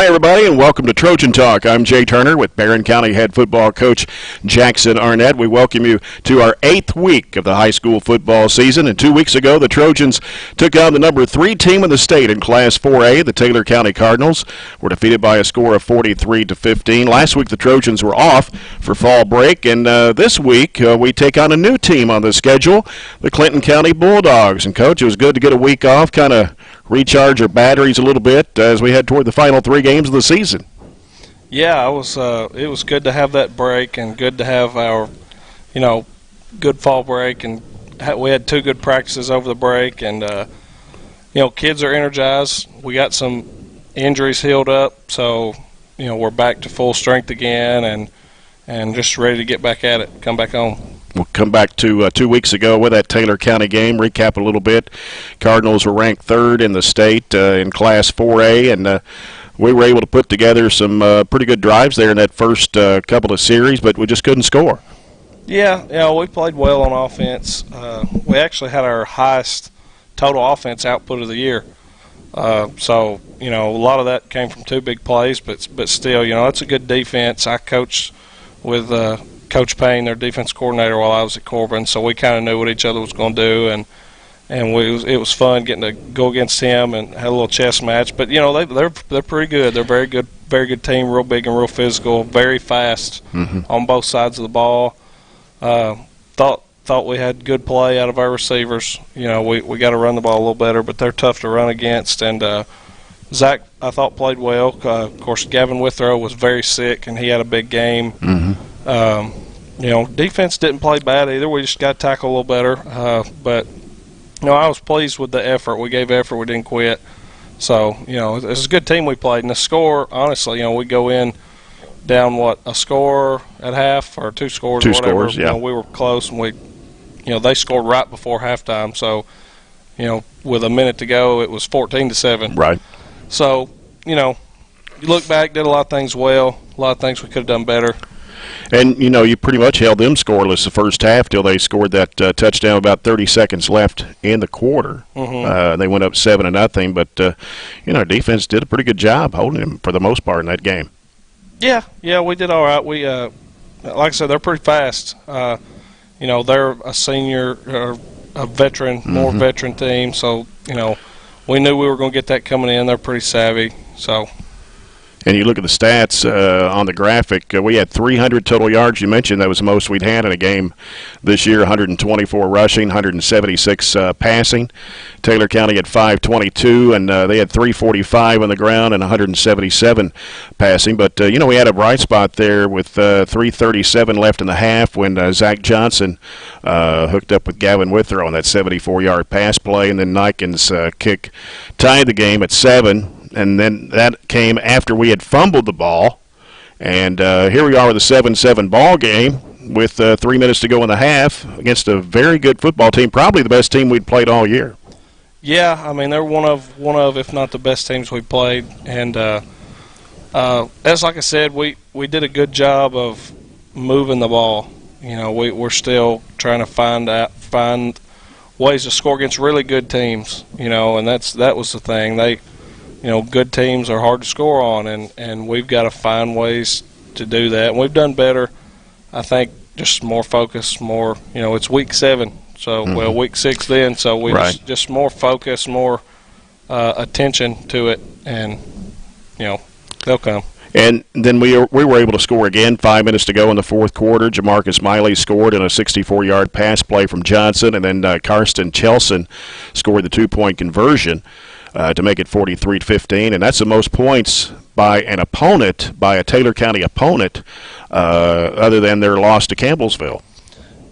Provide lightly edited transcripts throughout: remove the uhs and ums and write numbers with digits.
Hi, everybody, and welcome to Trojan Talk. I'm Jay Turner with Barren County head football coach Jackson Arnett. We welcome you to our 8th week of the high school football season. And 2 weeks ago, the Trojans took on the number 3 team in the state in Class 4A. The Taylor County Cardinals were defeated by a score of 43-15. Last week, the Trojans were off for fall break, and this week we take on a new team on the schedule, the Clinton County Bulldogs. And, Coach, it was good to get a week off, kind of recharge our batteries a little bit as we head toward the final 3 games of the season. Yeah, it was good to have that break and good to have our, good fall break. And we had 2 good practices over the break. And, kids are energized. We got some injuries healed up. So, we're back to full strength again and just ready to get back at it, come back home. We'll come back to 2 weeks ago with that Taylor County game, recap a little bit. Cardinals were ranked 3rd in the state in Class 4A, and we were able to put together some pretty good drives there in that first couple of series, but we just couldn't score. Yeah, we played well on offense. We actually had our highest total offense output of the year. So, a lot of that came from 2 big plays, but still, it's a good defense. I coached with Coach Payne, their defense coordinator, while I was at Corbin, so we kind of knew what each other was going to do, and it was fun getting to go against him and have a little chess match. But they're pretty good. They're very good team, real big and real physical, very fast on both sides of the ball. Thought we had good play out of our receivers. We got to run the ball a little better, but they're tough to run against. And Zach, I thought, played well. Of course, Gavin Withrow was very sick, and he had a big game. Defense didn't play bad either. We just got to tackle a little better. But I was pleased with the effort. We gave effort. We didn't quit. So, it was a good team we played. And the score, honestly, we go in down, a score at half or 2 scores or whatever. 2 scores, yeah. We were close, and they scored right before halftime. So, with a minute to go, it was 14-7. Right. So, you look back, did a lot of things well, a lot of things we could have done better. And, you pretty much held them scoreless the first half till they scored that touchdown about 30 seconds left in the quarter. They went up 7-0, but, our defense did a pretty good job holding them for the most part in that game. Yeah, we did all right. We, like I said, they're pretty fast. They're a senior or a veteran, more veteran team, so, we knew we were going to get that coming in. They're pretty savvy, so. And you look at the stats on the graphic, we had 300 total yards. You mentioned that was the most we'd had in a game this year, 124 rushing, 176 passing. Taylor County had 522, and they had 345 on the ground and 177 passing. But, we had a bright spot there with 3:37 left in the half when Zach Johnson hooked up with Gavin Withrow on that 74-yard pass play, and then Nikens' kick tied the game at 7. And then that came after we had fumbled the ball. And here we are with a 7-7 ball game with 3 minutes to go in the half against a very good football team, probably the best team we'd played all year. Yeah, I mean, they're one of, if not the best teams we played. And as like I said, we did a good job of moving the ball. We're still trying to find ways to score against really good teams. And that was the thing. Good teams are hard to score on, and we've got to find ways to do that. And we've done better, I think, just more focus, more, it's week 7, so, week 6 then, so we just more focus, more attention to it, and, they'll come. And then we were able to score again, 5 minutes to go in the fourth quarter. Jamarcus Miley scored in a 64-yard pass play from Johnson, and then Karsten Chelson scored the 2-point conversion to make it 43-15, and that's the most points by a Taylor County opponent, other than their loss to Campbellsville.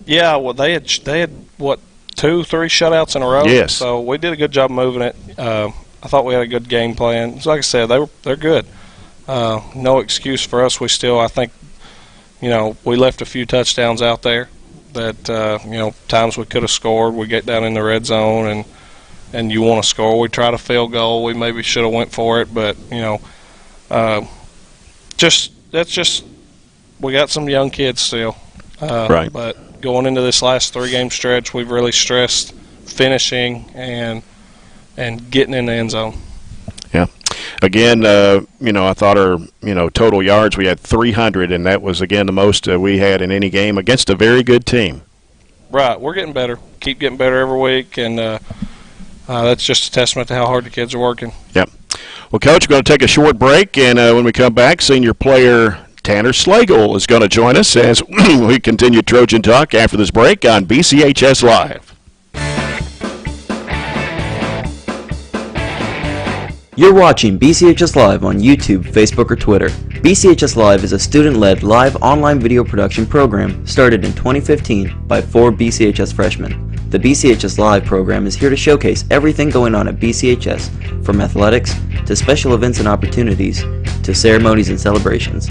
Yeah, well, they had 2-3 shutouts in a row. Yes. So we did a good job moving it. I thought we had a good game plan. So like I said, they're good. No excuse for us. We still, I think, we left a few touchdowns out there that times we could have scored. We get down in the red zone and you want to score. We tried a field goal. We maybe should have went for it, but we got some young kids still. Right. But going into this last 3-game stretch, we've really stressed finishing and getting in the end zone. Yeah. Again, I thought our, total yards, we had 300, and that was, again, the most we had in any game against a very good team. Right. We're getting better. Keep getting better every week, and that's just a testament to how hard the kids are working. Yep. Well, Coach, we're going to take a short break, and when we come back, senior player Tanner Slagle is going to join us as we continue Trojan Talk after this break on BCHS Live. You're watching BCHS Live on YouTube, Facebook, or Twitter. BCHS Live is a student-led live online video production program started in 2015 by 4 BCHS freshmen. The BCHS Live program is here to showcase everything going on at BCHS, from athletics to special events and opportunities to ceremonies and celebrations.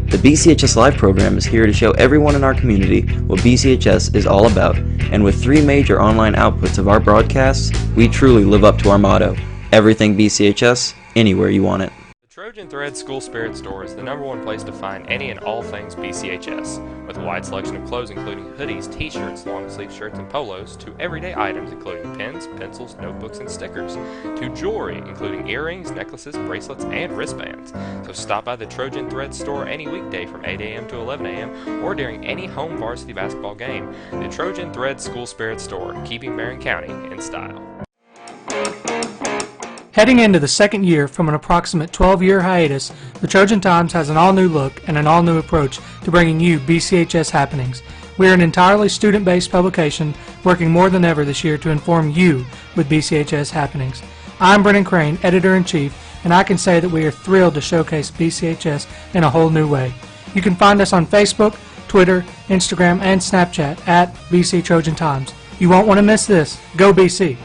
The BCHS Live program is here to show everyone in our community what BCHS is all about, and with 3 major online outputs of our broadcasts, we truly live up to our motto: everything BCHS, anywhere you want it. The Trojan Thread School Spirit Store is the #1 place to find any and all things BCHS, with a wide selection of clothes including hoodies, t-shirts, long-sleeve shirts, and polos, to everyday items including pens, pencils, notebooks, and stickers, to jewelry including earrings, necklaces, bracelets, and wristbands. So stop by the Trojan Thread Store any weekday from 8 a.m. to 11 a.m. or during any home varsity basketball game. The Trojan Thread School Spirit Store, keeping Barren County in style. Heading into the second year from an approximate 12-year hiatus, the Trojan Times has an all-new look and an all-new approach to bringing you BCHS happenings. We are an entirely student-based publication working more than ever this year to inform you with BCHS happenings. I'm Brennan Crane, Editor-in-Chief, and I can say that we are thrilled to showcase BCHS in a whole new way. You can find us on Facebook, Twitter, Instagram, and Snapchat at BC Trojan Times. You won't want to miss this. Go BC!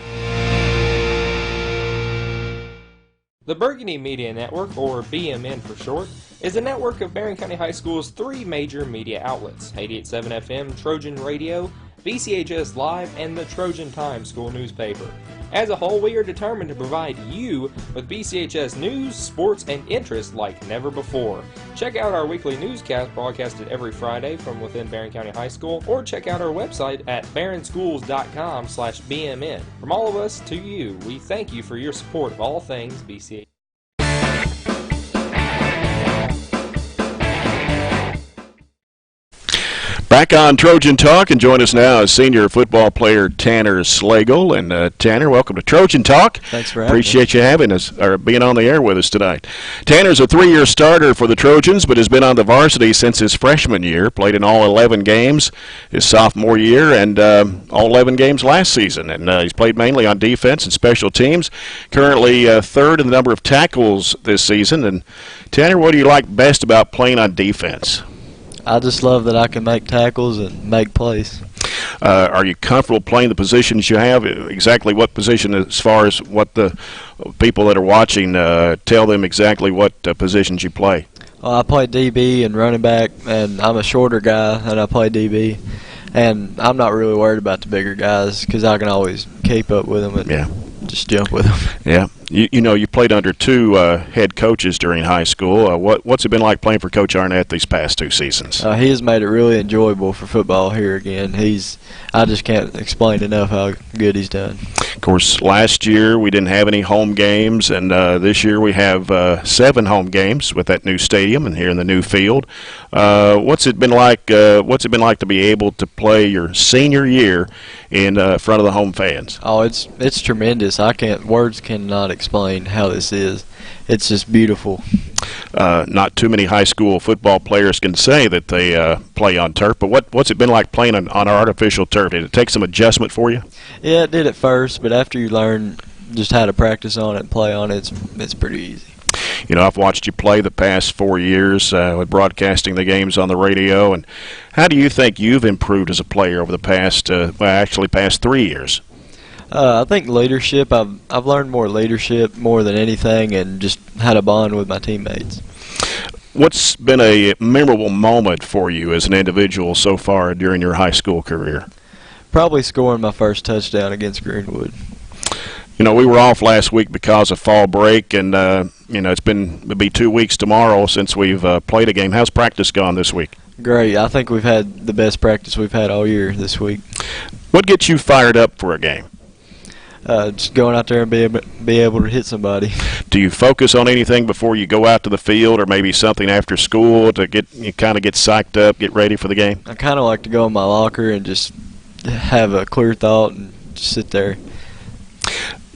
The Burgundy Media Network, or BMN for short, is a network of Barren County High School's 3 major media outlets: 88.7 FM, Trojan Radio, BCHS Live, and the Trojan Times school newspaper. As a whole, we are determined to provide you with BCHS news, sports, and interest like never before. Check out our weekly newscast broadcasted every Friday from within Barren County High School, or check out our website at barrenschools.com/BMN. From all of us to you, we thank you for your support of all things BCHS. Back on Trojan Talk, and join us now is senior football player Tanner Slagle. And Tanner, welcome to Trojan Talk. Thanks for having me. Appreciate you having us, or being on the air with us tonight. Tanner's a 3-year starter for the Trojans, but has been on the varsity since his freshman year. Played in all 11 games his sophomore year, and all 11 games last season. And he's played mainly on defense and special teams. Currently 3rd in the number of tackles this season. And Tanner, what do you like best about playing on defense? I just love that I can make tackles and make plays. Are you comfortable playing the positions you have? Exactly what position, as far as what the people that are watching tell them exactly what positions you play? Well, I play DB and running back, and I'm a shorter guy, and I play DB. And I'm not really worried about the bigger guys because I can always keep up with them and just jump with them. Yeah. You played under 2 head coaches during high school. What's it been like playing for Coach Arnett these past 2 seasons? He has made it really enjoyable for football here again. I just can't explain enough how good he's done. Of course, last year we didn't have any home games, and this year we have 7 home games with that new stadium and here in the new field. What's it been like? What's it been like to be able to play your senior year in front of the home fans? Oh, it's tremendous. Words cannot explain how this is. It's just beautiful. Not too many high school football players can say that they play on turf, but what's it been like playing on artificial turf? Did it take some adjustment for you? Yeah, it did at first, but after you learn just how to practice on it and play on it, it's pretty easy. I've watched you play the past 4 years with broadcasting the games on the radio, and how do you think you've improved as a player over the past 3 years? I think leadership. I've learned more leadership more than anything, and just how to bond with my teammates. What's been a memorable moment for you as an individual so far during your high school career? Probably scoring my first touchdown against Greenwood. We were off last week because of fall break, and it'll be 2 weeks tomorrow since we've played a game. How's practice gone this week? Great. I think we've had the best practice we've had all year this week. What gets you fired up for a game? just going out there and be able to hit somebody. Do you focus on anything before you go out to the field, or maybe something after school to get psyched up, get ready for the game? I kind of like to go in my locker and just have a clear thought and just sit there.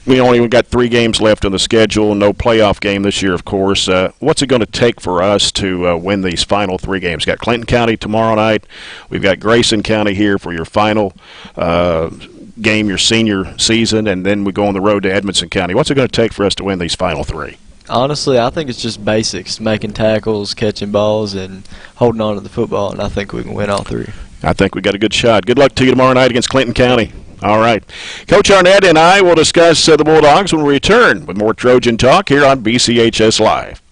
We only got 3 games left on the schedule, no playoff game this year, of course. What's it going to take for us to win these final 3 games? We've got Clinton County tomorrow night. We've got Grayson County here for your final game, your senior season, and then we go on the road to Edmonson County. What's it going to take for us to win these final 3? Honestly, I think it's just basics, making tackles, catching balls, and holding on to the football, and I think we can win all 3. I think we got a good shot. Good luck to you tomorrow night against Clinton County. All right. Coach Arnett and I will discuss the Bulldogs when we return with more Trojan talk here on BCHS Live.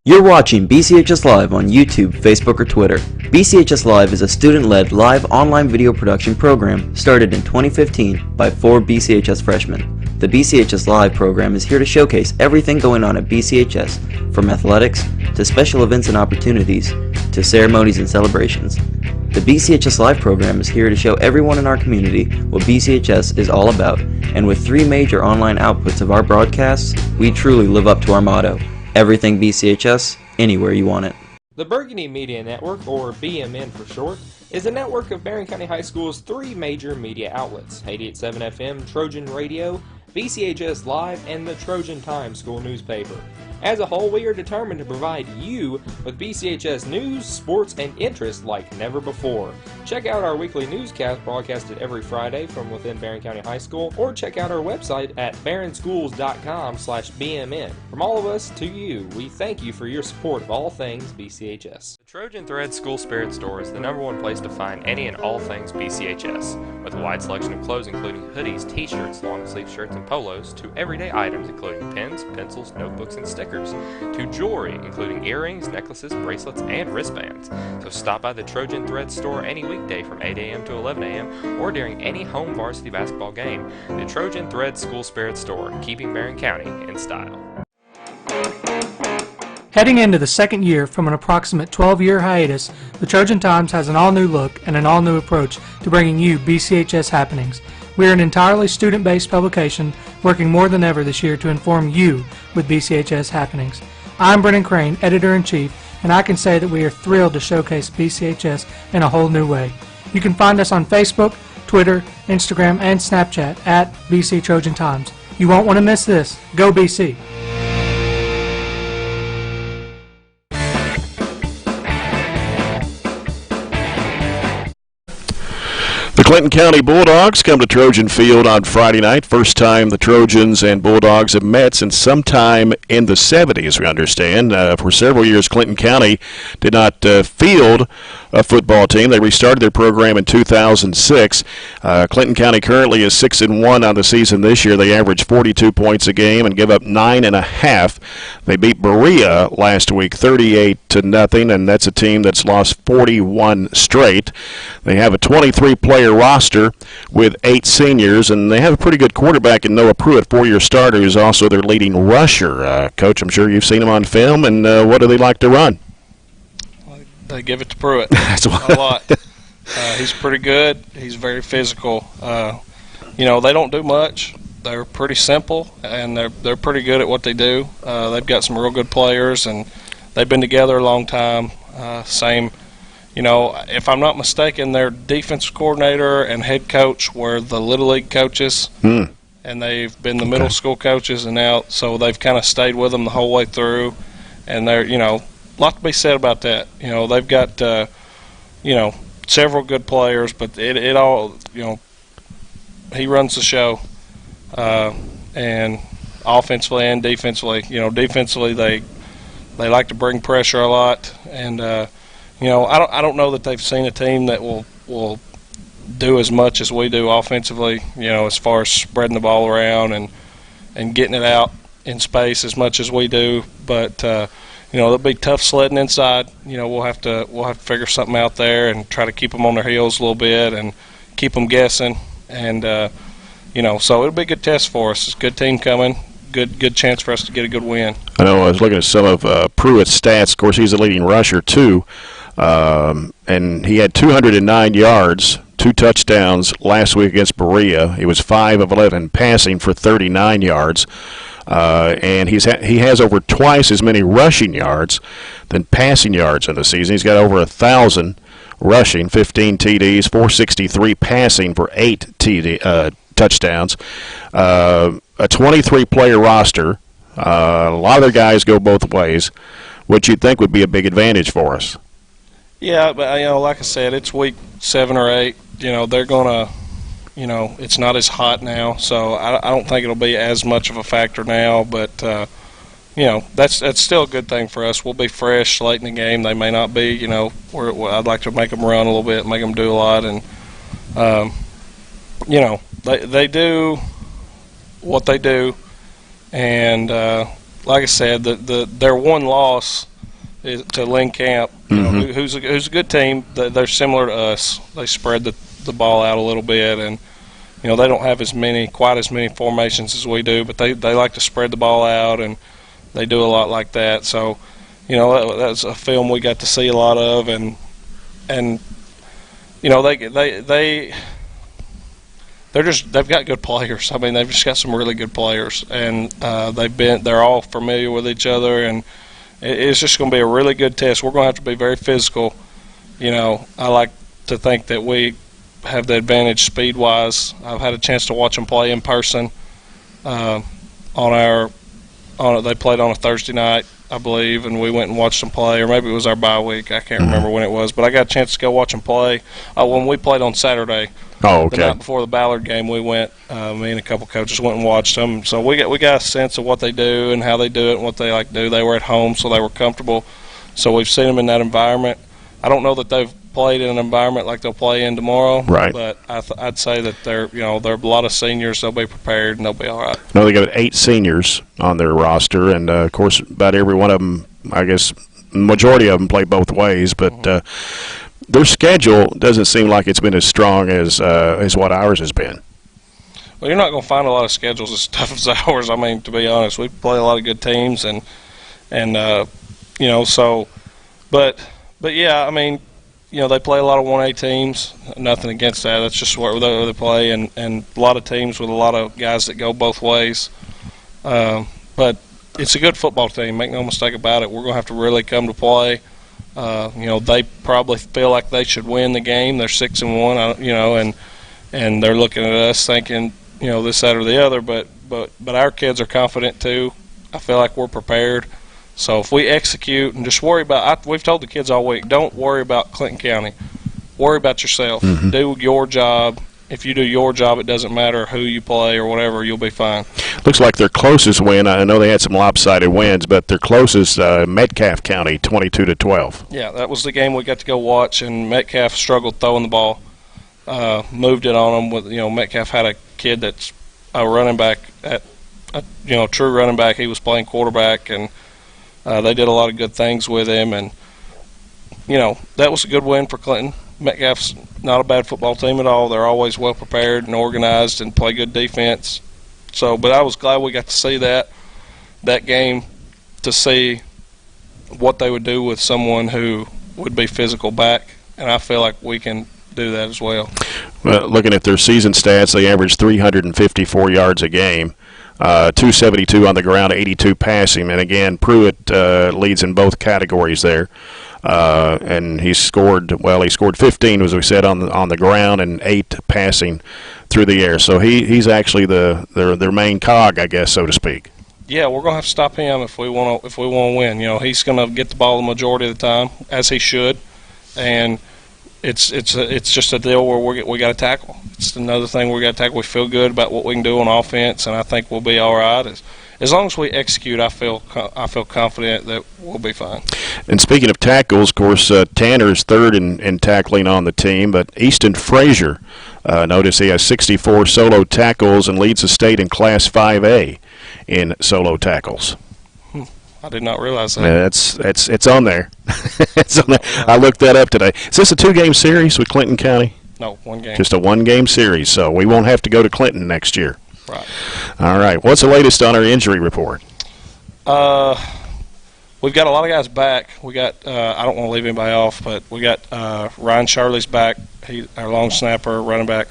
You're watching BCHS Live on YouTube, Facebook, or Twitter. BCHS Live is a student-led live online video production program started in 2015 by 4 BCHS freshmen. The BCHS Live program is here to showcase everything going on at BCHS, from athletics to special events and opportunities to ceremonies and celebrations. The BCHS Live program is here to show everyone in our community what BCHS is all about, and with 3 major online outputs of our broadcasts, we truly live up to our motto: everything BCHS, anywhere you want it. The Burgundy Media Network, or BMN for short, is a network of Barren County High School's 3 major media outlets: 88.7 FM, Trojan Radio, BCHS Live, and the Trojan Times school newspaper. As a whole, we are determined to provide you with BCHS news, sports, and interest like never before. Check out our weekly newscast broadcasted every Friday from within Barren County High School, or check out our website at barrenschools.com/BMN. From all of us to you, we thank you for your support of all things BCHS. The Trojan Thread School Spirit Store is the #1 place to find any and all things BCHS, with a wide selection of clothes including hoodies, t-shirts, long-sleeve shirts, and polos, to everyday items including pens, pencils, notebooks, and stickers, to jewelry including earrings, necklaces, bracelets, and wristbands. So stop by the Trojan Thread Store any weekday from 8 a.m. to 11 a.m. or during any home varsity basketball game. The Trojan Thread School Spirit Store, keeping Barren County in style. Heading into the second year from an approximate 12-year hiatus, the Trojan Times has an all-new look and an all-new approach to bringing you BCHS happenings. We are an entirely student-based publication working more than ever this year to inform you with BCHS happenings. I'm Brennan Crane, Editor-in-Chief, and I can say that we are thrilled to showcase BCHS in a whole new way. You can find us on Facebook, Twitter, Instagram, and Snapchat at BC Trojan Times. You won't want to miss this. Go BC! The Clinton County Bulldogs come to Trojan Field on Friday night. First time the Trojans and Bulldogs have met since sometime in the 70s, we understand. For several years, Clinton County did not field a football team. They restarted their program in 2006. Clinton County currently is 6-1 on the season this year. They average 42 points a game and give up 9.5. They beat Berea last week 38-0, and that's a team that's lost 41 straight. They have a 23-player roster with 8 seniors, and they have a pretty good quarterback in Noah Pruitt, 4-year starter, who's also their leading rusher. Coach, I'm sure you've seen him on film, and what do they like to run? They give it to Pruitt a lot. He's pretty good. He's very physical. They don't do much. They're pretty simple, and they're pretty good at what they do. They've got some real good players, and they've been together a long time. If I'm not mistaken, their defensive coordinator and head coach were the Little League coaches, and they've been the middle school coaches, and now so they've kind of stayed with them the whole way through, and they're a lot to be said about that. They've got several good players, but it all he runs the show, and offensively and defensively. Defensively they like to bring pressure a lot, and I don't know that they've seen a team that will do as much as we do offensively. As far as spreading the ball around and getting it out in space as much as we do, but. They'll be tough sledding inside. We'll have to figure something out there and try to keep them on their heels a little bit and keep them guessing. And so it'll be a good test for us. It's a good team coming. Good chance for us to get a good win. I know. I was looking at some of Pruitt's stats. Of course, he's the leading rusher too. and he had 209 yards, 2 touchdowns last week against Berea. He was 5 of 11 passing for 39 yards. And he has over twice as many rushing yards than passing yards in the season. He's got over 1,000 rushing, 15 TDs, 463 passing for 8 touchdowns. A 23-player roster. A lot of their guys go both ways, which you'd think would be a big advantage for us. Yeah, but like I said, it's week 7 or 8. They're gonna. It's not as hot now, so I don't think it'll be as much of a factor now. But that's still a good thing for us. We'll be fresh late in the game. They may not be. I'd like to make them run a little bit, make them do a lot, and they do what they do. And like I said, their one loss is to Lynn Camp, who's a good team. They're similar to us. They spread the ball out a little bit, and they don't have quite as many formations as we do, but they like to spread the ball out, and they do a lot like that. So that's a film we got to see a lot of, and they've got good players. I mean, they've just got some really good players, and they're all familiar with each other, and it's just going to be a really good test. We're going to have to be very physical. I like to think that we have the advantage speed-wise. I've had a chance to watch them play in person. They played on a Thursday night, I believe, and we went and watched them play, or maybe it was our bye week. I can't remember when it was, but I got a chance to go watch them play. When we played on Saturday, the night before the Ballard game, we went. Me and a couple coaches went and watched them. So we got a sense of what they do and how they do it and what they like to do. They were at home, so they were comfortable. So we've seen them in that environment. I don't know that they've played in an environment like they'll play in tomorrow. Right. But I'd say that they're a lot of seniors. They'll be prepared and they'll be all right. No, they got 8 seniors on their roster, and of course, about every one of them, I guess, majority of them play both ways. But their schedule doesn't seem like it's been as strong as what ours has been. Well, you're not going to find a lot of schedules as tough as ours. I mean, to be honest, we play a lot of good teams, and so, but yeah, I mean. They play a lot of 1A teams. Nothing against that. That's just where they play, and a lot of teams with a lot of guys that go both ways. But it's a good football team. Make no mistake about it. We're going to have to really come to play. They probably feel like they should win the game. They're 6-1, and they're looking at us thinking, this, that, or the other. But our kids are confident too. I feel like we're prepared. So if we execute and just worry about, we've told the kids all week, don't worry about Clinton County. Worry about yourself. Do your job. If you do your job, it doesn't matter who you play or whatever, you'll be fine. Looks like their closest win, I know they had some lopsided wins, but their closest, Metcalfe County, 22-12. Yeah, that was the game we got to go watch, and Metcalfe struggled throwing the ball. Moved it on them. Metcalfe had a kid that's a running back, true running back. He was playing quarterback, and they did a lot of good things with him, and that was a good win for Clinton. Metcalfe's not a bad football team at all. They're always well prepared and organized and play good defense. So, but I was glad we got to see that game, to see what they would do with someone who would be physical back, and I feel like we can do that as well. Well, looking at their season stats, they average 354 yards a game. 272 on the ground, 82 passing, and again, Pruitt leads in both categories there. And he scored 15, as we said, on the ground, and 8 passing through the air. So he's actually their main cog, I guess, so to speak. Yeah, we're gonna have to stop him if we want to win. He's gonna get the ball the majority of the time, as he should, and it's just a deal where we got to tackle. It's another thing we got to tackle. We feel good about what we can do on offense, and I think we'll be all right. As long as we execute, I feel confident that we'll be fine. And speaking of tackles, of course, Tanner's third in tackling on the team, but Easton Frazier, notice he has 64 solo tackles and leads the state in Class 5A in solo tackles. I did not realize that. Yeah, it's on there. It's on there. I looked that up today. Is this a 2-game series with Clinton County? No, 1 game. Just a 1-game series, so we won't have to go to Clinton next year. Right. All right. What's the latest on our injury report? we've got a lot of guys back. We got I don't want to leave anybody off, but we got Ryan Shirley's back. He our long snapper, running back.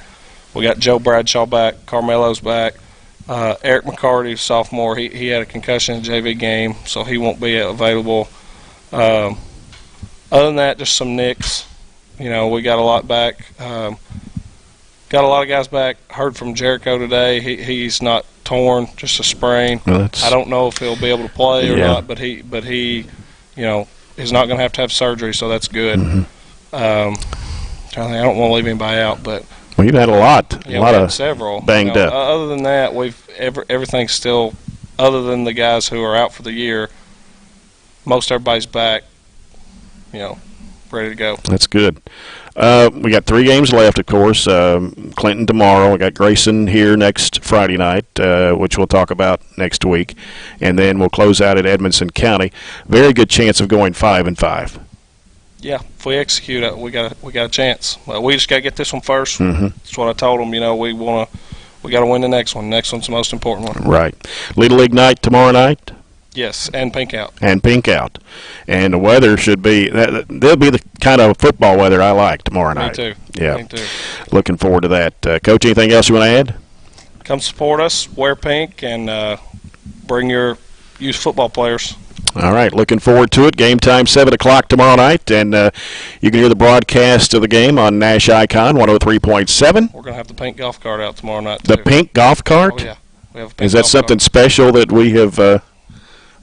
We got Joe Bradshaw back. Carmelo's back. Eric McCarty, sophomore, he had a concussion in the JV game, so he won't be available. Other than that, just some nicks. You know, we got a lot back. Got a lot of guys back. Heard from Jericho today. He's not torn, just a sprain. Well, I don't know if he'll be able to play or not, but he, you know, is not going to have surgery, so that's good. I don't want to leave anybody out, but well, you've had a lot of several banged up. Other than that, everything's still. Other than the guys who are out for the year, most everybody's back. You know, ready to go. That's good. We got 3 games left, of course. Clinton tomorrow. We got Grayson here next Friday night, which we'll talk about next week, and then we'll close out at Edmonson County. Very good chance of going 5-5. Yeah, if we execute it, we got a chance. We just got to get this one first. That's what I told them. You know, we got to win the next one. The next one's the most important one. Right. Little League night tomorrow night. Yes, and pink out. And the weather should be there'll be the kind of football weather I like tomorrow night. Me too. Yeah. Me too. Looking forward to that. Coach, anything else you want to add? Come support us, wear pink, and bring your youth football players. All right, looking forward to it. Game time, 7 o'clock tomorrow night, and you can hear the broadcast of the game on Nash Icon 103.7. We're going to have the pink golf cart out tomorrow night, too. The pink golf cart? Oh, yeah. We have a pink Is that something special that we have, or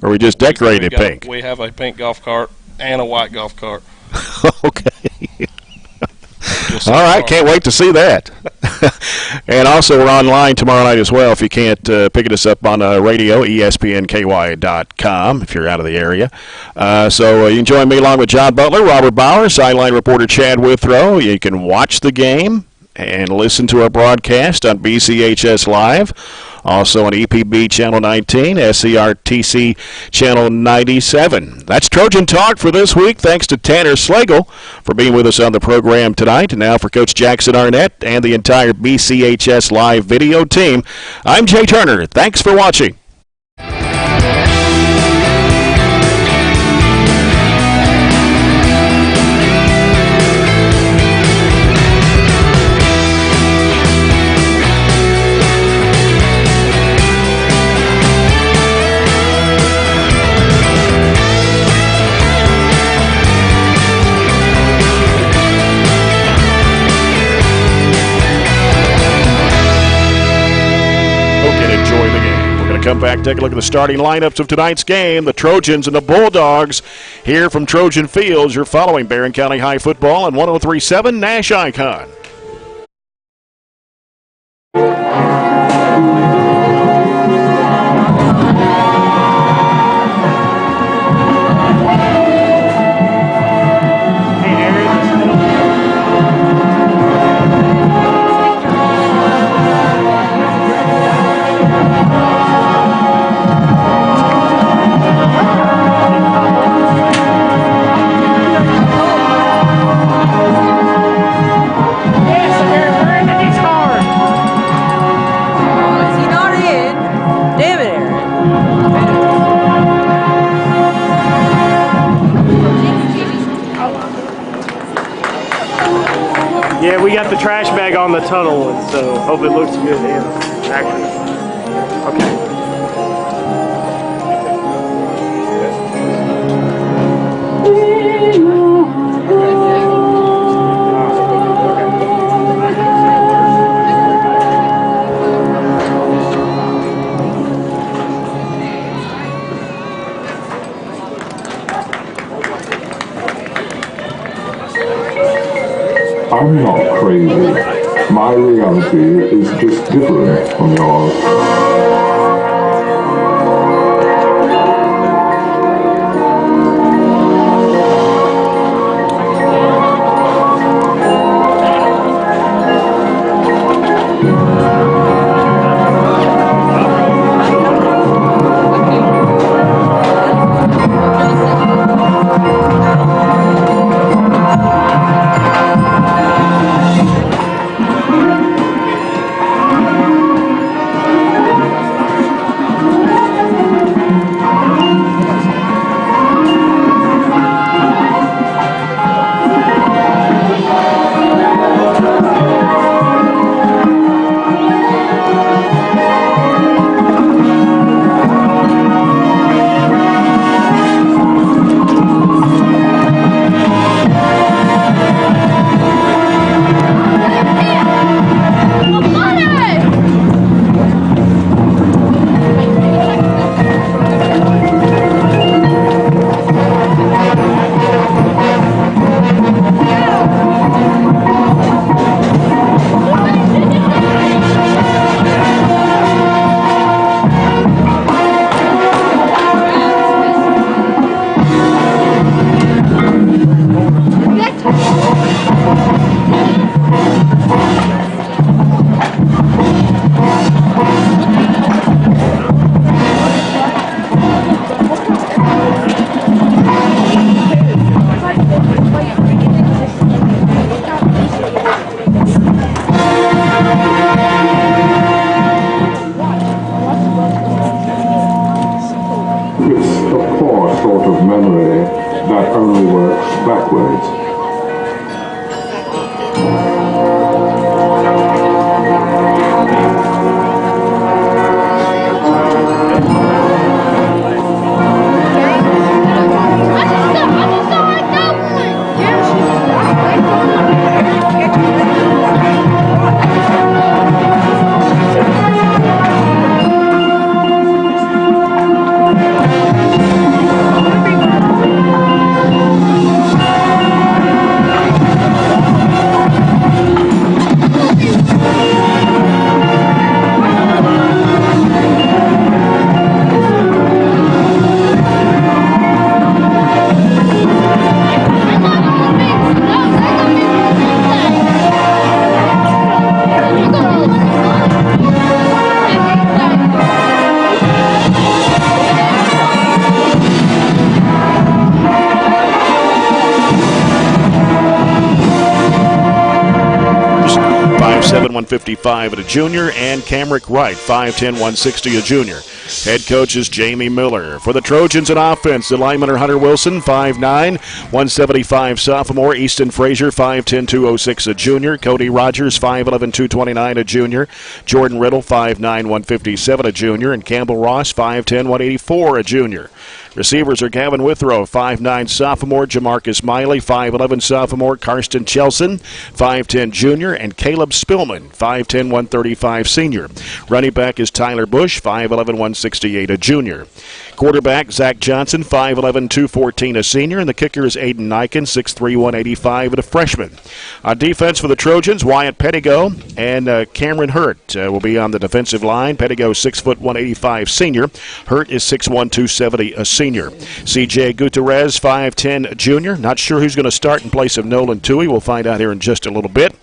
we just decorated pink? We have a pink golf cart and a white golf cart. Okay. All right, can't wait to see that. And also, we're online tomorrow night as well. If you can't pick us up on radio, espnky.com if you're out of the area. So you can join me along with John Butler, Robert Bauer, sideline reporter Chad Withrow. You can watch the game and listen to our broadcast on BCHS Live. Also on EPB Channel 19, SCRTC Channel 97. That's Trojan Talk for this week. Thanks to Tanner Slagle for being with us on the program tonight. And now for Coach Jackson Arnett and the entire BCHS Live video team, I'm Jay Turner. Thanks for watching. Come back, take a look at the starting lineups of tonight's game. The Trojans and the Bulldogs here from Trojan Fields. You're following Barren County High Football on 103.7 Nash Icon. Yeah, we got the trash bag on the tunnel, and so hope it looks good in action. Okay. I'm not crazy. My reality is just different from yours. 155 at a junior, and Camrick Wright, 5'10", 160, a junior. Head coach is Jamie Miller. For the Trojans in offense, the linemen are Hunter Wilson, 5'9", 175, sophomore. Easton Frazier, 5'10", 206, a junior. Cody Rogers, 5'11", 229, a junior. Jordan Riddle, 5'9", 157, a junior. And Campbell Ross, 5'10", 184, a junior. Receivers are Gavin Withrow, 5'9", sophomore. Jamarcus Miley, 5'11", sophomore. Karsten Chelson, 5'10", junior. And Caleb Spillman, 5'10", 135, senior. Running back is Tyler Bush, 5'11", 168, a junior. Quarterback Zach Johnson, 5'11", 214, a senior. And the kicker is Aiden Niken, 6'3", 185, and a freshman. On defense for the Trojans, Wyatt Pettigo and Cameron Hurt will be on the defensive line. Pettigo, 6', 185, senior. Hurt is 6'1", 270, a senior. C.J. Gutierrez, 5'10", junior. Not sure who's going to start in place of Nolan Toohey. We'll find out here in just a little bit.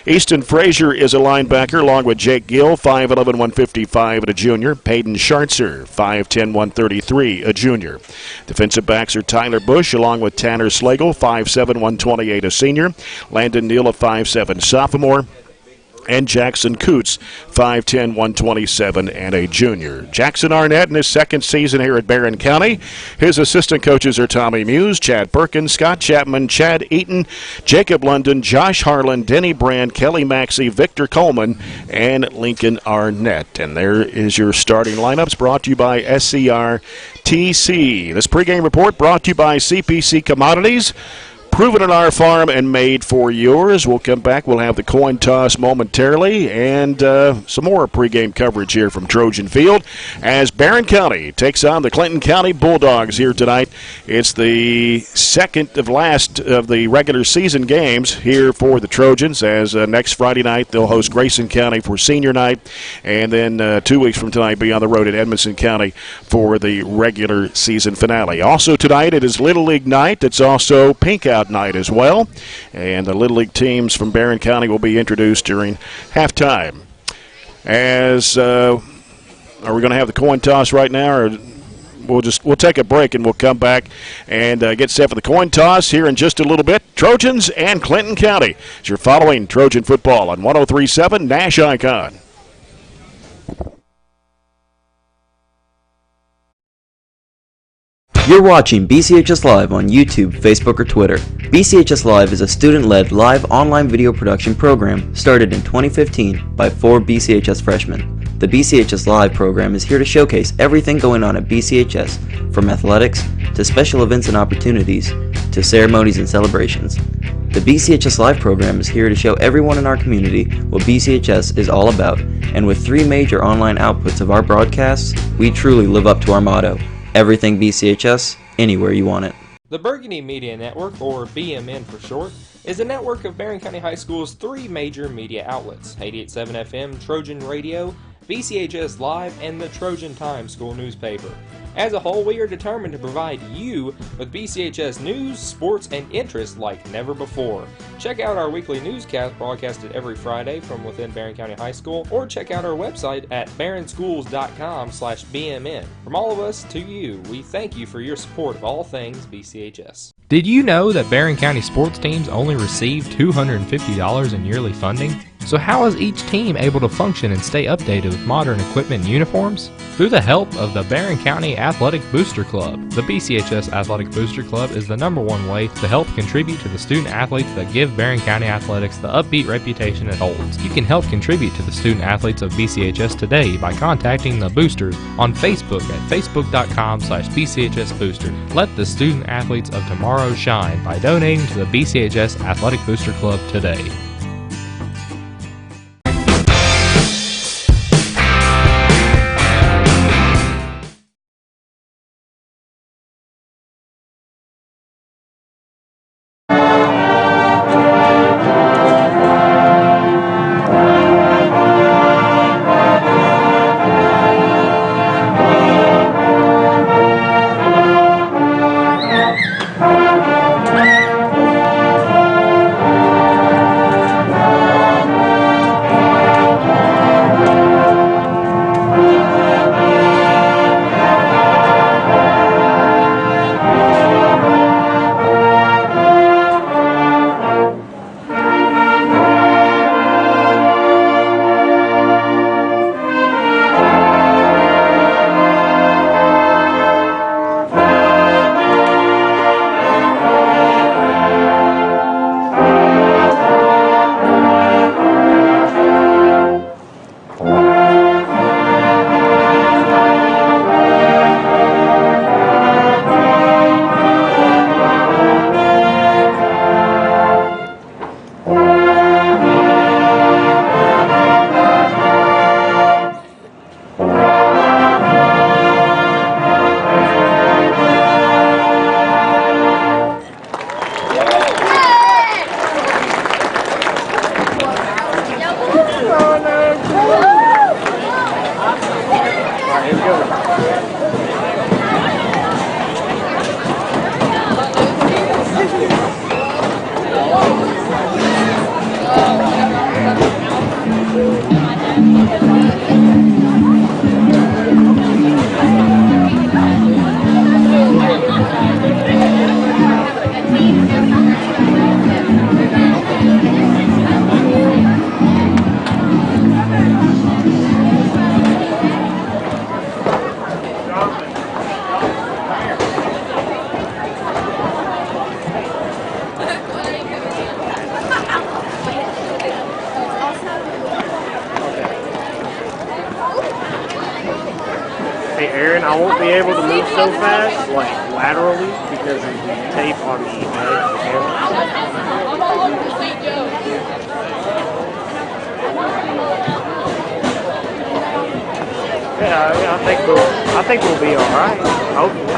Easton Frazier is a linebacker, along with Jake Gill, 5'11", 155, and a junior. Peyton Schartzer, 5'10", 133, a junior. Defensive backs are Tyler Bush, along with Tanner Slagle, 5'7", 128, a senior. Landon Neal, a 5'7", sophomore. And Jackson Coots, 5'10", 127, and a junior. Jackson Arnett in his second season here at Barren County. His assistant coaches are Tommy Muse, Chad Perkins, Scott Chapman, Chad Eaton, Jacob London, Josh Harlan, Denny Brand, Kelly Maxey, Victor Coleman, and Lincoln Arnett. And there is your starting lineups, brought to you by SCRTC. This pregame report brought to you by CPC Commodities. Proven on our farm and made for yours. We'll come back. We'll have the coin toss momentarily and some more pregame coverage here from Trojan Field as Barren County takes on the Clinton County Bulldogs here tonight. It's the second of last of the regular season games here for the Trojans, as next Friday night they'll host Grayson County for senior night, and then 2 weeks from tonight be on the road at Edmonson County for the regular season finale. Also tonight it is Little League night. It's also Pink Out night as well, and the Little League teams from Barren County will be introduced during halftime. As are we going to have the coin toss right now, or we'll take a break and we'll come back and get set for the coin toss here in just a little bit. Trojans and Clinton County as you're following Trojan football on 103.7 Nash Icon. You're watching BCHS Live on YouTube, Facebook, or Twitter. BCHS Live is a student-led live online video production program started in 2015 by 4 BCHS freshmen. The BCHS Live program is here to showcase everything going on at BCHS, from athletics to special events and opportunities to ceremonies and celebrations. The BCHS Live program is here to show everyone in our community what BCHS is all about, and with 3 major online outputs of our broadcasts, we truly live up to our motto: everything BCHS, anywhere you want it. The Burgundy Media Network, or BMN for short, is a network of Barren County High School's 3 major media outlets: 88.7 FM, Trojan Radio, BCHS Live, and the Trojan Times school newspaper. As a whole, we are determined to provide you with BCHS news, sports, and interest like never before. Check out our weekly newscast broadcasted every Friday from within Barren County High School, or check out our website at barrenschools.com/BMN. From all of us to you, we thank you for your support of all things BCHS. Did you know that Barren County sports teams only receive $250 in yearly funding? So how is each team able to function and stay updated with modern equipment and uniforms? Through the help of the Barren County Athletic Booster Club. The BCHS Athletic Booster Club is the #1 way to help contribute to the student athletes that give Barren County athletics the upbeat reputation it holds. You can help contribute to the student athletes of BCHS today by contacting the boosters on Facebook at facebook.com/BCHS Booster. Let the student athletes of tomorrow shine by donating to the BCHS Athletic Booster Club today. Hey Aaron, I won't be able to move so fast, like laterally, because of the tape on the edge of the camera. Yeah, I think we'll be all right. Hopefully.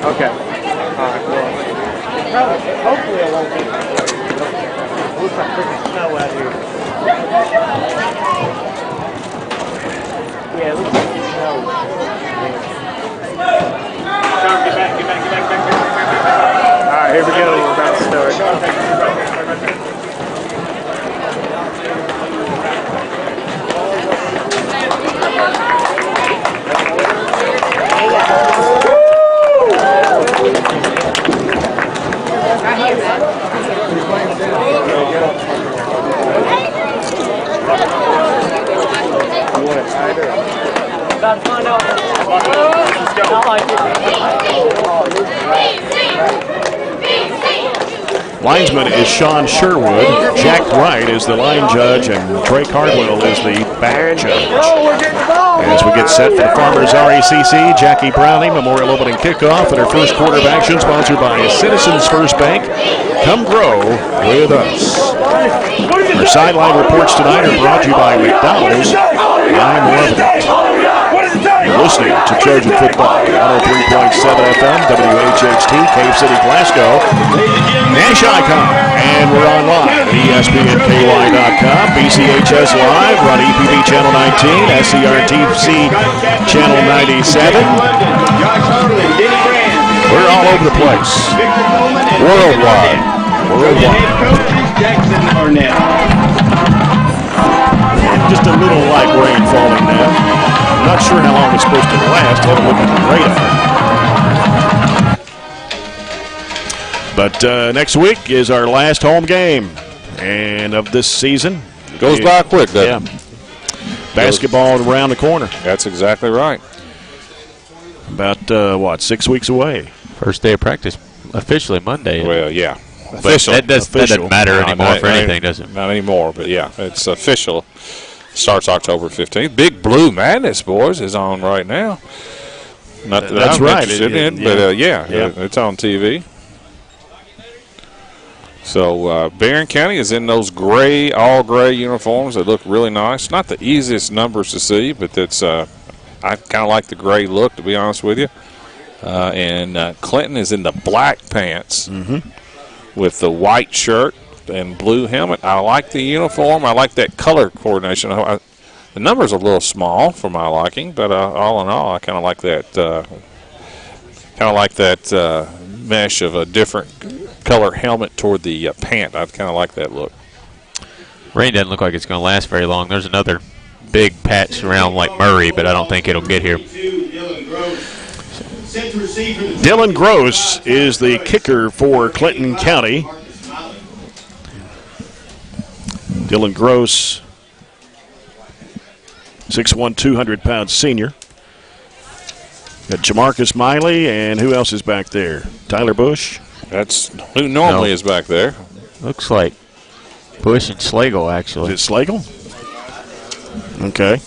Okay. All right. Well, hopefully it won't be. It looks like freaking snow out here. Yeah, it looks like snow. Get back. All right, here we go. We're about to start. About to find out. Linesman is Sean Sherwood. Jack Wright is the line judge, and Trey Cardwell is the back judge. As we get set for the Farmers RACC, Jackie Browning Memorial Opening Kickoff and our first quarter of action, sponsored by Citizens First Bank. Come grow with us. Our sideline reports tonight are brought to you by McDonald's. I'm loving it. You're listening to Trojan Football, 103.7 FM, WHHT, Cave City, Glasgow, Nash Icon, and we're online at ESPNKY.com, BCHS Live, we're on EPB Channel 19, SCRTC Channel 97. We're all over the place. Worldwide. Jackson Arnett. Just a little light rain falling now. I'm not sure how long it's supposed to last. Have a look at the radar. But next week is our last home game and of this season. Goes by quick, doesn't it? Basketball around the corner. That's exactly right. About, 6 weeks away. First day of practice, officially Monday. Well, yeah. But that doesn't matter anymore for anything, does it? Not anymore, but yeah, it's official. Starts October 15th. Big Blue Madness, boys, is on right now. Not that That's I'm right. interested in, but it's on TV. So Barren County is in those all gray uniforms that look really nice. Not the easiest numbers to see, but that's I kind of like the gray look, to be honest with you. And Clinton is in the black pants with the white shirt and blue helmet. I like the uniform. I like that color coordination. The number's a little small for my liking, but all in all, I kind of like that. Mesh of a different color helmet toward the pant. I kind of like that look. Rain doesn't look like it's going to last very long. There's another big patch around like Murray, but I don't think it'll get here. Dylan Gross is the kicker for Clinton County. Dylan Gross, 6'1", 200-pound senior. Got Jamarcus Miley, and who else is back there? Tyler Bush? That's who normally is back there. Looks like Bush and Slagle, actually. Is it Slagle? Okay.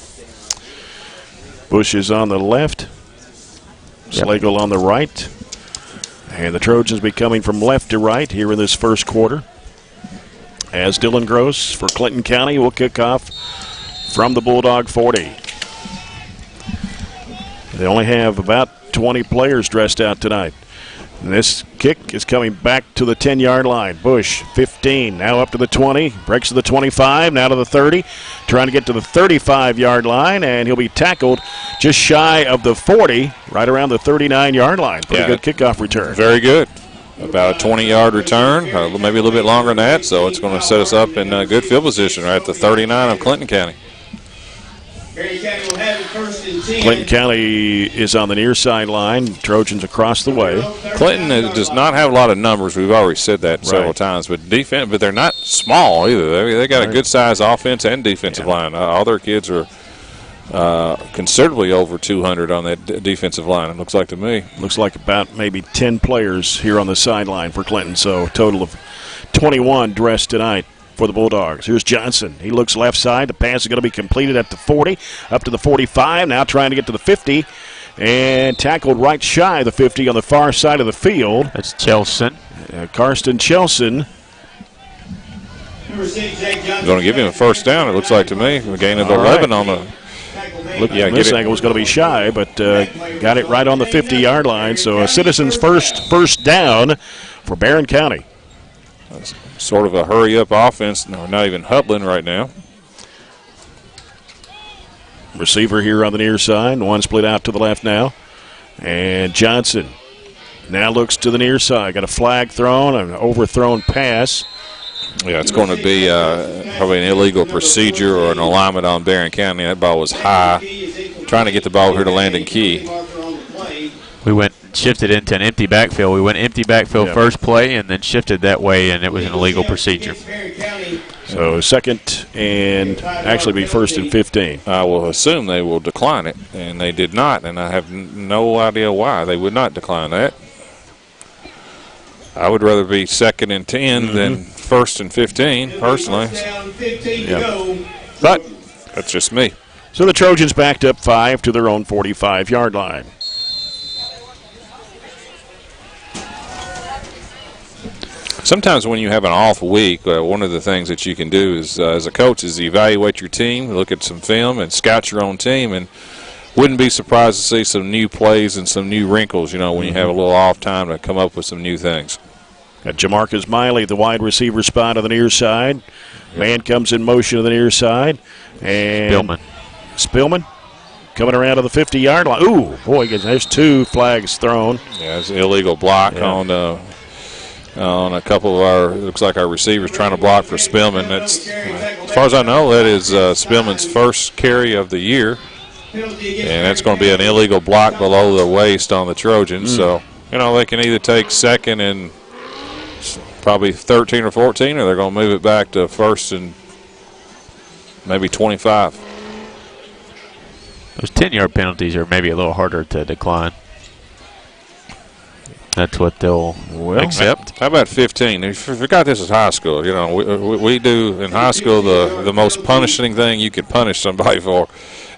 Bush is on the left. Slagle on the right. And the Trojans be coming from left to right here in this first quarter. As Dylan Gross for Clinton County will kick off from the Bulldog 40. They only have about 20 players dressed out tonight. And this kick is coming back to the 10-yard line. Bush, 15, now up to the 20, breaks to the 25, now to the 30, trying to get to the 35-yard line, and he'll be tackled just shy of the 40, right around the 39-yard line. Pretty good kickoff return. Very good. About a 20-yard return, maybe a little bit longer than that, so it's going to set us up in good field position right at the 39 of Clinton County. Clinton County is on the near sideline. Trojans across the way. Clinton does not have a lot of numbers. We've already said that several times. But defense, but they're not small either. They got a good size offense and defensive line. All their kids are considerably over 200 on that defensive line. It looks like to me. Looks like about maybe 10 players here on the sideline for Clinton. So a total of 21 dressed tonight for the Bulldogs. Here's Johnson. He looks left side. The pass is going to be completed at the 40, up to the 45, now trying to get to the 50, and tackled right shy of the 50 on the far side of the field. That's Chelson. Karsten Chelson. Going to give him a first down, it looks like to me. A gain of 11 on the... This angle was going to be shy, but got it right on the 50-yard line. So a Citizens first down for Barren County. That's sort of a hurry-up offense. No, not even huddling right now. Receiver here on the near side. One split out to the left now. And Johnson now looks to the near side. Got a flag thrown, an overthrown pass. Yeah, it's going to be probably an illegal procedure or an alignment on Barren County. That ball was high. Trying to get the ball here to Landon Key. We shifted into an empty backfield. We went empty backfield first play and then shifted that way, and it was an illegal procedure. So second and actually be first and 15. I will assume they will decline it, and they did not, and I have no idea why they would not decline that. I would rather be second and 10 than first and 15, personally. But that's just me. So the Trojans backed up 5 to their own 45-yard line. Sometimes when you have an off week, one of the things that you can do is, as a coach, is evaluate your team, look at some film, and scout your own team. And wouldn't be surprised to see some new plays and some new wrinkles, when you have a little off time to come up with some new things. Got Jamarcus Miley, the wide receiver spot on the near side. Man comes in motion to the near side. And Spillman coming around to the 50-yard line. Ooh, boy, there's 2 flags thrown. Yeah, it's an illegal block on a couple of our, looks like our receivers trying to block for Spillman. That's, as far as I know, that is Spillman's first carry of the year. And that's going to be an illegal block below the waist on the Trojans. So, they can either take second and probably 13 or 14, or they're going to move it back to first and maybe 25. Those 10-yard penalties are maybe a little harder to decline. That's what they'll accept. How about 15? You forgot this is high school. We do in high school the most punishing thing you could punish somebody for.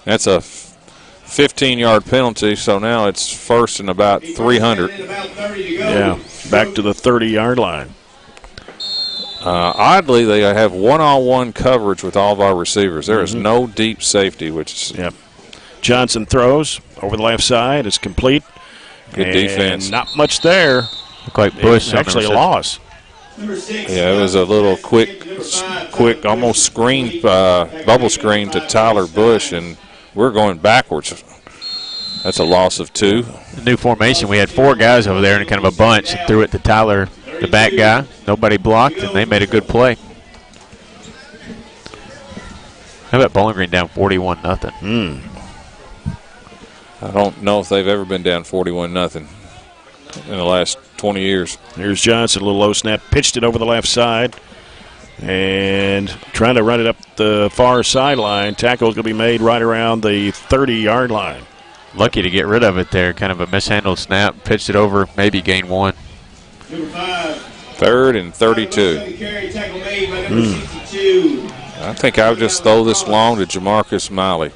That's a 15-yard penalty, so now it's first and about 300. Yeah, back to the 30-yard line. Oddly, they have one-on-one coverage with all of our receivers. There is no deep safety, which is Johnson throws over the left side. It's complete. Good defense. Not much there. Looked like Bush. Actually a loss. Yeah, it was a little quick, almost screen, bubble screen to Tyler Bush, and we're going backwards. That's a loss of 2. The new formation, we had 4 guys over there in kind of a bunch and threw it to Tyler, the back guy. Nobody blocked, and they made a good play. How about Bowling Green down 41-0? I don't know if they've ever been down 41-0 in the last 20 years. Here's Johnson, a little low snap, pitched it over the left side, and trying to run it up the far sideline. Tackle is going to be made right around the 30-yard line. Lucky to get rid of it there. Kind of a mishandled snap, pitched it over, maybe gain 1. 3rd and 32. I think I'll just throw this long to Jamarcus Miley.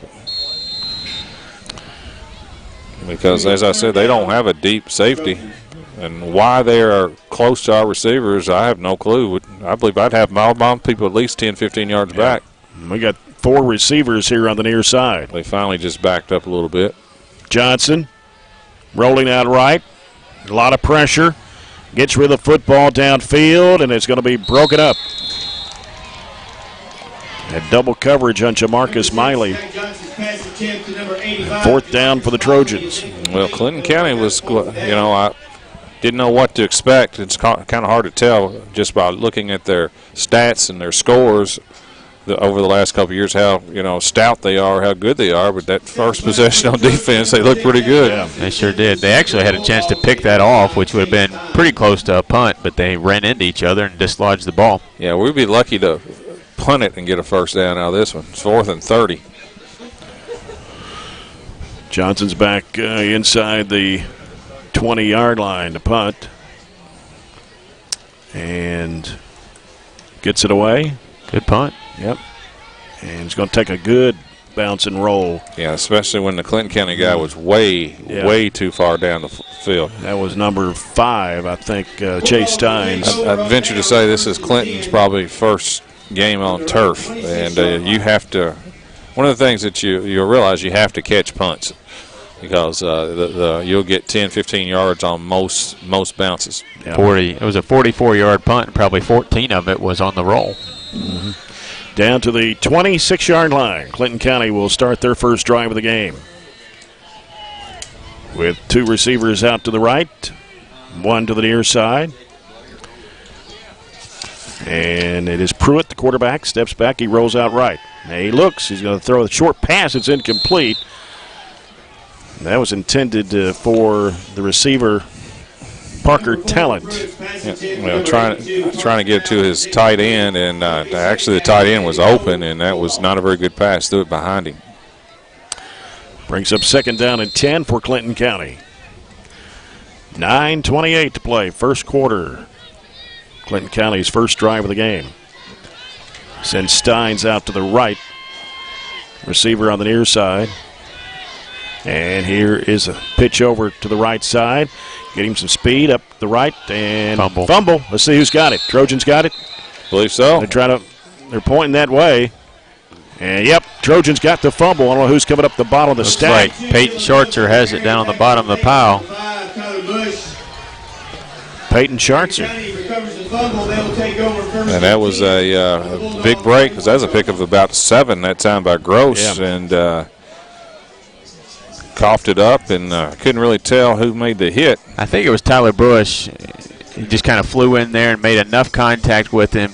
Because, as I said, they don't have a deep safety. And why they are close to our receivers, I have no clue. I believe I'd have my people at least 10, 15 yards back. We got 4 receivers here on the near side. They finally just backed up a little bit. Johnson rolling out right. A lot of pressure. Gets rid of the football downfield, and it's going to be broken up. Had double coverage on Jamarcus Miley. 4th down for the Trojans. Well, Clinton County was, I didn't know what to expect. It's kind of hard to tell just by looking at their stats and their scores over the last couple of years how, stout they are, how good they are. But that first possession on defense, they looked pretty good. Yeah, they sure did. They actually had a chance to pick that off, which would have been pretty close to a punt, but they ran into each other and dislodged the ball. Yeah, we'd be lucky to punt it and get a first down out of this one. It's 4th and 30. Johnson's back inside the 20-yard line to punt. And gets it away. Good punt. Yep. And he's going to take a good bounce and roll. Yeah, especially when the Clinton County guy was way too far down the field. That was number 5, I think, Chase Steins. I'd venture to say this is Clinton's probably first game on turf. And you have to – one of the things that you'll realize you have to catch punts because you'll get 10, 15 yards on most bounces. Yeah. 40. It was a 44-yard punt, and probably 14 of it was on the roll. Mm-hmm. Down to the 26-yard line. Clinton County will start their first drive of the game. With 2 receivers out to the right, 1 to the near side. And it is Pruitt, the quarterback, steps back. He rolls out right. Now he looks. He's going to throw a short pass. It's incomplete. That was intended for the receiver, Parker Talent. Yeah, well, trying to get to his tight end, and actually the tight end was open, and that was not a very good pass. Threw it behind him. Brings up 2nd down and 10 for Clinton County. 9:28 to play, first quarter. Clinton County's first drive of the game. Sends Steins out to the right. Receiver on the near side. And here is a pitch over to the right side. Get him some speed up the right and fumble. Let's see who's got it. Trojans got it. Believe so. They're pointing that way. And yep, Trojans got the fumble. I don't know who's coming up the bottom of the stack. Like Peyton Schartzer has it down on the bottom of the pile. Peyton Schartzer. And that was a big break because that was a pick of about 7 that time by Gross. Yeah. And coughed it up and couldn't really tell who made the hit. I think it was Tyler Bush. He just kind of flew in there and made enough contact with him.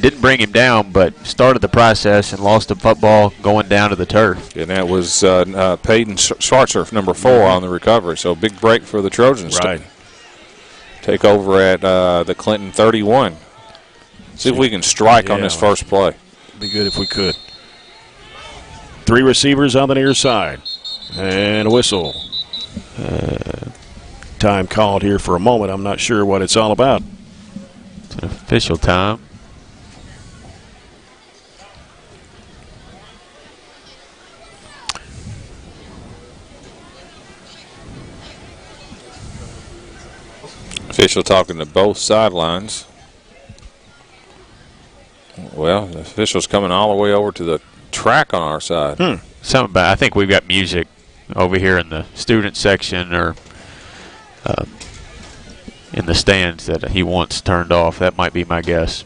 Didn't bring him down, but started the process and lost the football going down to the turf. And that was Peyton Schwartzer, number 4 on the recovery. So big break for the Trojans. Right. Take over at the Clinton 31. See if we can strike on this first play. Be good if we could. 3 receivers on the near side. And a whistle. Time called here for a moment. I'm not sure what it's all about. It's an official time. Official talking to both sidelines. Well, the official's coming all the way over to the track on our side. Something about, I think we've got music over here in the student section or in the stands that he wants turned off. That might be my guess.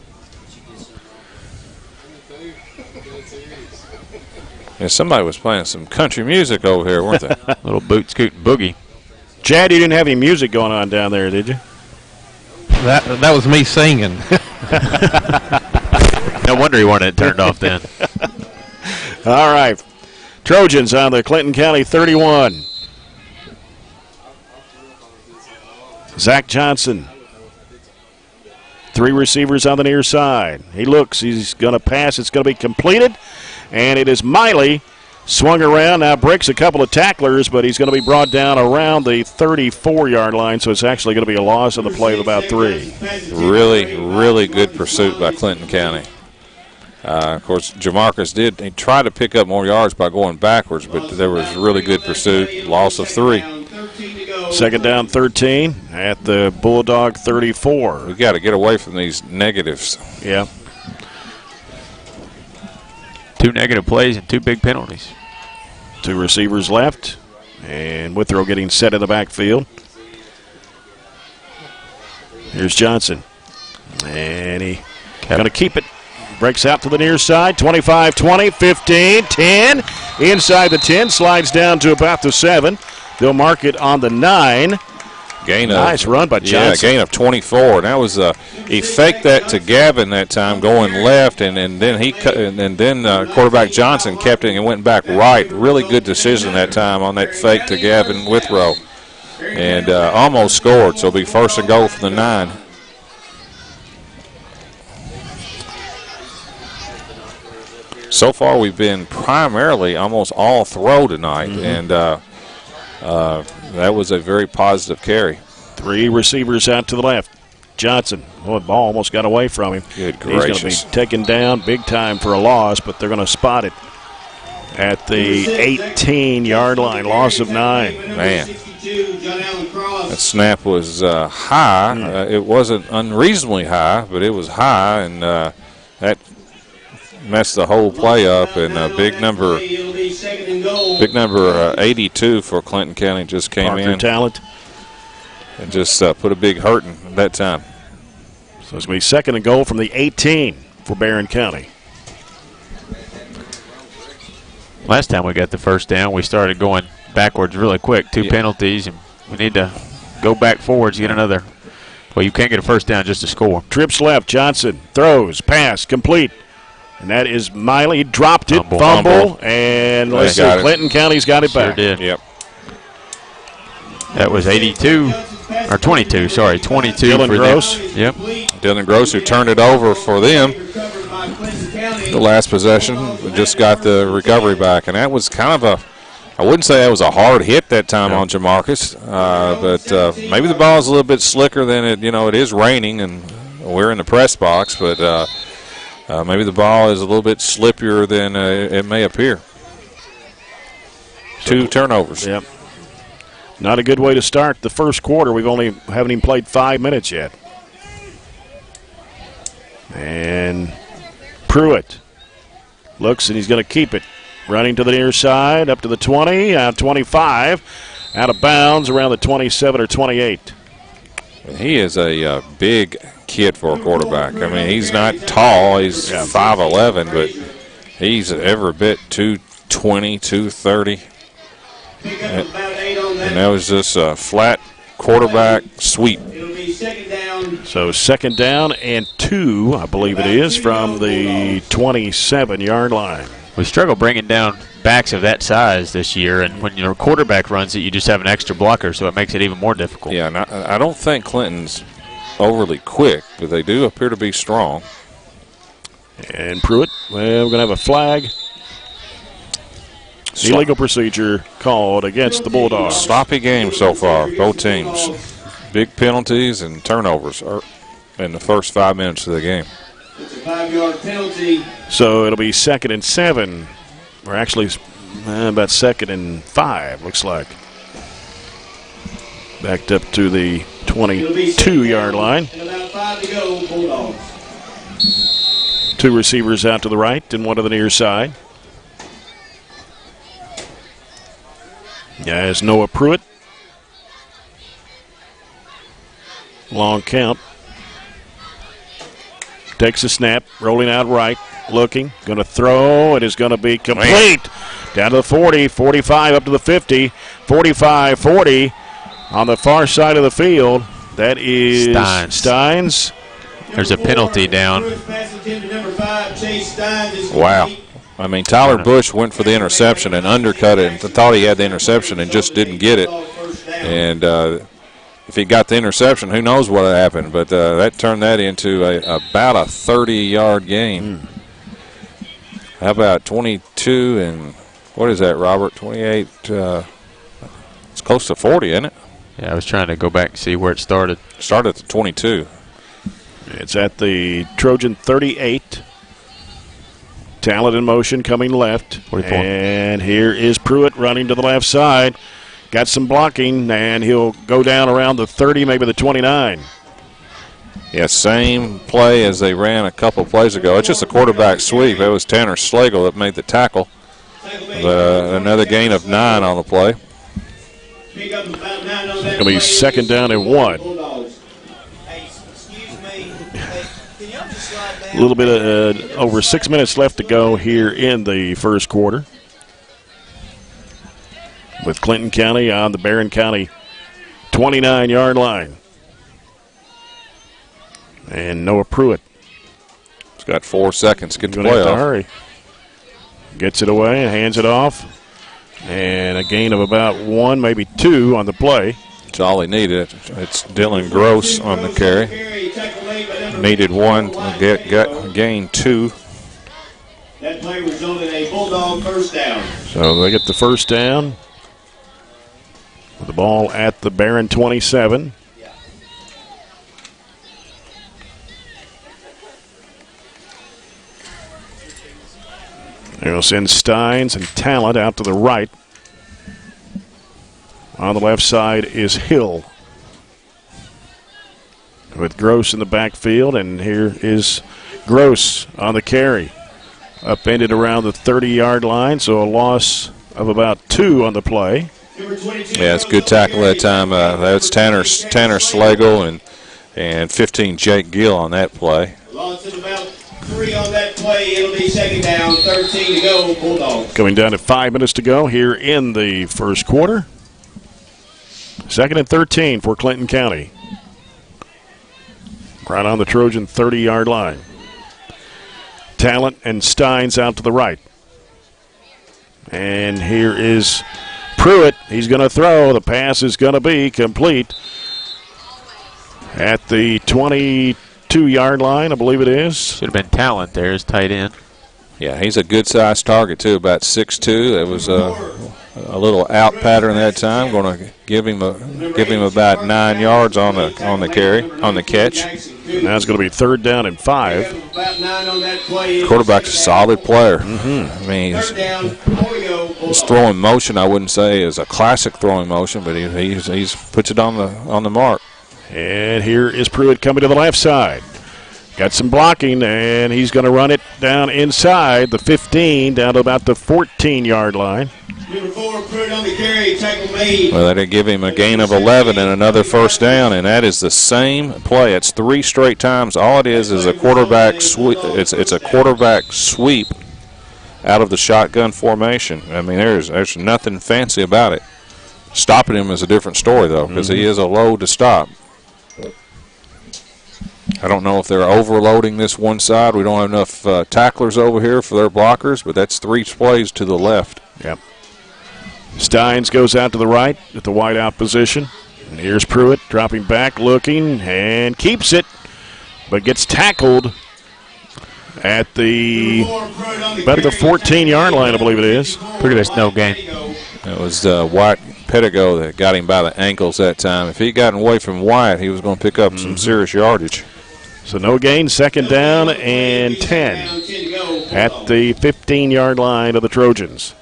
Yeah, somebody was playing some country music over here, weren't they? Little boot scooting boogie. Chad, you didn't have any music going on down there, did you? That was me singing. No wonder he wanted it turned off then. All right. Trojans on the Clinton County 31. Zach Johnson. 3 receivers on the near side. He looks. He's going to pass. It's going to be completed. And it is Miley. Swung around, now breaks a couple of tacklers, but he's going to be brought down around the 34-yard line, so it's actually going to be a loss on the play of about 3. Really, really good pursuit by Clinton County. Of course, Jamarcus he tried to pick up more yards by going backwards, but there was really good pursuit, loss of 3. 2nd down, 13 at the Bulldog 34. We've got to get away from these negatives. Yeah. 2 negative plays and 2 big penalties. 2 receivers left, and Withrow getting set in the backfield. Here's Johnson. And he going to keep it. Breaks out to the near side. 25, 20, 15, 10. Inside the 10. Slides down to about the 7. They'll mark it on the 9. Nice run by Johnson. Yeah, gain of 24. That was he faked that to Gavin that time, going left, and then quarterback Johnson kept it and went back right. Really good decision that time on that fake to Gavin Withrow, and almost scored. So it'll be first and goal from the 9. So far, we've been primarily almost all throw tonight, and that was a very positive carry. 3 receivers out to the left. Johnson, the ball almost got away from him. Good gracious. He's going to be taken down big time for a loss, but they're going to spot it at the 18-yard line. Loss of 9. Man, that snap was high. It wasn't unreasonably high, but it was high, and that messed the whole play up. And big number 82 for Clinton County just came Parker in. Talent. And just put a big hurting at that time. So it's going to be second and goal from the 18 for Barren County. Last time we got the first down, we started going backwards really quick. 2 penalties, and we need to go back forwards, get another. Well, you can't get a first down just to score. Trips left. Johnson throws, pass, complete. And that is Miley. He dropped it, fumble. And let's see, Clinton County's got it back. Sure did. Yep. That was 82, or 22, sorry, 22 Dylan for Gross. them. Yep. Dylan Gross, who turned it over for them the last possession, just got the recovery back. And that was kind of I wouldn't say that was a hard hit that time on Jamarcus, but maybe the ball is a little bit slicker than it, it is raining and we're in the press box, but maybe the ball is a little bit slippier than it may appear. 2 turnovers. Yep. Not a good way to start the first quarter. We haven't even played 5 minutes yet. And Pruitt looks, and he's going to keep it. Running to the near side, up to the 20, 25, out of bounds around the 27 or 28. He is a big kid for a quarterback. I mean, he's not tall. He's 5'11", but he's every bit 220, 230. And that was just a flat quarterback sweep. So second down and 2, I believe it is, from the 27-yard line. We struggle bringing down backs of that size this year, and when your quarterback runs it, you just have an extra blocker, so it makes it even more difficult. Yeah, and I don't think Clinton's overly quick, but they do appear to be strong. And Pruitt, well, we're going to have a flag. Illegal procedure called against the Bulldogs. Sloppy game so far, both teams. Big penalties and turnovers in the first 5 minutes of the game. It's a 5-yard penalty. So it'll be 2nd and 7. Or actually about 2nd and 5, looks like. Backed up to the 22-yard line. And about 5 to go, Bulldogs. 2 receivers out to the right and 1 to the near side. As Noah Pruitt. Long count. Takes a snap, rolling out right, looking, going to throw. It is going to be complete. Down to the 40, 45, up to the 50, 45, 40 on the far side of the field. That is Steins. There's a penalty down. Wow. I mean, Tyler Bush went for the interception and undercut it and thought he had the interception and just didn't get it. And if he got the interception, who knows what had happened. But that turned that into about a 30-yard gain. How about 22 and what is that, Robert? 28. It's close to 40, isn't it? Yeah, I was trying to go back and see where it started. Started at the 22. It's at the Trojan 38. Talent in motion coming left. 44. And here is Pruitt running to the left side. Got some blocking, and he'll go down around the 30, maybe the 29. Yeah, same play as they ran a couple plays ago. It's just a quarterback sweep. It was Tanner Slagle that made the tackle. Another gain of 9 on the play. It's going to be 2nd down and 1. A little bit of over 6 minutes left to go here in the first quarter, with Clinton County on the Barren County 29-yard line. And Noah Pruitt. He's got 4 seconds to get the Gonna have play to off. hurry. Gets it away and hands it off. And a gain of about 1, maybe 2 on the play. That's all he needed. It's Dylan Gross on the carry. Needed 1, gained 2. That play resulted in a Bulldog first down. So they get the first down with the ball at the Barren 27. They'll send Steins and Talent out to the right. On the left side is Hill, with Gross in the backfield, and here is Gross on the carry. Upended around the 30-yard line, so a loss of about 2 on the play. Yeah, it's a good tackle that time. That's Tanner Slagle and 15 Jake Gill on that play. Loss of about 3 on that play. It'll be second down, 13 to go, Bulldogs. Coming down to 5 minutes to go here in the first quarter. 2nd and 13 for Clinton County. Right on the Trojan 30-yard line. Talent and Steins out to the right. And here is Pruitt. He's going to throw. The pass is going to be complete at the 22-yard line, I believe it is. Should have been Talent there as tight end. Yeah, he's a good-sized target, too, about 6'2". It was a little out pattern that time. Going to give him about 9 yards on the carry, on the catch. Now it's going to be 3rd down and 5. Quarterback's a solid player. I mean, his throwing motion, I wouldn't say is a classic throwing motion, but he puts it on the mark. And here is Pruitt coming to the left side. Got some blocking, and he's going to run it down inside the 15, down to about the 14-yard line. Number 4, Pruitt on the carry, tackle made. Well, that'll give him a gain of 11 and another first down, and that is the same play. It's 3 straight times. All it is a quarterback sweep. It's a quarterback sweep out of the shotgun formation. I mean, there's nothing fancy about it. Stopping him is a different story, though, because he is a load to stop. I don't know if they're overloading this one side. We don't have enough tacklers over here for their blockers, but that's 3 plays to the left. Yep. Steins goes out to the right at the wide out position. And here's Pruitt dropping back, looking, and keeps it, but gets tackled at about the 14-yard line, I believe it is. Pretty much no gain. It was Wyatt Pedigo that got him by the ankles that time. If he got away from Wyatt, he was going to pick up some serious yardage. So no gain, 2nd down and 10 at the 15-yard line of the Trojans.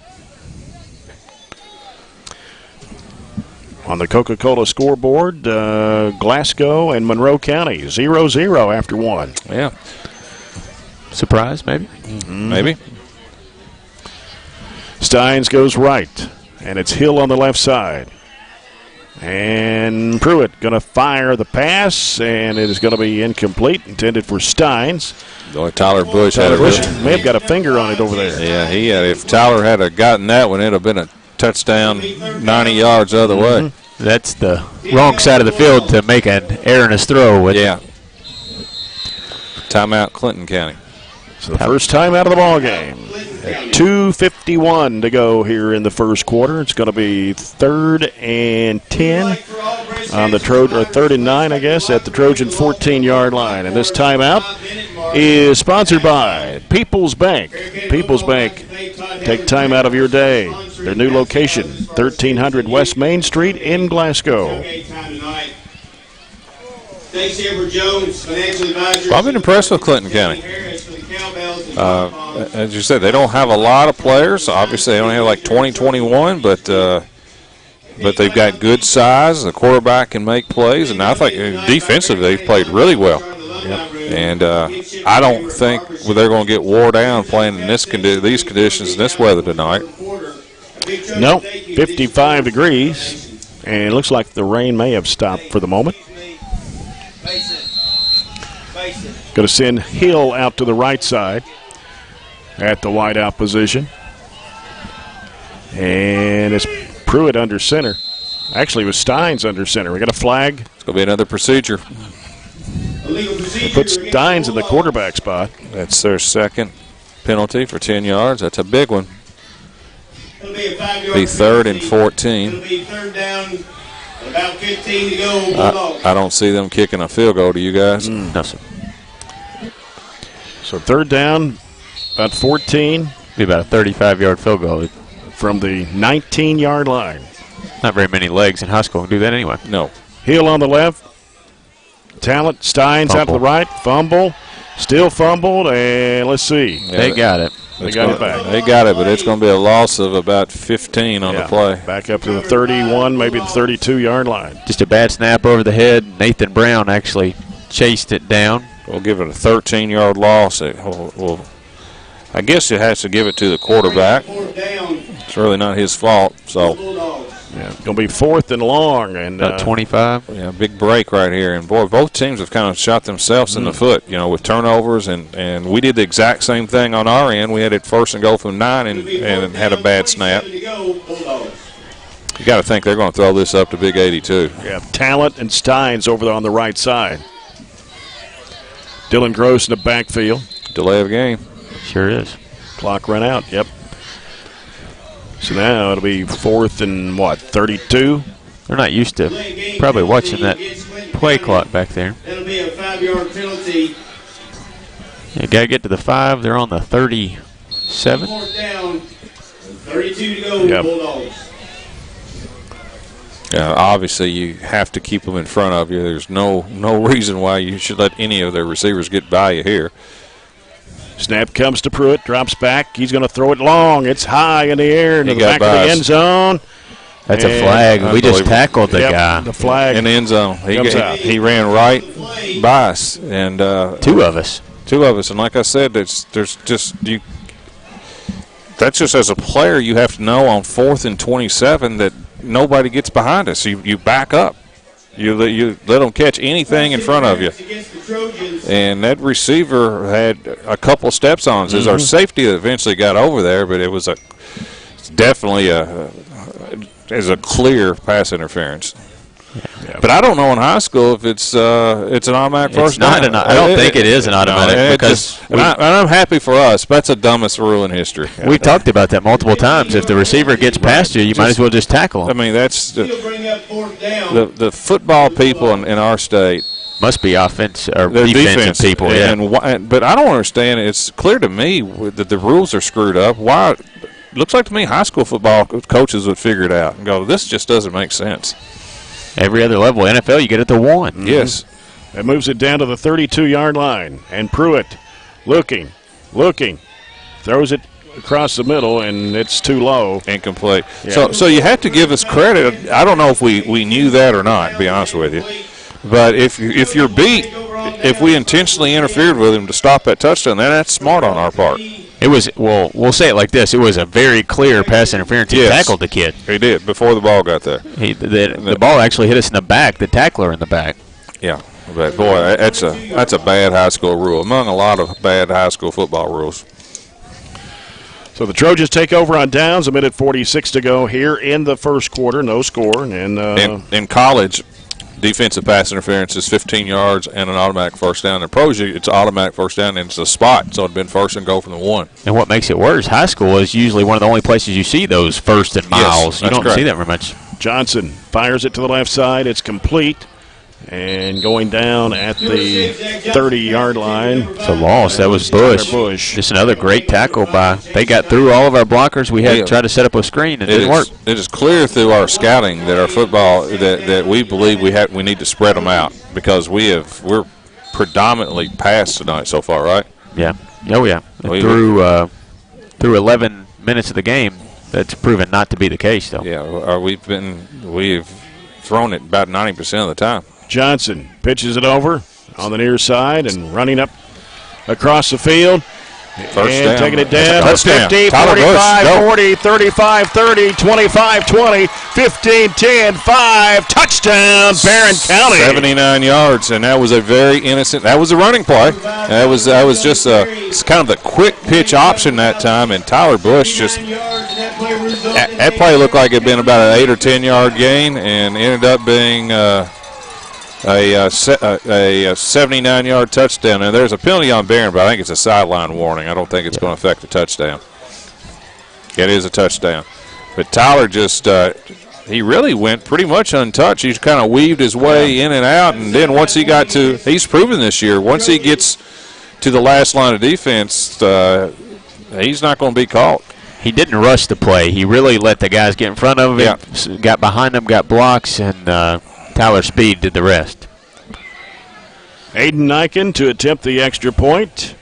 On the Coca-Cola scoreboard, Glasgow and Monroe County, 0-0 after 1. Yeah. Surprise, maybe? Maybe. Steins goes right, and it's Hill on the left side. And Pruitt going to fire the pass, and it is going to be incomplete, intended for Steins. Tyler Bush may have got a finger on it over there. Yeah, he had. If Tyler had gotten that one, it would have been a touchdown 90 yards the other way. That's the wrong side of the field to make an erroneous throw with. Yeah. Timeout, Clinton County. So the first time out of the ball game. 2:51 to go here in the first quarter. It's going to be 3rd and 10 on the Trojan, or 3rd and 9, I guess, at the Trojan 14-yard line. And this timeout is sponsored by People's Bank. People's Bank, take time out of your day. Their new location, 1300 West Main Street in Glasgow. I've been impressed with Clinton County. As you said, they don't have a lot of players. Obviously, they only have like 20, 21, but they've got good size. The quarterback can make plays, and I think defensively they've played really well. Yep. And I don't think they're going to get wore down playing in these conditions in this weather tonight. No, 55 degrees, and it looks like the rain may have stopped for the moment. Going to send Hill out to the right side at the wideout position. And it's Pruitt under center. Actually, it was Steins under center. We got a flag. It's going to be another procedure. Puts Steins in the quarterback spot. That's their second penalty for 10 yards. That's a big one. Be 3rd and 14. It'll be 3rd down, about 15 to go. I don't see them kicking a field goal. Do you guys? No, sir. So 3rd down, about 14. Be about a 35-yard field goal. From the 19-yard line. Not very many legs in high school can do that anyway. No. Hill on the left. Talent. Steins Fumble. out to the right. Fumble. Still fumbled. And let's see. Yeah, they got it. They got it back. They got it, but it's going to be a loss of about 15 on the play. Back up to the 31, maybe the 32-yard line. Just a bad snap over the head. Nathan Brown actually chased it down. We'll give it a 13-yard loss. I guess it has to give it to the quarterback. It's really not his fault. So, yeah, it's going to be 4th and long. And about 25. Yeah, big break right here. And, boy, both teams have kind of shot themselves in the foot, with turnovers. And we did the exact same thing on our end. We had it 1st and goal from 9 and had a bad snap. You got to think they're going to throw this up to Big 82. Yeah, Talent and Steins over there on the right side. Dylan Gross in the backfield. Delay of game. Sure is. Clock run out, yep. So now it'll be 4th and, 32? They're not used to probably watching that play clock back there. That'll be a 5-yard penalty. You got to get to the 5. They're on the 37. 4th down, 32 to go, Yep. Bulldogs. Obviously, you have to keep them in front of you. There's no reason why you should let any of their receivers get by you here. Snap comes to Pruitt, drops back. He's going to throw it long. It's high in the air into the back of the end zone. That's a flag. We just tackled the guy. The flag in the end zone. He ran right by us, and two of us. And like I said, there's just you. That's just as a player, you have to know on 4th and 27 that nobody gets behind us. You back up. You let them catch anything in front of you. And that receiver had a couple steps on us. There's our safety that eventually got over there, but it's definitely a clear pass interference. Yeah. But I don't know in high school if it's an automatic first down. I don't think it is an automatic because I'm happy for us. But that's the dumbest rule in history. We talked about that multiple times. If the receiver gets past you might as well just tackle him. I mean, that's the football people in our state must be offense or defensive people. But I don't understand. It's clear to me that the rules are screwed up. Why? Looks like to me high school football coaches would figure it out and go, this just doesn't make sense. Every other level, NFL, you get it to 1. Yes. That moves it down to the 32-yard line. And Pruitt looking, throws it across the middle, and it's too low. Incomplete. Yeah. So you have to give us credit. I don't know if we knew that or not, to be honest with you. But if you're beat, if we intentionally interfered with him to stop that touchdown, then that's smart on our part. It was, we'll say it like this. It was a very clear pass interference. He tackled the kid. He did, before the ball got there. The ball actually hit us in the back, the tackler in the back. Yeah, but boy, that's a bad high school rule, among a lot of bad high school football rules. So the Trojans take over on downs, a minute 46 to go here in the first quarter, no score. And in college, defensive pass interference is 15 yards and an automatic first down. In pros, it's automatic first down, and it's a spot, so it'd been 1st and goal from the 1. And what makes it worse, high school is usually one of the only places you see those 1st and miles. You don't see that very much. Johnson fires it to the left side. It's complete. And going down at the 30-yard line. It's a loss. That was Bush. Just another great tackle by. They got through all of our blockers. We had to try to set up a screen, and it didn't work. It is clear through our scouting that our football that we believe we need to spread them out because we're predominantly pass tonight so far, right? Yeah. Oh yeah. Through 11 minutes of the game, that's proven not to be the case, though. Yeah. We've thrown it about 90% of the time. Johnson pitches it over on the near side and running up across the field. First and down. taking it down. Touchdown. 50, Tyler 45, Bush, 40, 35, 30, 25, 20, 15, 10, 5. Touchdown, Barren County. 79 yards, and that was a very innocent. That was a running play. That was just it's kind of the quick pitch option that time, and Tyler Bush just that play looked like it had been about an 8 or 10 yard gain, and ended up being a 79-yard touchdown. And there's a penalty on Barren, but I think it's a sideline warning. I don't think it's going to affect the touchdown. It is a touchdown. But Tyler just he really went pretty much untouched. He's kind of weaved his way in and out, and then once he got to, he's proven this year, once he gets to the last line of defense, he's not going to be caught. He didn't rush the play. He really let the guys get in front of him, got behind them, got blocks, and Tyler Speed did the rest. Aiden Niken to attempt the extra point.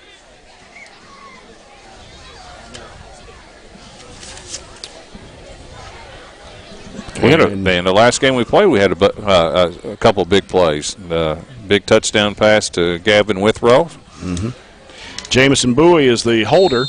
In the last game we played, we had a couple big plays. Big touchdown pass to Gavin Withrow. Mm-hmm. Jamison Bowie is the holder.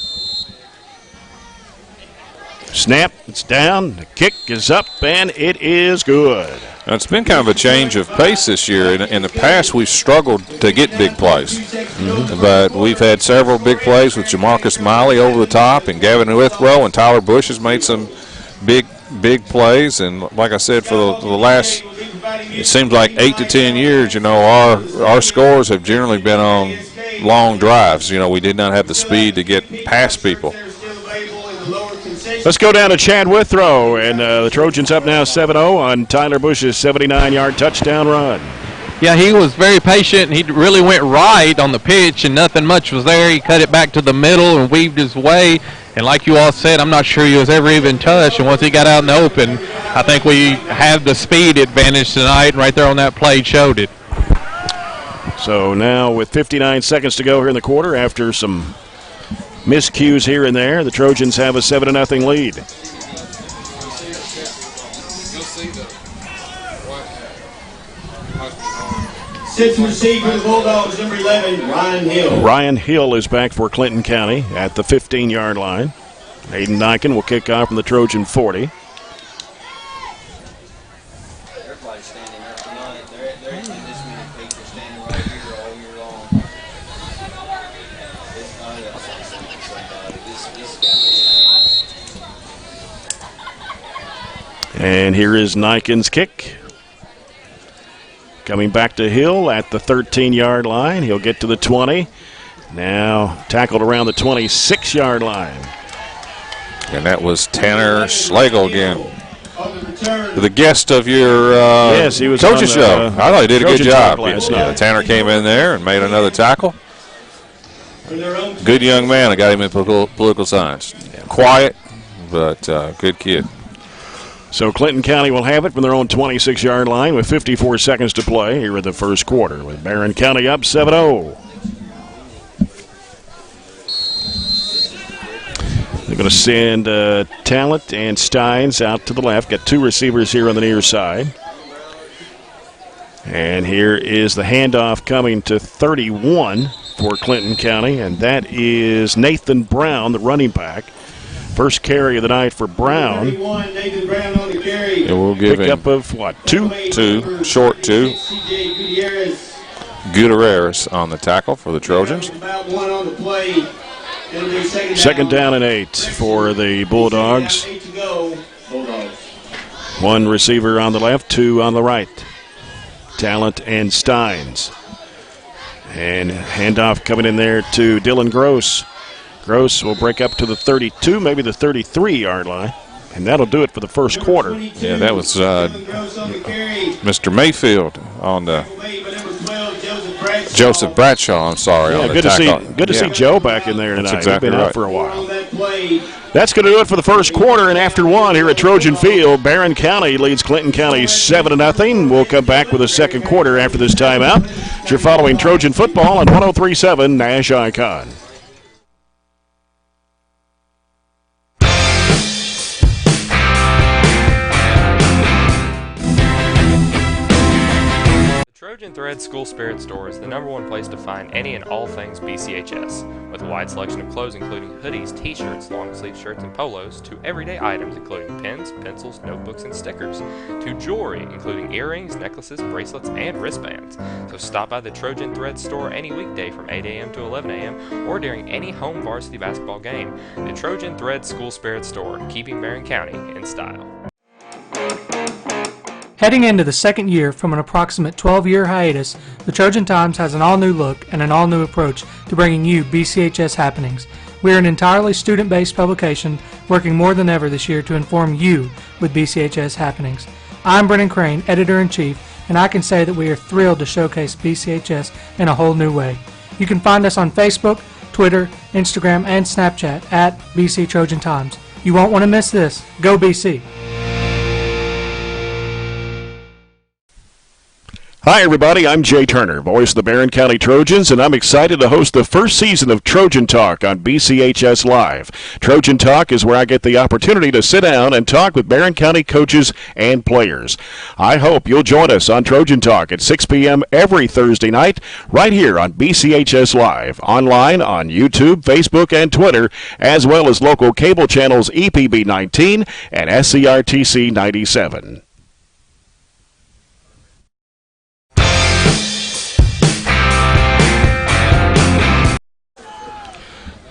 Snap, it's down, the kick is up, and it is good. Now, it's been kind of a change of pace this year. In the past, we've struggled to get big plays. Mm-hmm. But we've had several big plays with Jamarcus Miley over the top, and Gavin Withrow, and Tyler Bush has made some big plays. And like I said, for the last, it seems like 8 to 10 years, our scores have generally been on long drives. We did not have the speed to get past people. Let's go down to Chad Withrow, and the Trojans up now 7-0 on Tyler Bush's 79-yard touchdown run. Yeah, he was very patient. He really went right on the pitch, and nothing much was there. He cut it back to the middle and weaved his way. And like you all said, I'm not sure he was ever even touched. And once he got out in the open, I think we have the speed advantage tonight, and right there on that play showed it. So now with 59 seconds to go here in the quarter, after some miscues here and there, the Trojans have a 7-0 lead. Sits to receive for the Bulldogs, number 11, Ryan Hill. Ryan Hill is back for Clinton County at the 15-yard line. Aiden Niken will kick off from the Trojan 40. And here is Niken's kick. Coming back to Hill at the 13-yard line. He'll get to the 20. Now tackled around the 26-yard line. And that was Tanner Schlegel again. The guest of your yes, he was coaching show. I thought he did a good job. Tanner came in there and made another tackle. Good young man. I got him in political science. Quiet, but good kid. So Clinton County will have it from their own 26-yard line with 54 seconds to play here in the first quarter, with Barren County up 7-0. They're going to send Talent and Steins out to the left. Got two receivers here on the near side. And here is the handoff coming to 31 for Clinton County, and that is Nathan Brown, the running back. First carry of the night for Brown. And we'll give him pickup of what? Two, short two. Gutierrez on the tackle for the Trojans. Second down and 8 for the Bulldogs. One receiver on the left, two on the right. Talent and Steins. And handoff coming in there to Dylan Gross. Gross will break up to the 32, maybe the 33-yard line, and that'll do it for the first quarter. Yeah, that was Mr. Mayfield on the Joseph Bradshaw. I'm sorry. Yeah, on the good to see Joe back in there tonight. That's exactly He's been right. out for a while. That's going to do it for the first quarter, and after one here at Trojan Field, Barren County leads Clinton County 7-0. We'll come back with a second quarter after this timeout. You're following Trojan football on 103.7 Nash Icon. Trojan Thread School Spirit Store is the #1 place to find any and all things BCHS, with a wide selection of clothes including hoodies, t-shirts, long-sleeve shirts, and polos, to everyday items including pens, pencils, notebooks, and stickers, to jewelry including earrings, necklaces, bracelets, and wristbands. So stop by the Trojan Thread Store any weekday from 8 a.m. to 11 a.m. or during any home varsity basketball game. The Trojan Thread School Spirit Store, keeping Barren County in style. Heading into the second year from an approximate 12-year hiatus, the Trojan Times has an all-new look and an all-new approach to bringing you BCHS happenings. We are an entirely student-based publication working more than ever this year to inform you with BCHS happenings. I'm Brennan Crane, Editor-in-Chief, and I can say that we are thrilled to showcase BCHS in a whole new way. You can find us on Facebook, Twitter, Instagram, and Snapchat at BC Trojan Times. You won't want to miss this. Go BC! Hi, everybody. I'm Jay Turner, voice of the Barren County Trojans, and I'm excited to host the first season of Trojan Talk on BCHS Live. Trojan Talk is where I get the opportunity to sit down and talk with Barren County coaches and players. I hope you'll join us on Trojan Talk at 6 p.m. every Thursday night, right here on BCHS Live, online on YouTube, Facebook, and Twitter, as well as local cable channels EPB 19 and SCRTC 97.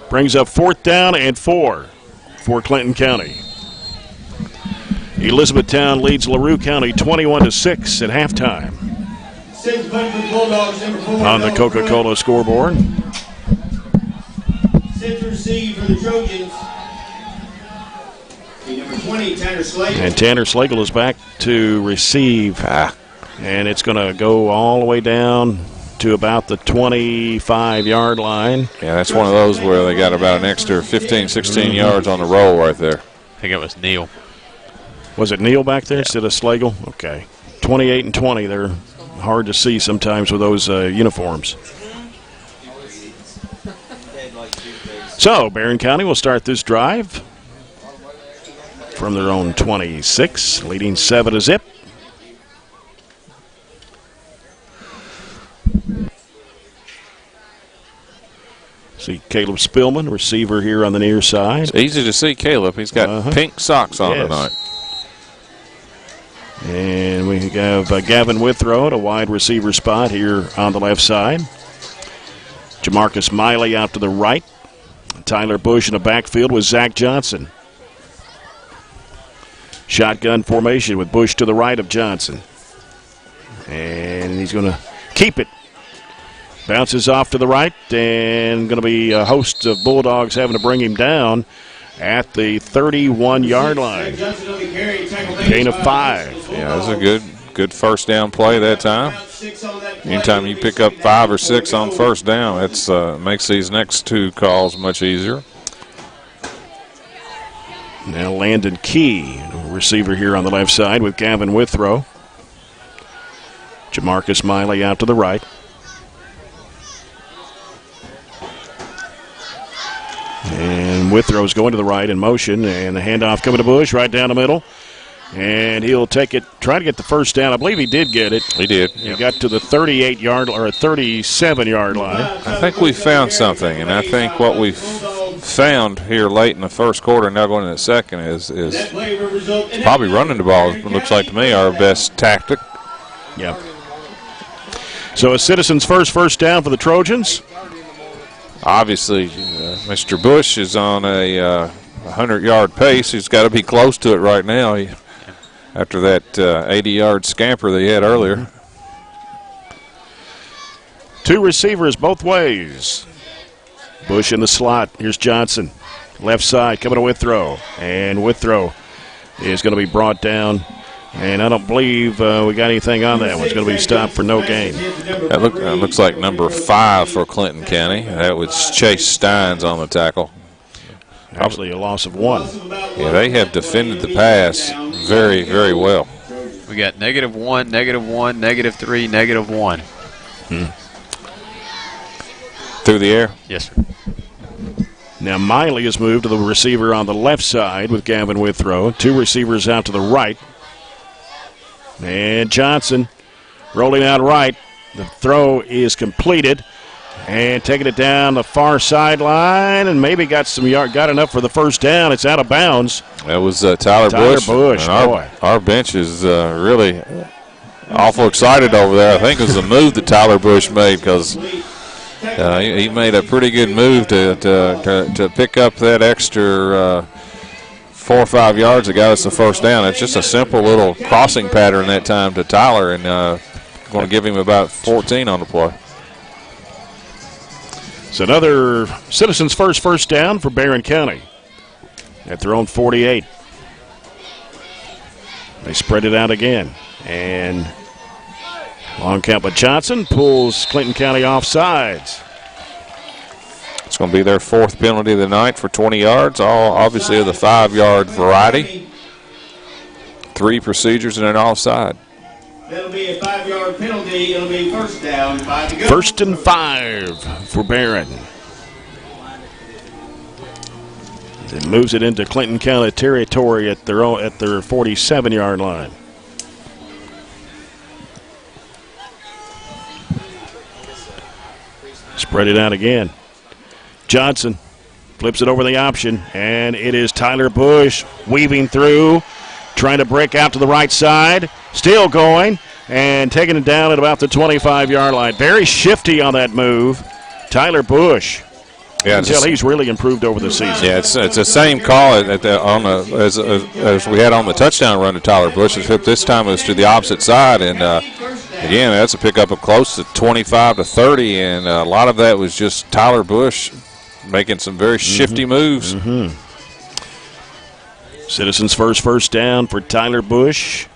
Brings up 4th down and 4 for Clinton County. Elizabethtown leads LaRue County 21-6 at halftime. On the Coca-Cola scoreboard. Set to receive for the Trojans. Number 20, Tanner Slagle. And Tanner Slagle is back to receive. And it's going to go all the way down to about the 25-yard line. Yeah, that's one of those where they got about an extra 15, 16 yards on the roll right there. I think it was Neal. Was it Neal back there instead of Slagle? Okay. 28 and 20. They're hard to see sometimes with those uniforms. So, Barren County will start this drive from their own 26, leading 7-0. See Caleb Spillman, receiver here on the near side. It's easy to see Caleb. He's got pink socks on tonight. And we have Gavin Withrow at a wide receiver spot here on the left side. Jamarcus Miley out to the right. Tyler Bush in the backfield with Zach Johnson. Shotgun formation with Bush to the right of Johnson. And he's going to keep it. Bounces off to the right, and going to be a host of Bulldogs having to bring him down at the 31-yard line. Gain of 5. Yeah, that was a good first down play that time. Anytime you pick up 5 or 6 on first down, it makes these next 2 calls much easier. Now Landon Key, receiver here on the left side with Gavin Withrow. Jamarcus Miley out to the right. And Withrow's going to the right in motion, and the handoff coming to Bush right down the middle. And he'll take it, try to get the first down. I believe he did get it. He did. He got to the 38-yard or 37-yard line. I think we found something, and I think what we've found here late in the first quarter, now going into the second, is probably running the ball. It looks like to me our best tactic. Yeah. So a Citizens first down for the Trojans. Obviously, Mr. Bush is on a 100-yard pace. He's got to be close to it right now after that 80-yard scamper that he had earlier. 2 receivers both ways. Bush in the slot. Here's Johnson. Left side coming to Withrow. And Withrow is going to be brought down. And I don't believe we got anything on that one. It's going to be stopped for no gain. That looks like number 5 for Clinton County. That was Chase Steins on the tackle. Actually a loss of 1. Yeah, they have defended the pass very, very well. We got -1, -1, -3, -1. Through the air? Yes, sir. Now Miley has moved to the receiver on the left side with Gavin Withrow. 2 receivers out to the right. And Johnson rolling out right. The throw is completed. And taking it down the far sideline, and maybe got enough for the first down. It's out of bounds. That was Tyler Bush. And our bench is really awful excited over there. I think it was the move that Tyler Bush made, because he made a pretty good move to pick up that extra 4 or 5 yards that got us the first down. It's just a simple little crossing pattern that time to Tyler, and going to give him about 14 on the play. It's another Citizens first down for Barren County at their own 48. They spread it out again. And long count, but Johnson pulls Clinton County off sides. It's going to be their 4th penalty of the night for 20 yards, all obviously of the 5-yard variety. 3 procedures and an offside. That'll be a 5-yard penalty. It'll be first down, 5 to go. 1st and 5 for Barren. It moves it into Clinton County territory at their 47-yard line. Spread it out again. Johnson flips it over the option, and it is Tyler Bush weaving through, trying to break out to the right side. Still going and taking it down at about the 25-yard line. Very shifty on that move. Tyler Bush. Yeah, you can tell he's really improved over the season. Yeah, it's the same call as we had on the touchdown run to Tyler Bush, except this time it was to the opposite side. And, again, that's a pickup of close to 25 to 30, and a lot of that was just Tyler Bush making some very shifty moves. Citizens first down for Tyler Bush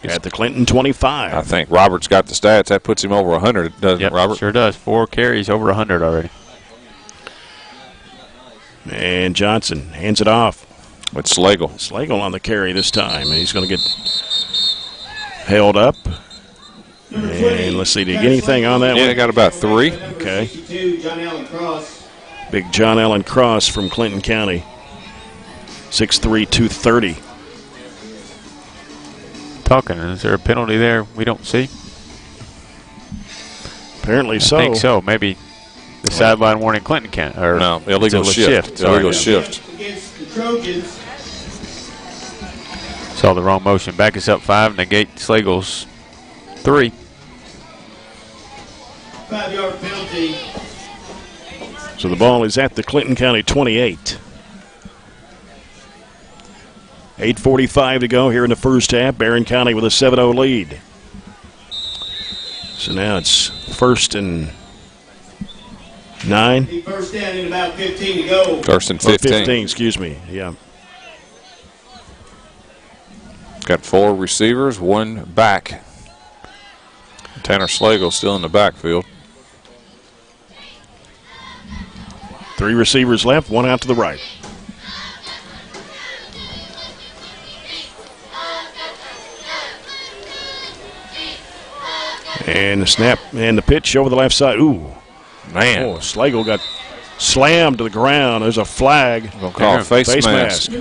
at the Clinton 25. I think Robert's got the stats. That puts him over 100, doesn't it, Robert? Sure does. 4 carries, over 100 already. And Johnson hands it off. With Slagle. Slagle on the carry this time, and he's going to get held up. And let's see, did he get anything on that one? Yeah, he got about 3. Okay. Big John Allen Cross from Clinton County. 6'3", 230. Talking, is there a penalty there we don't see? Apparently so. I think so. Maybe the sideline warning Clinton can't. Or no, illegal shift. Illegal shift. Against the Trojans. Saw the wrong motion. Back us up 5, negate Slagle's 3. 5-yard penalty. So the ball is at the Clinton County 28. 8:45 to go here in the first half. Barren County with a 7-0 lead. So now it's 1st and 9. First down in about 15 to go. 1st and 15. 15, excuse me. Yeah. Got 4 receivers, 1 back. Tanner Slagle still in the backfield. 3 receivers left, 1 out to the right. And the snap and the pitch over the left side. Ooh. Man. Oh, Slagle got slammed to the ground. There's a flag. We'll call it face mask. Yeah,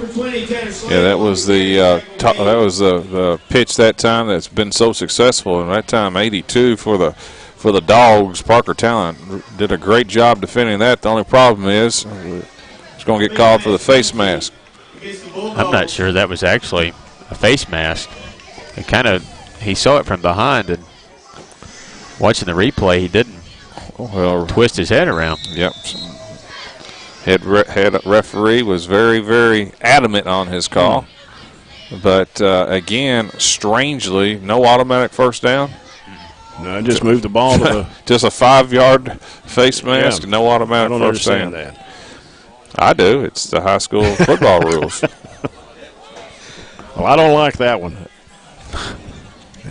that was the pitch that time that's been so successful. And that time, 82 for the Dogs. Parker Talent did a great job defending that. The only problem is it's going to get called for the face mask. I'm not sure that was actually a face mask. He saw it from behind, and watching the replay, he didn't twist his head around. Yep. Head referee was very, very adamant on his call. But, again, strangely, no automatic first down. No, just moved the ball to the just a 5-yard face mask, no automatic first down. I don't understand that. I do. It's the high school football rules. Well, I don't like that one.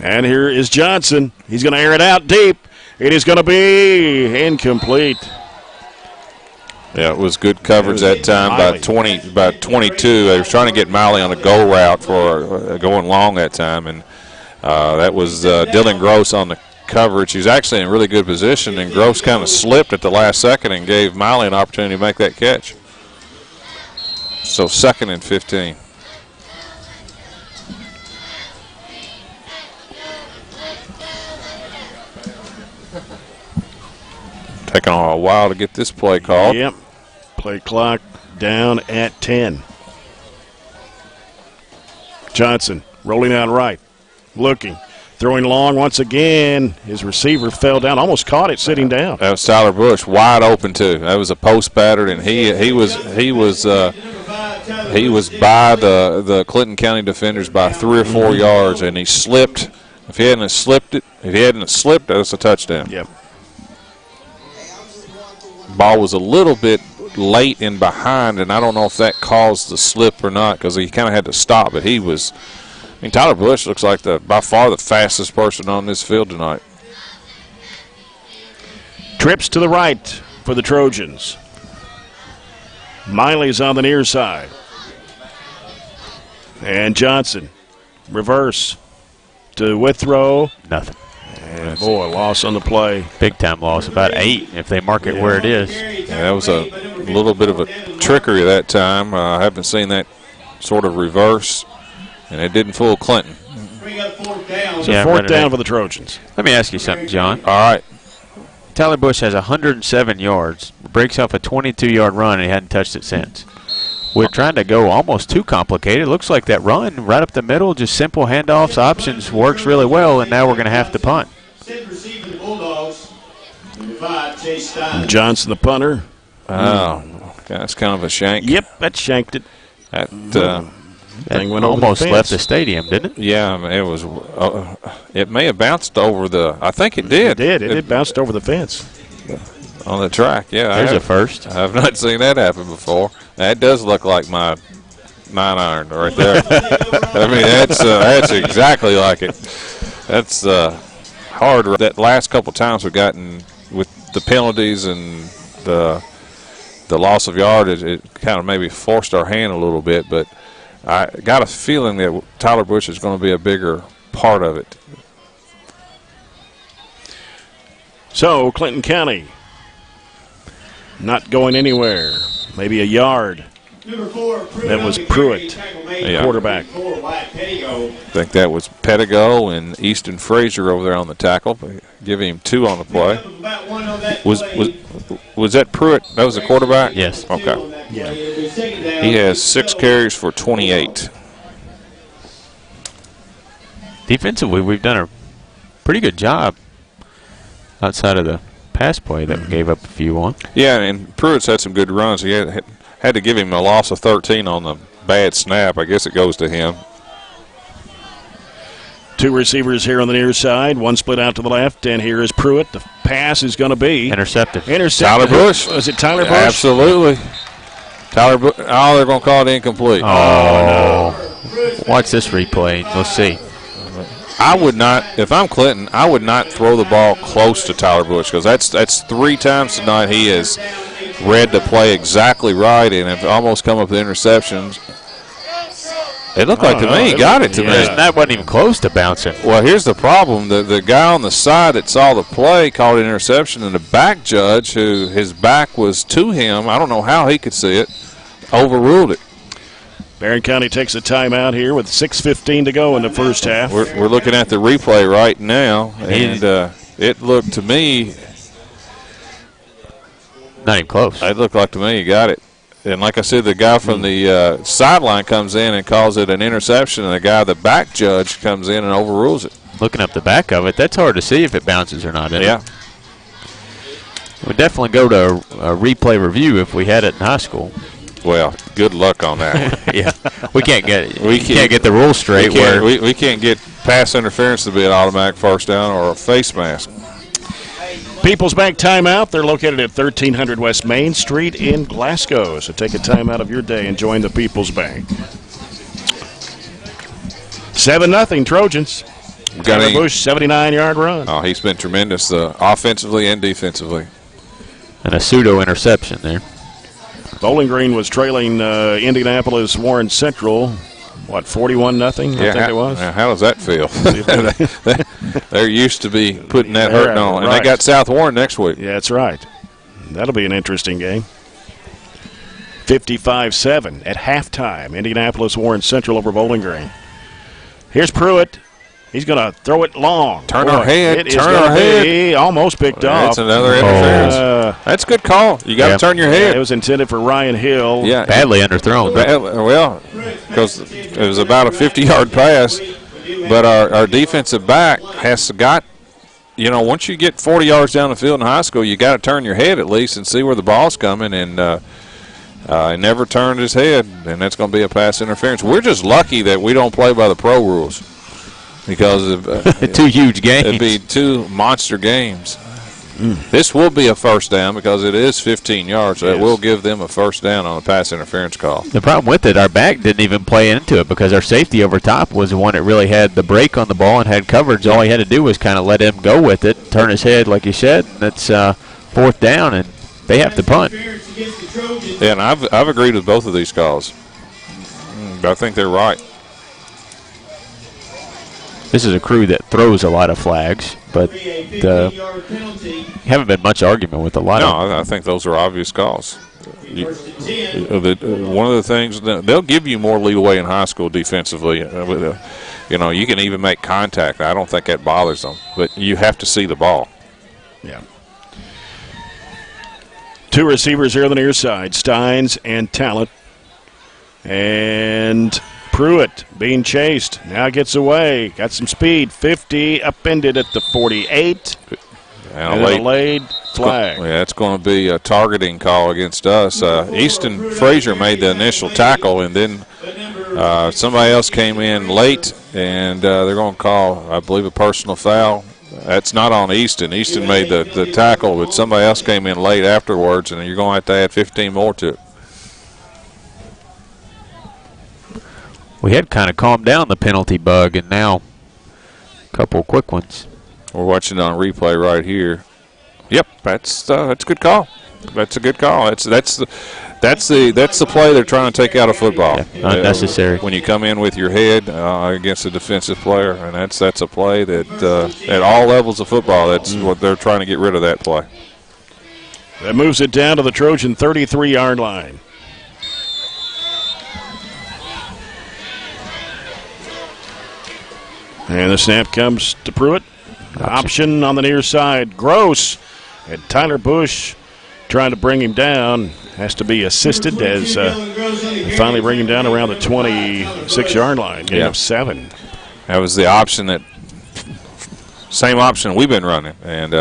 And here is Johnson. He's going to air it out deep. It is going to be incomplete. Yeah, it was good coverage that time by 22. They were trying to get Miley on a go route for going long that time, and that was Dylan Gross on the coverage. He was actually in a really good position, and Gross kind of slipped at the last second and gave Miley an opportunity to make that catch. So 2nd and 15. Taking a while to get this play called. Yep. Play clock down at 10. Johnson rolling out right. Looking. Throwing long once again. By fell down. Almost caught it sitting down. That was Tyler Bush, wide open too. That was a post battered, and he was by the Clinton County defenders by 3 or 4 yards, and he slipped. If he hadn't slipped, that was a touchdown. Yep. Ball was a little bit late and behind, and I don't know if that caused the slip or not because he kind of had to stop. But Tyler Bush looks like by far the fastest person on this field tonight. Trips to the right for the Trojans. Miley's on the near side. And Johnson, reverse to Withrow. Nothing. And boy, loss on the play. Big time loss, about 8 if they mark it where it is. Yeah, that was a little bit of a trickery that time. I haven't seen that sort of reverse, and it didn't fool Clinton. So fourth down for the Trojans. Let me ask you something, John. All right. Tyler Bush has 107 yards, breaks off a 22-yard run, and he hadn't touched it since. We're trying to go almost too complicated. It looks like that run right up the middle, just simple handoffs, options, works really well, and now we're going to have to punt. Johnson, the punter. Oh, that's kind of a shank. Yep, that shanked it. That thing went almost over the left the stadium, didn't it? Yeah, it was. It may have bounced over the. I think it did. It did bounced over the fence. On the track, yeah. There's a first. I have not seen that happen before. That does look like my 9-iron right there. I mean, that's exactly like it. That's hard. That last couple times we've gotten with the penalties and the loss of yardage, it kind of maybe forced our hand a little bit. But I got a feeling that Tyler Bush is going to be a bigger part of it. So Clinton County not going anywhere. Maybe a yard. That was Pruitt, quarterback. I think that was Pedigo and Easton Frazier over there on the tackle. Give him 2 on the play. Was that Pruitt? That was the quarterback? Yes. Okay. Yeah. He has 6 carries for 28. Defensively, we've done a pretty good job outside of the pass play that we gave up a few on. Yeah, and Pruitt's had some good runs. He had to give him a loss of 13 on the bad snap. I guess it goes to him. 2 receivers here on the near side. One split out to the left, and here is Pruitt. The pass is going to be intercepted. Tyler Bush. Was it Tyler Bush? Absolutely. Tyler Bush. Oh, they're going to call it incomplete. Oh, no. Watch this replay. We'll see. I would not, if I'm Clinton, I would not throw the ball close to Tyler Bush because that's 3 times tonight he has read the play exactly right and have almost come up with interceptions. It looked like to me he got it to me. That wasn't even close to bouncing. Well, here's the problem. The guy on the side that saw the play called it an interception, and the back judge, who his back was to him, I don't know how he could see it, overruled it. Barren County takes a timeout here with 6:15 to go in the first half. We're looking at the replay right now, and it looked to me not even close. It looked like to me he got it. And like I said, the guy from the sideline comes in and calls it an interception, and the back judge comes in and overrules it. Looking up the back of it, that's hard to see if it bounces or not. Yeah. We'd definitely go to a replay review if we had it in high school. Well, good luck on that. Yeah, we can't get the rules straight. We can't get pass interference to be an automatic first down or a face mask. People's Bank timeout. They're located at 1300 West Main Street in Glasgow. So take a time out of your day and join the People's Bank. 7-0 Trojans. Tyler Bush, 79-yard run. Oh, he's been tremendous offensively and defensively. And a pseudo interception there. Bowling Green was trailing Indianapolis Warren Central, 41-0? I think it was. How does that feel? They're used to be putting that hurting on. And they got South Warren next week. Yeah, that's right. That'll be an interesting game. 55-7 at halftime. Indianapolis Warren Central over Bowling Green. Here's Pruitt. He's going to throw it long. Turn her head. Turn her head. Almost picked off. That's another interference. That's a good call. You got to turn your head. It was intended for Ryan Hill. Yeah, badly underthrown. Well, because it was about a 50-yard pass, but our defensive back has got. Once you get 40 yards down the field in high school, you got to turn your head at least and see where the ball's coming. And he never turned his head, and that's going to be a pass interference. We're just lucky that we don't play by the pro rules because of 2 huge games. It'd be 2 monster games. This will be a first down because it is 15 yards. So it will give them a first down on a pass interference call. The problem with it, our back didn't even play into it because our safety over top was the one that really had the break on the ball and had coverage. All he had to do was kind of let him go with it, turn his head like you said, and that's 4th down, and they have to punt. Yeah, and I've agreed with both of these calls. I think they're right. This is a crew that throws a lot of flags, but haven't been much argument with a lot of them. No, I think those are obvious calls. One of the things, they'll give you more leeway in high school defensively. You can even make contact. I don't think that bothers them, but you have to see the ball. Yeah. 2 receivers here on the near side, Steins and Talent. And Pruitt being chased. Now gets away. Got some speed. 50, upended at the 48. And a laid flag. Yeah, it's going to be a targeting call against us. Easton Frazier made the initial tackle, and then somebody else came in late, and they're going to call, I believe, a personal foul. That's not on Easton. Easton made the tackle, but somebody else came in late afterwards, and you're going to have to add 15 more to it. We had kind of calmed down the penalty bug, and now a couple quick ones. We're watching it on replay right here. Yep, that's a good call. That's a good call. That's the play they're trying to take out of football. Yeah, unnecessary. When you come in with your head against a defensive player, and that's a play that at all levels of football, that's what they're trying to get rid of that play. That moves it down to the Trojan 33-yard line. And the snap comes to Pruitt. Option on the near side. Gross. And Tyler Bush trying to bring him down. Has to be assisted as they finally bring him down around the 26-yard line. Gain of 7. That was the option same option we've been running. And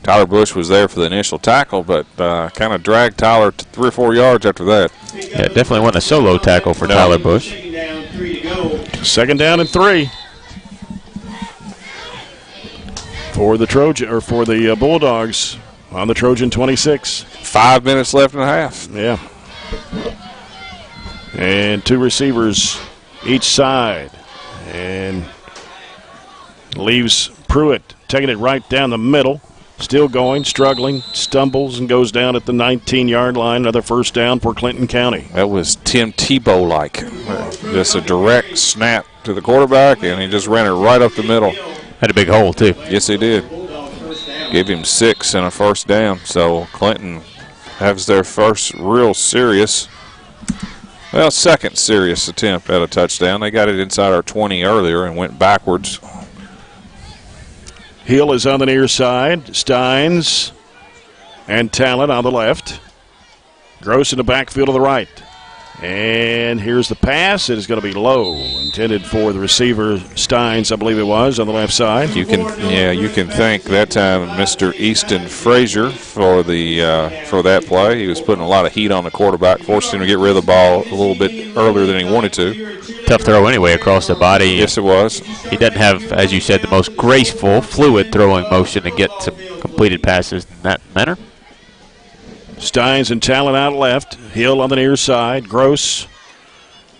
Tyler Bush was there for the initial tackle, but kind of dragged Tyler 3 or 4 yards after that. Yeah, definitely wasn't a solo tackle for Tyler Bush. 2nd down and 3. For the Bulldogs on the Trojan 26. 5 minutes left in the half. Yeah. And 2 receivers each side. And leaves Pruitt taking it right down the middle. Still going, struggling, stumbles, and goes down at the 19-yard line. Another first down for Clinton County. That was Tim Tebow-like. Just a direct snap to the quarterback, and he just ran it right up the middle. Had a big hole, too. Yes, he did. Gave him 6 and a first down. So Clinton has their first real serious, second serious attempt at a touchdown. They got it inside our 20 earlier and went backwards. Hill is on the near side. Steins and Talent on the left. Gross in the backfield to the right. And here's the pass. It is going to be low, intended for the receiver Steins, I believe it was, on the left side. You can thank that time Mr. Easton Frazier for that play. He was putting a lot of heat on the quarterback, forced him to get rid of the ball a little bit earlier than he wanted to. Tough throw anyway across the body. Yes, it was. He doesn't have, as you said, the most graceful, fluid throwing motion to get some completed passes in that manner. Steins and Talent out left. Hill on the near side. Gross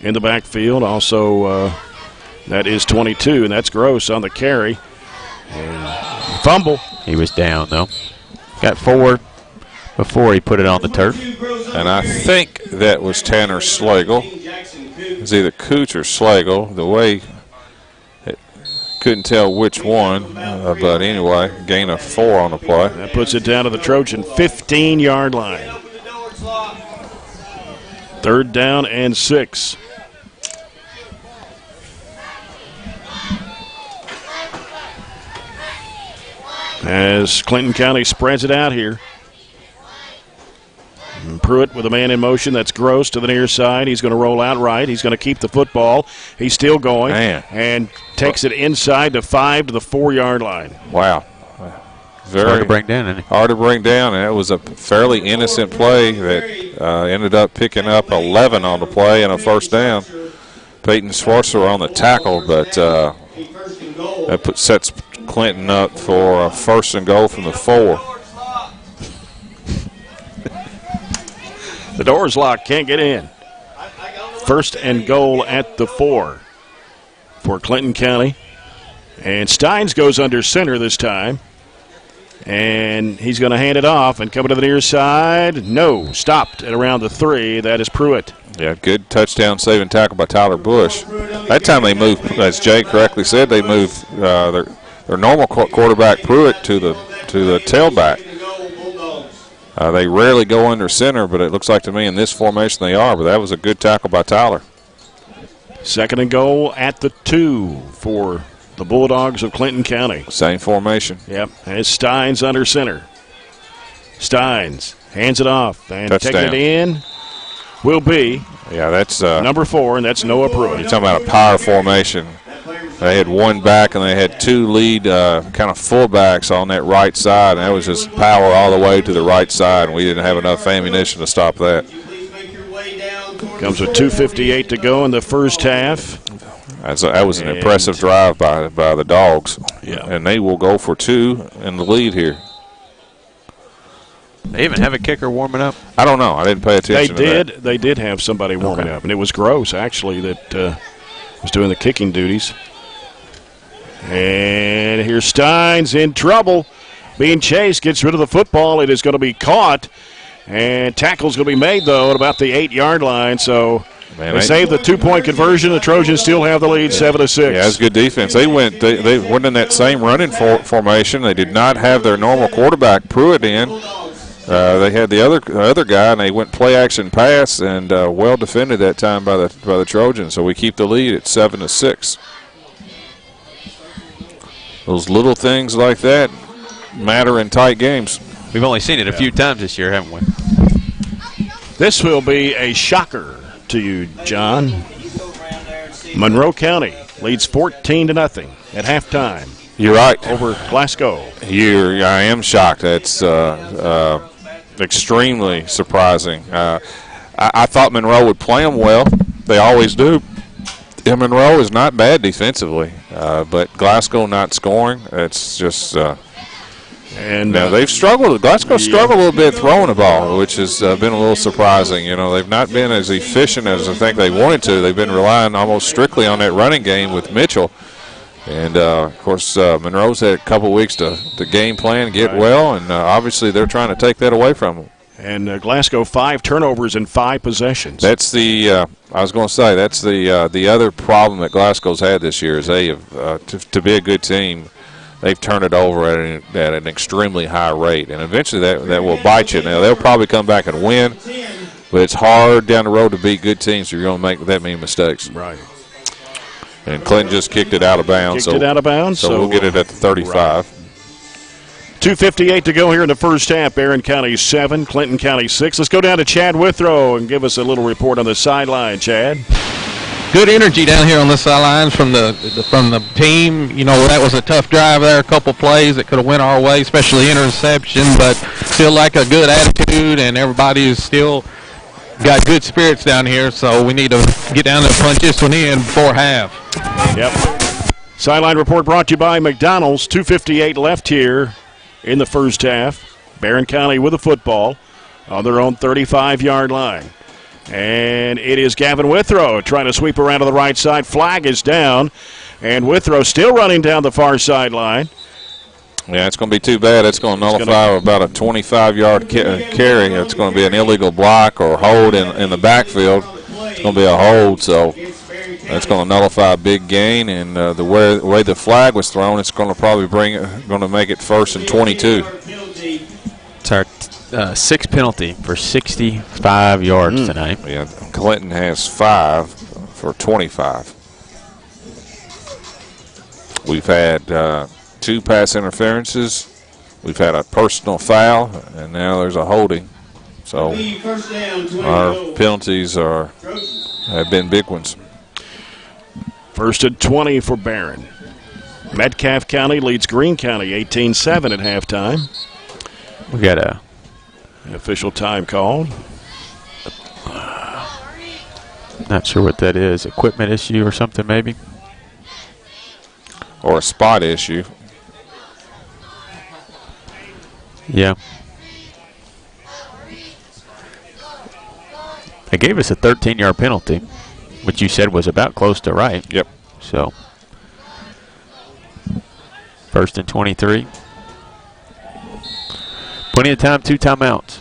in the backfield. Also, that is 22, and that's Gross on the carry. And fumble. He was down, though. Got 4 before he put it on the turf. And I think that was Tanner Slagle. It was either Cooch or Slagle. The way couldn't tell which one, but anyway, gain of 4 on the play. That puts it down to the Trojan 15-yard line. 3rd down and 6. as Clinton County spreads it out here. And Pruitt with a man in motion. That's Gross to the near side. He's going to roll out right. He's going to keep the football. He's still going. And takes it inside to 5 to the 4-yard line. Wow. Very hard to bring down, isn't it? Hard to bring down, and it was a fairly innocent play that ended up picking up 11 on the play and a first down. Peyton Schwarzer on the tackle, but that sets Clinton up for a 1st and goal from the 4. The door's locked, can't get in. 1st and goal at the 4 for Clinton County. And Steins goes under center this time. And he's going to hand it off and coming to the near side. No, stopped at around the 3. That is Pruitt. Yeah, good touchdown saving tackle by Tyler Bush. That time they moved, as Jay correctly said, they moved their normal quarterback Pruitt to the tailback. They rarely go under center, but it looks like to me in this formation they are. But that was a good tackle by Tyler. 2nd and goal at the 2 for the Bulldogs of Clinton County. Same formation. Yep. As Steins under center. Steins hands it off and taking it in will be that's number 4, and that's Noah Pruitt. You're talking about a power formation. They had 1 back and they had 2 lead kind of fullbacks on that right side, and that was just power all the way to the right side, and we didn't have enough ammunition to stop that. Comes with 2:58 to go in the first half. That was an impressive drive by the Dogs. Yeah. And they will go for 2 in the lead here. They even have a kicker warming up? I don't know. I didn't pay attention to that. They did have somebody warming up, and it was Gross, actually, that was doing the kicking duties. And here's Steins in trouble. Being chased, gets rid of the football. It is going to be caught. And tackle's going to be made, though, at about the 8-yard line. So they saved the 2-point conversion. The Trojans still have the lead, 7-6. Yeah, that's good defense. They went in that same running formation. They did not have their normal quarterback Pruitt in. They had the other guy, and they went play action pass, and well defended that time by the Trojans. So we keep the lead at 7-6. Those little things like that matter in tight games. We've only seen it a few times this year, haven't we? This will be a shocker to you, John. Monroe County leads 14-0 at halftime. You're right. Over Glasgow. I am shocked. That's extremely surprising. I thought Monroe would play them well. They always do. And Monroe is not bad defensively, but Glasgow not scoring, it's just and now they've struggled. Glasgow struggled a little bit throwing the ball, which has been a little surprising. You know, they've not been as efficient as I think they wanted to. They've been relying almost strictly on that running game with Mitchell. And, of course, Monroe's had a couple weeks to game plan, get well, and obviously they're trying to take that away from them. And Glasgow 5 turnovers in 5 possessions. That's the I was going to say that's the other problem that Glasgow's had this year is they have to be a good team. They've turned it over at an extremely high rate, and eventually that will bite you. Now they'll probably come back and win, but it's hard down the road to beat good teams if you're going to make that many mistakes. Right. And Clinton just kicked it out of bounds. So we'll get it at the 35. Right. 2:58 to go here in the first half. Barren County 7, Clinton County 6. Let's go down to Chad Withrow and give us a little report on the sideline, Chad. Good energy down here on the sidelines from the team. You know, that was a tough drive there, a couple plays that could have went our way, especially interception, but still like a good attitude, and everybody is still got good spirits down here, so we need to get down there and punch this one in before half. Yep. Sideline report brought to you by McDonald's. 2:58 left here in the first half. Barren County with the football on their own 35-yard line. And it is Gavin Withrow trying to sweep around to the right side. Flag is down, and Withrow still running down the far sideline. Yeah, it's going to be too bad. It's going to nullify about a 25-yard carry. It's going to be an illegal block or hold in the backfield. It's going to be a hold, so that's going to nullify a big gain. And the way the flag was thrown, it's going to probably going to make it 1st and 22. It's our 6th penalty for 65 yards tonight. Yeah, Clinton has 5 for 25. We've had 2 pass interferences we've had a personal foul, and now there's a holding. So our penalties have been big ones. First and 20 for Barren. Metcalfe County leads Greene County 18-7 at halftime. We got a official time called. Not sure what that is. Equipment issue or something maybe? Or a spot issue. Yeah. They gave us a 13-yard penalty, which you said was about close to right. Yep. So, first and 23. Plenty of time, 2 timeouts.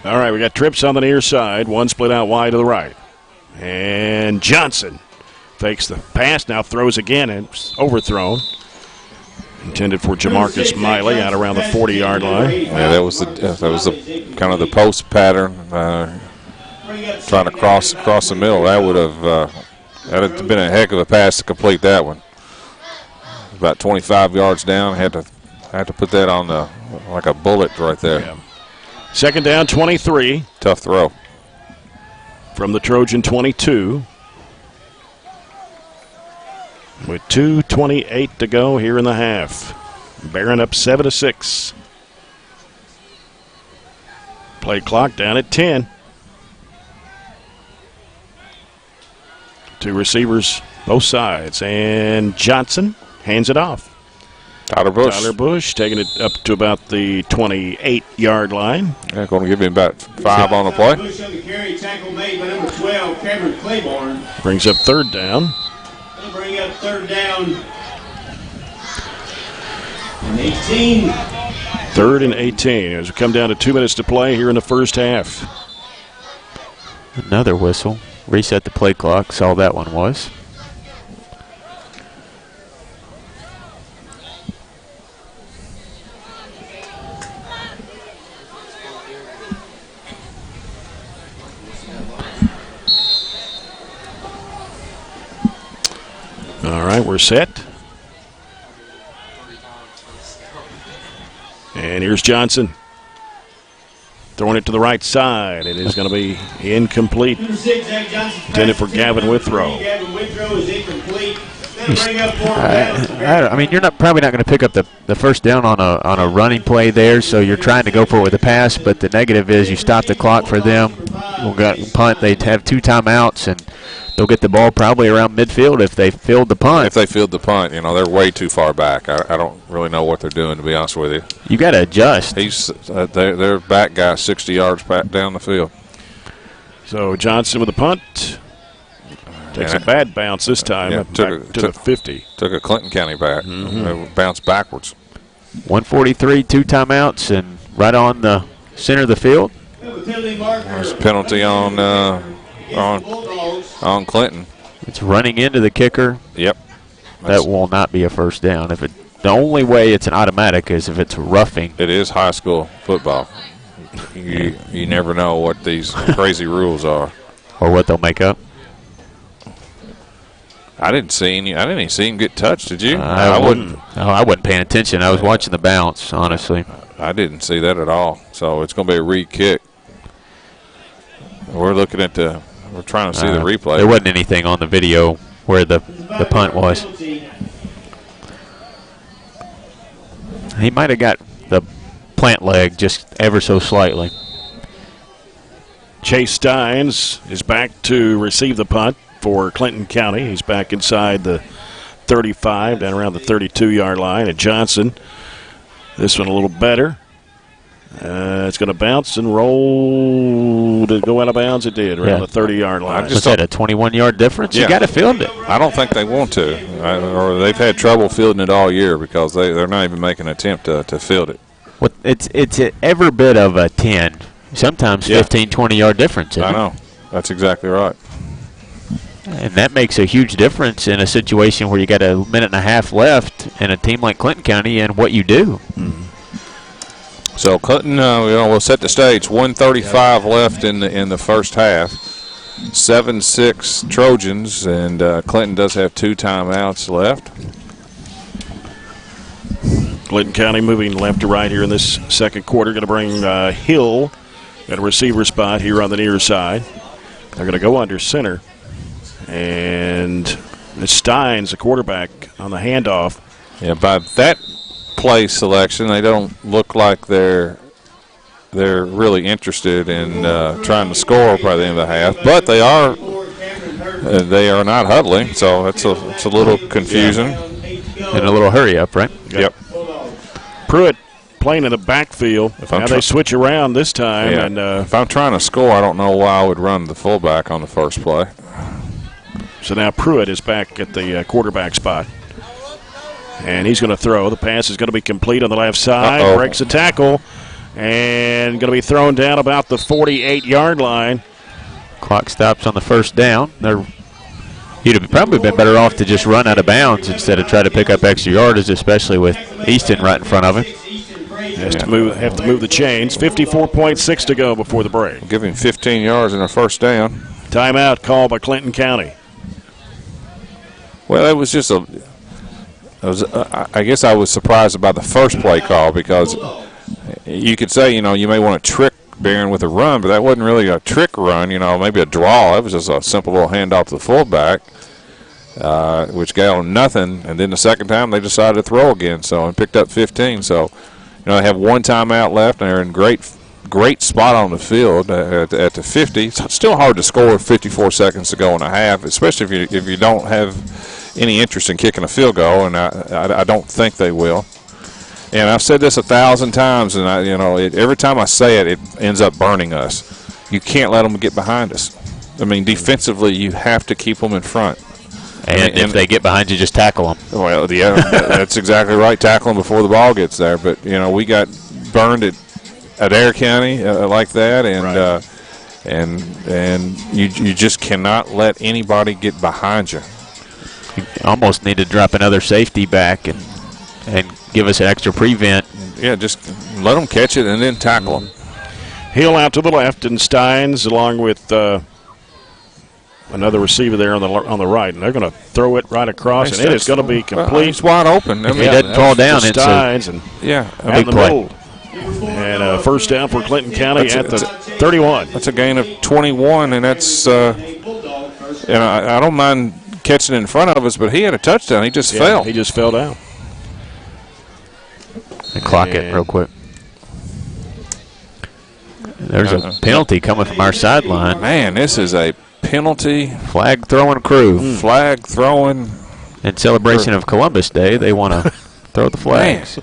All right, we got trips on the near side. One split out wide to the right. And Johnson fakes the pass, now throws again, and it's overthrown. Intended for Jamarcus Miley out around the 40-yard line. Yeah, that was the kind of the post pattern, trying to cross the middle. That would have been a heck of a pass to complete that one. About 25 yards down. Had to put that on like a bullet right there. Yeah. Second down, 23. Tough throw. From the Trojan 22. With 2:28 to go here in the half. Barren up 7-6. Play clock down at 10. 2 receivers, both sides. And Johnson hands it off. Tyler Bush taking it up to about the 28-yard line. Yeah, going to give him about 5 on the play. Bush on the carry, tackle made by number 12, Cameron Claiborne. Brings up third down. They'll bring up third down. And 18. Third and 18 as we come down to 2 minutes to play here in the first half. Another whistle. Reset the play clock. That's all that one was. All right, we're set. And here's Johnson. Throwing it to the right side. It is going to be incomplete. Intended for Gavin Withrow. Gavin Withrow is incomplete. I mean, you're probably not going to pick up the first down on a running play there, so you're trying to go for it with a pass, but the negative is you stop the clock for them. We'll got punt. They have 2 timeouts, and they'll get the ball probably around midfield if they field the punt. If they field the punt, they're way too far back. I don't really know what they're doing, to be honest with you. You got to adjust. He's their back guy 60 yards back down the field. So Johnson with a punt. Takes a bad bounce this time, back to the 50. Took a Clinton County back. Bounced backwards. 1:43, 2 timeouts, and right on the center of the field. There's a penalty on Clinton. It's running into the kicker. Yep. That will not be a first down. The only way it's an automatic is if it's roughing. It is high school football. You never know what these crazy rules are, or what they'll make up. I didn't even see him get touched. Did you? I wasn't paying attention. I was watching the bounce, honestly. I didn't see that at all. So it's going to be a re-kick. We're looking at we're trying to see the replay. There wasn't anything on the video where the punt was. He might have got the plant leg just ever so slightly. Chase Steins is back to receive the punt for Clinton County. He's back inside the 35, down around the 32-yard line. And Johnson, this one a little better. It's going to bounce and roll. Did it go out of bounds? It did, around the 30-yard line. What's that, a 21-yard difference? Yeah. You got to field it. I don't think they want to. Or they've had trouble fielding it all year because they're not even making an attempt to field it. Well, it's every bit of a 10, sometimes 15, 20-yard difference. I know. That's exactly right. And that makes a huge difference in a situation where you got a minute and a half left in a team like Clinton County and what you do. Mm-hmm. So Clinton, we'll set the stage. 1:35 left in the first half. 7-6 Trojans, and Clinton does have 2 timeouts left. Clinton County moving left to right here in this second quarter. Going to bring Hill at a receiver spot here on the near side. They're going to go under center. And it's Steins, the quarterback, on the handoff. Yeah, by that play selection, they don't look like they're really interested in trying to score by the end of the half. But they are not huddling, so it's a little confusing. And a little hurry up, right? Yep. Pruitt playing in the backfield. Now they switch around this time. Yeah. And if I'm trying to score, I don't know why I would run the fullback on the first play. So now Pruitt is back at the quarterback spot. And he's going to throw. The pass is going to be complete on the left side. Breaks a tackle. And going to be thrown down about the 48-yard line. Clock stops on the first down. You'd have probably been better off to just run out of bounds instead of try to pick up extra yardage, especially with Easton right in front of him. Have to move the chains. 54.6 to go before the break. Give him 15 yards and a first down. Timeout called by Clinton County. Well, it was just I guess I was surprised about the first play call because you could say, you may want to trick Barren with a run, but that wasn't really a trick run, maybe a draw. It was just a simple little handoff to the fullback, which got on nothing. And then the second time they decided to throw again, and picked up 15. So, they have one timeout left, and they're in great spot on the field at the 50. It's still hard to score with 54 seconds to go in a half, especially if you don't have any interest in kicking a field goal, and I don't think they will. And I've said this 1,000 times, and every time I say it, it ends up burning us. You can't let them get behind us. I mean, defensively, you have to keep them in front. And if they get behind you, just tackle them. Well, yeah, that's exactly right. Tackle them before the ball gets there. But we got burned at Adair County like that, and you just cannot let anybody get behind you. You almost need to drop another safety back and give us an extra prevent. Yeah, just let them catch it and then tackle them. Hill out to the left, and Steins along with another receiver there on the right, and they're going to throw it right across, and it is going to be complete. It's wide open. If he doesn't fall down, it's Steins and a big play. And first down for Clinton County at the 31. That's a gain of 21, and that's and I don't mind catching in front of us, but he had a touchdown. He just fell. He just fell down. And clock it real quick. There's a penalty coming from our sideline. Man, this is a penalty. Flag throwing crew. Flag throwing. In celebration of Columbus Day, they want to throw the flags.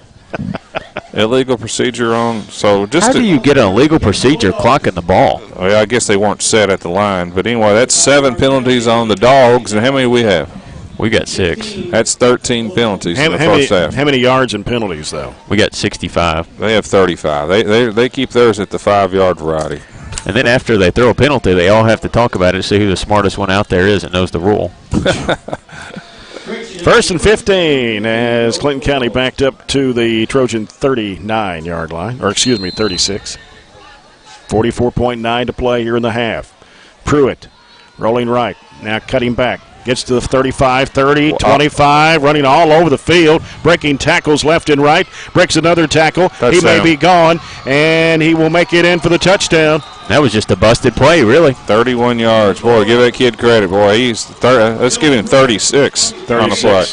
Illegal procedure on. So just how do you get an illegal procedure clocking the ball? Oh, yeah, I guess they weren't set at the line. But anyway, that's 7 penalties on the Dogs. And how many we have? We got 6. That's 13 penalties in the first half. How many yards and penalties, though? We got 65. They have 35. They keep theirs at the 5-yard variety. And then after they throw a penalty, they all have to talk about it to see who the smartest one out there is and knows the rule. First and 15 as Clinton County backed up to the Trojan 39-yard line, or excuse me, 36. 44.9 to play here in the half. Pruitt rolling right, now cutting back. Gets to the 35, 30, 25, running all over the field, breaking tackles left and right, breaks another tackle. He may be gone, and he will make it in for the touchdown. That was just a busted play, really. 31 yards. Boy, give that kid credit. Boy, let's give him 36 on the play.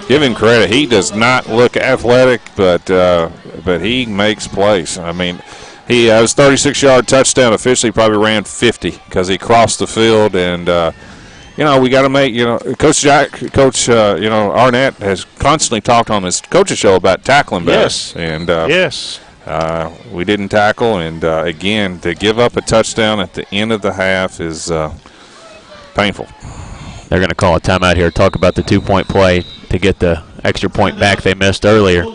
Give him credit. He does not look athletic, but he makes plays. I mean, he has 36-yard touchdown. Officially probably ran 50 because he crossed the field and we got to make, Coach Arnett has constantly talked on his coach's show about tackling better. Yes. And we didn't tackle, and again, to give up a touchdown at the end of the half is painful. They're going to call a timeout here, talk about the 2-point play to get the extra point back they missed earlier.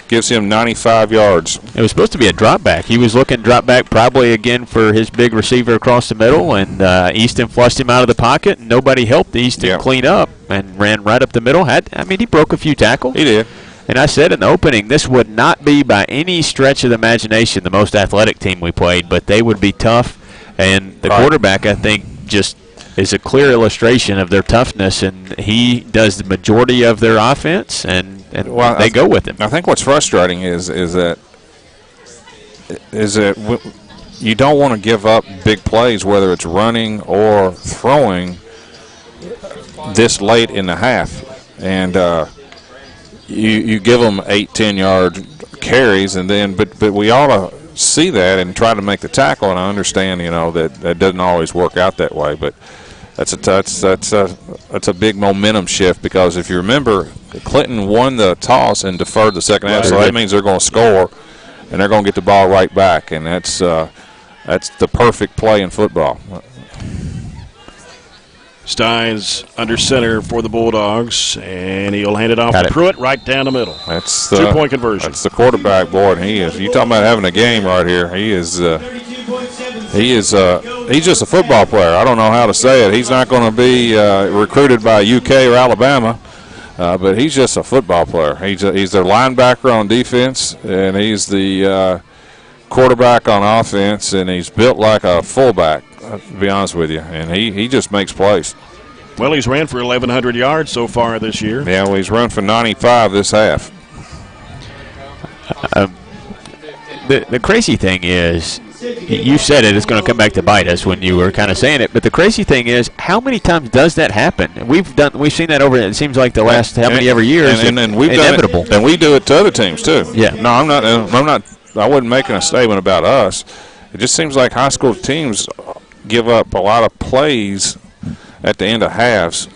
Gives him 95 yards. It was supposed to be a drop back. He was looking drop back probably again for his big receiver across the middle, and Easton flushed him out of the pocket, and nobody helped Easton clean up and ran right up the middle. He broke a few tackles. He did. And I said in the opening, this would not be by any stretch of the imagination the most athletic team we played, but they would be tough. And the quarterback, I think, just is a clear illustration of their toughness, and he does the majority of their offense, and they go with him. I think what's frustrating is that you don't want to give up big plays, whether it's running or throwing, this late in the half, and you give them 8-10 yard carries, and then but we ought to see that and try to make the tackle. And I understand, that doesn't always work out that way, but that's a big momentum shift, because if you remember, Clinton won the toss and deferred the second half, so that means they're going to score and they're going to get the ball right back, and that's the perfect play in football. Steins under center for the Bulldogs, and he'll hand it off to Pruitt right down the middle. That's the 2-point conversion. That's the quarterback, boy, and he is. You talking about having a game right here? He's just a football player. I don't know how to say it. He's not going to be recruited by UK or Alabama, but he's just a football player. He's their linebacker on defense, and he's the quarterback on offense, and he's built like a fullback, to be honest with you, and he just makes plays. Well, he's ran for 1,100 yards so far this year. Yeah, well, he's run for 95 this half. The crazy thing is, you said it's going to come back to bite us when you were kind of saying it, but the crazy thing is, how many times does that happen? We've seen that over, it seems like the last how many ever years, and we've inevitable. Done it, and we do it to other teams too. Yeah. No, I'm not. I wasn't making a statement about us. It just seems like high school teams give up a lot of plays at the end of halves.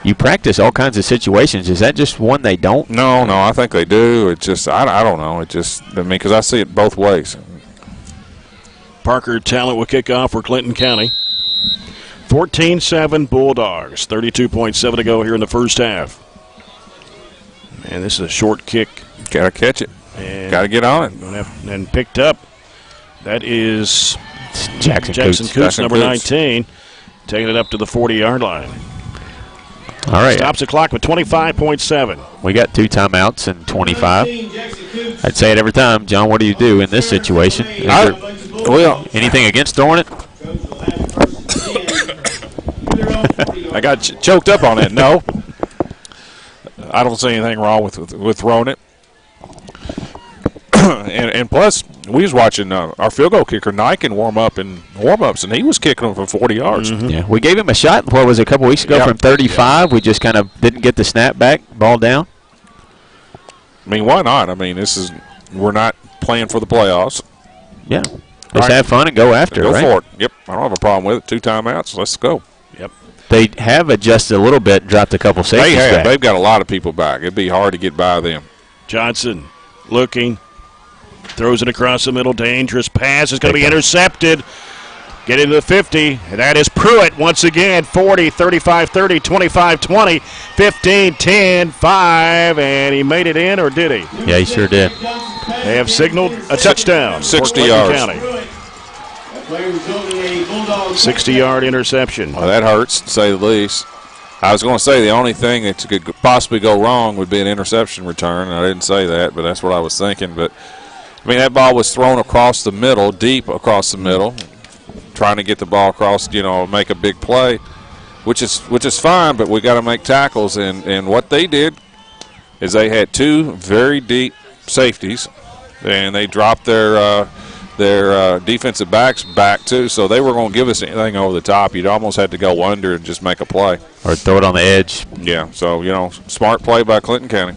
You practice all kinds of situations. Is that just one they don't? No, I think they do. It's just I don't know. Because I see it both ways. Parker Talent will kick off for Clinton County. 14-7 Bulldogs. 32.7 to go here in the first half. And this is a short kick. Got to catch it. Got to get on it. And picked up. That is Jackson Coots, number 19, taking it up to the 40-yard line. All right. Stops the clock with 25.7. We got 2 timeouts and 25. I'd say it every time. John, what do you do in this situation? Anything against throwing it? I got choked up on it. No. I don't see anything wrong with throwing it. and plus, we was watching our field goal kicker, Nike, warm-ups, and he was kicking them from 40 yards. Mm-hmm. Yeah, we gave him a shot, what was it, a couple weeks ago from 35. Yeah. We just kind of didn't get the snap back, ball down. I mean, why not? I mean, we're not playing for the playoffs. Yeah. Just have fun and go after it, right? Go for it. Yep. I don't have a problem with it. 2 timeouts. Let's go. Yep. They have adjusted a little bit and dropped a couple safeties back. They've got a lot of people back. It'd be hard to get by them. Johnson looking. Throws it across the middle. Dangerous pass is going to be intercepted. Getting to the 50. And that is Pruitt once again. 40, 35, 30, 25, 20, 15, 10, 5. And he made it in, or did he? Yeah, he sure did. They have signaled a touchdown. 60 yards. County. 60-yard interception. Well, that hurts, to say the least. I was going to say the only thing that could possibly go wrong would be an interception return. I didn't say that, but that's what I was thinking. But, I mean, that ball was thrown across the middle, deep across the middle, trying to get the ball across, make a big play, which is fine, but we got to make tackles. And what they did is they had 2 very deep safeties, and they dropped their defensive backs back too, so they were going to give us anything over the top. You'd almost have to go under and just make a play. Or throw it on the edge. Yeah, so, smart play by Clinton County.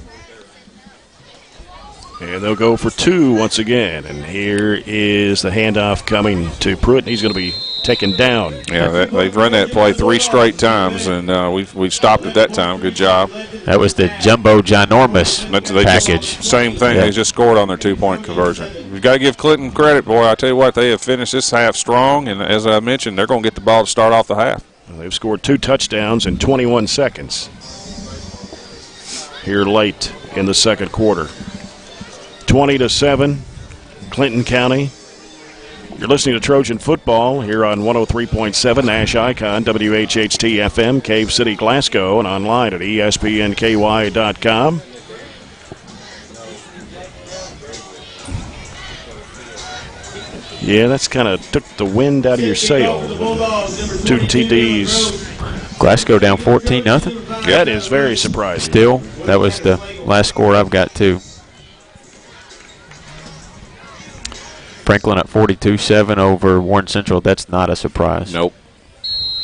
And they'll go for 2 once again. And here is the handoff coming to Pruitt. He's going to be taken down. Yeah, they've run that play 3 straight times, and we stopped at that time. Good job. That was the jumbo ginormous package. Same thing. Yeah. They just scored on their 2-point conversion. We've got to give Clinton credit, boy. I tell you what, they have finished this half strong, and as I mentioned, they're going to get the ball to start off the half. Well, they've scored 2 touchdowns in 21 seconds here late in the second quarter. 20-7, Clinton County. You're listening to Trojan Football here on 103.7 Nash Icon, WHHT FM, Cave City, Glasgow, and online at ESPNKY.com. Yeah, that's kind of took the wind out of your sail. 2 TDs. Glasgow down 14-0. That is very surprising. Still, that was the last score I've got too. Franklin at 42-7 over Warren Central. That's not a surprise. Nope.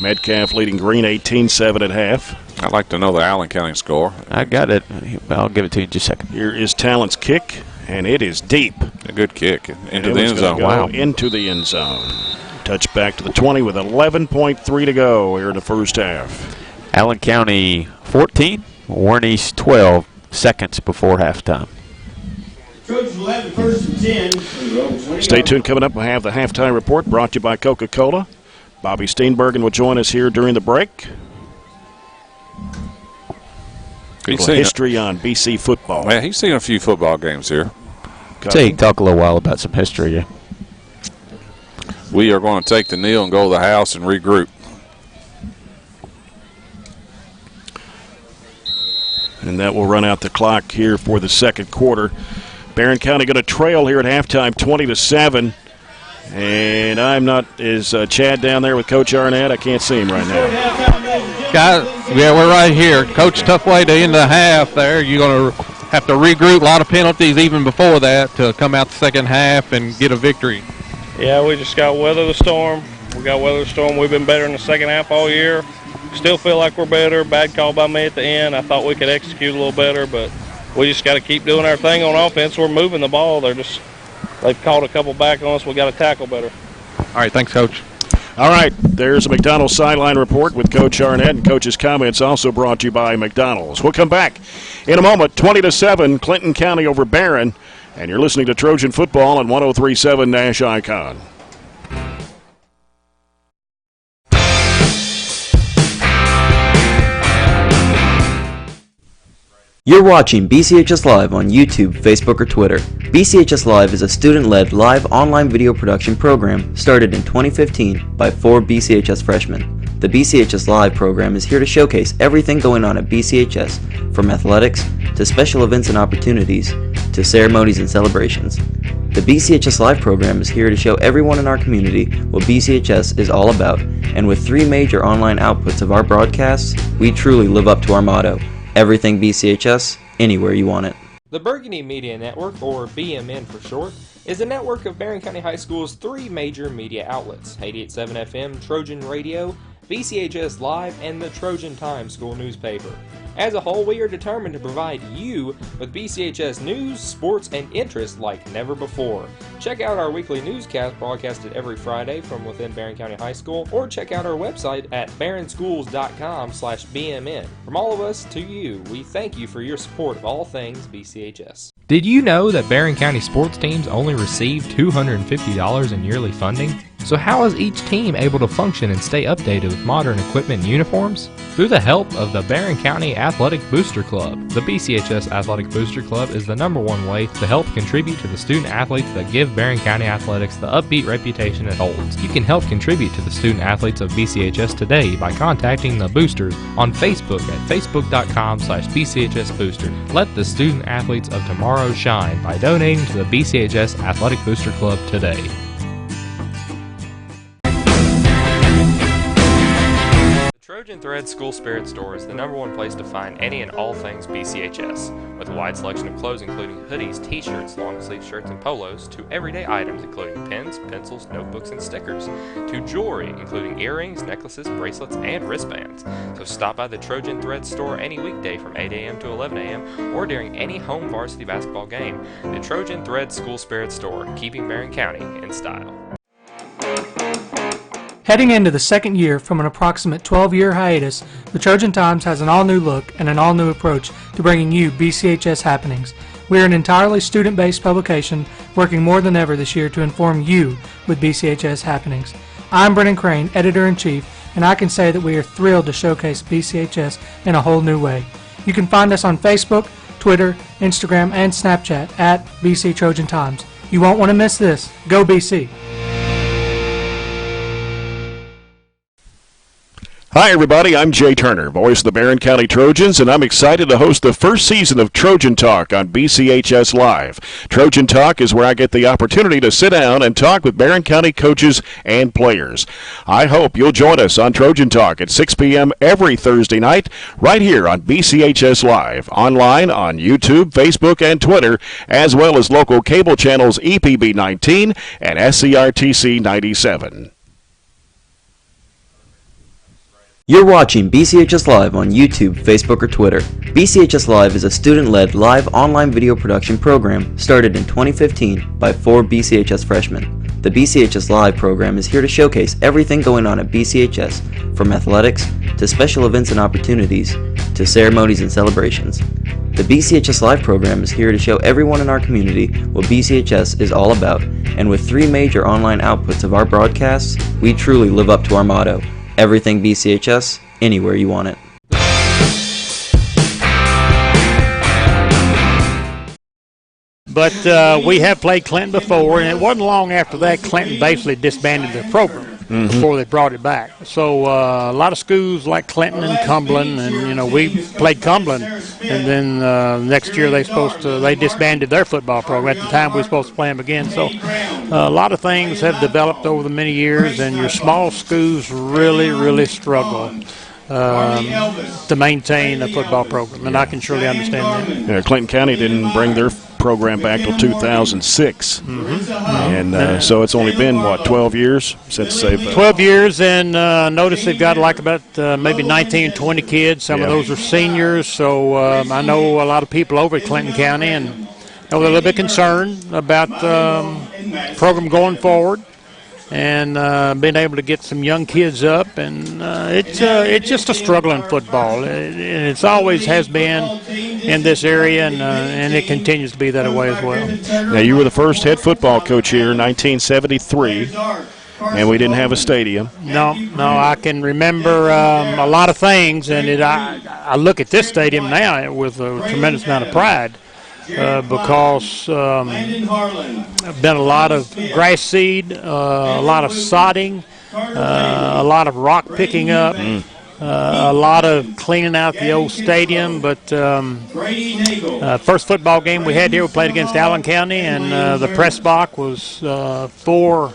Metcalf leading Green 18-7 at half. I'd like to know the Allen County score. I got it. I'll give it to you in just a second. Here is Talent's kick, and it is deep. A good kick into the end zone. Wow. Into the end zone. Touch back to the 20 with 11.3 to go here in the first half. Allen County 14, Warren East 12 seconds before halftime. Trojans 11, first and 10. Stay tuned. Coming up, we'll have the halftime report brought to you by Coca-Cola. Bobby Steenburgen will join us here during the break. History on BC football. Man, he's seen a few football games here. So you can talk a little while about some history. Yeah. We are going to take the kneel and go to the house and regroup. And that will run out the clock here for the second quarter. Barren County going to trail here at halftime 20-7. And I'm not, is Chad down there with Coach Arnett? I can't see him right now. Guys, yeah, we're right here. Coach, tough way to end the half there. You're going to have to regroup. A lot of penalties even before that to come out the second half and get a victory. Yeah, we just got to weather the storm. We got to weather the storm. We've been better in the second half all year. Still feel like we're better. Bad call by me at the end. I thought we could execute a little better, but we just got to keep doing our thing on offense. We're moving the ball. They've called a couple back on us. We got to tackle better. All right, thanks, Coach. All right, there's a McDonald's sideline report with Coach Arnett, and Coach's comments also brought to you by McDonald's. We'll come back in a moment. 20-7, Clinton County over Barren, and you're listening to Trojan Football on 103.7 Nash Icon. You're watching BCHS Live on YouTube, Facebook, or Twitter. BCHS Live is a student-led live online video production program started in 2015 by 4 BCHS freshmen. The BCHS Live program is here to showcase everything going on at BCHS, from athletics to special events and opportunities to ceremonies and celebrations. The BCHS Live program is here to show everyone in our community what BCHS is all about, and with 3 major online outputs of our broadcasts, we truly live up to our motto: everything BCHS, anywhere you want it. The Burgundy Media Network, or BMN for short, is a network of Barren County High School's 3 major media outlets: 88.7 FM, Trojan Radio, BCHS Live, and the Trojan Times school newspaper. As a whole, we are determined to provide you with BCHS news, sports, and interest like never before. Check out our weekly newscast broadcasted every Friday from within Barren County High School, or check out our website at barrenschools.com/BMN. From all of us to you, we thank you for your support of all things BCHS. Did you know that Barren County sports teams only receive $250 in yearly funding? So how is each team able to function and stay updated with modern equipment and uniforms? Through the help of the Barren County Athletic Booster Club. The BCHS Athletic Booster Club is the #1 way to help contribute to the student athletes that give Barren County athletics the upbeat reputation it holds. You can help contribute to the student athletes of BCHS today by contacting the boosters on Facebook at facebook.com/BCHS Booster. Let the student athletes of tomorrow shine by donating to the BCHS Athletic Booster Club today. Trojan Thread School Spirit Store is the #1 place to find any and all things BCHS, with a wide selection of clothes including hoodies, t-shirts, long-sleeve shirts, and polos, to everyday items including pens, pencils, notebooks, and stickers, to jewelry including earrings, necklaces, bracelets, and wristbands. So stop by the Trojan Thread Store any weekday from 8 a.m. to 11 a.m. or during any home varsity basketball game. The Trojan Thread School Spirit Store, keeping Barren County in style. Heading into the second year from an approximate 12-year hiatus, the Trojan Times has an all-new look and an all-new approach to bringing you BCHS happenings. We are an entirely student-based publication working more than ever this year to inform you with BCHS happenings. I'm Brennan Crane, Editor-in-Chief, and I can say that we are thrilled to showcase BCHS in a whole new way. You can find us on Facebook, Twitter, Instagram, and Snapchat at BC Trojan Times. You won't want to miss this. Go BC! Hi, everybody. I'm Jay Turner, voice of the Barren County Trojans, and I'm excited to host the first season of Trojan Talk on BCHS Live. Trojan Talk is where I get the opportunity to sit down and talk with Barren County coaches and players. I hope you'll join us on Trojan Talk at 6 p.m. every Thursday night, right here on BCHS Live, online on YouTube, Facebook, and Twitter, as well as local cable channels EPB 19 and SCRTC 97. You're watching BCHS Live on YouTube, Facebook, or Twitter. BCHS Live is a student-led live online video production program started in 2015 by 4 BCHS freshmen. The BCHS Live program is here to showcase everything going on at BCHS, from athletics to special events and opportunities to ceremonies and celebrations. The BCHS Live program is here to show everyone in our community what BCHS is all about, and with 3 major online outputs of our broadcasts, we truly live up to our motto: everything BCHS, anywhere you want it. But we have played Clinton before, and it wasn't long after that Clinton basically disbanded their program before they brought it back. So a lot of schools like Clinton and Cumberland, and we played Cumberland, and then next year they disbanded their football program. At the time we were supposed to play them again. So a lot of things have developed over the many years, and your small schools really struggle to maintain a football program, and I can surely understand that. Yeah, Clinton County didn't bring their program back till 2006, and so it's only been 12 years since they've 12 years, and notice they've got like about maybe 19, 20 kids. Some of those are seniors, so I know a lot of people over at Clinton County, and they're a little bit concerned about the program going forward, and being able to get some young kids up, and it's just a struggle in football. It always has been in this area, and it continues to be that way as well. Now, you were the first head football coach here in 1973, and we didn't have a stadium. No, I can remember a lot of things, and I look at this stadium now with a tremendous amount of pride. Because been a lot of grass seed, a lot of sodding, a lot of rock picking up, a lot of cleaning out the old stadium. But first football game we had here, we played against Allen County, and the press box was 4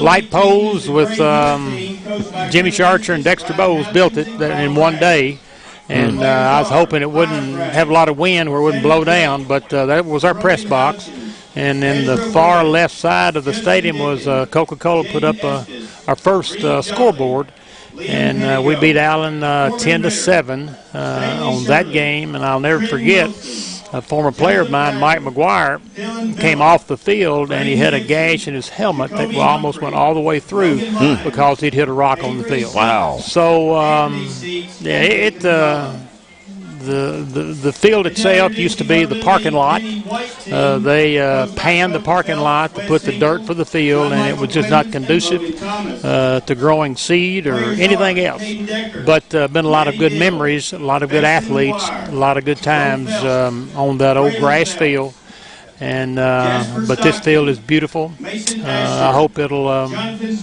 light poles with Jimmy Charcher and Dexter Bowles built it in one day. And I was hoping it wouldn't have a lot of wind where it wouldn't blow down, but that was our press box. And in the far left side of the stadium was Coca-Cola put up our first scoreboard, and we beat Allen 10-7 on that game. And I'll never forget, a former player of mine, Mike McGuire, came off the field, and he had a gash in his helmet that almost went all the way through because he'd hit a rock on the field. Wow. So, the field itself used to be the parking lot. They panned the parking lot to put the dirt for the field, and it was just not conducive to growing seed or anything else. But been a lot of good memories, a lot of good athletes, a lot of good times on that old grass field. And but this field is beautiful. I hope it'll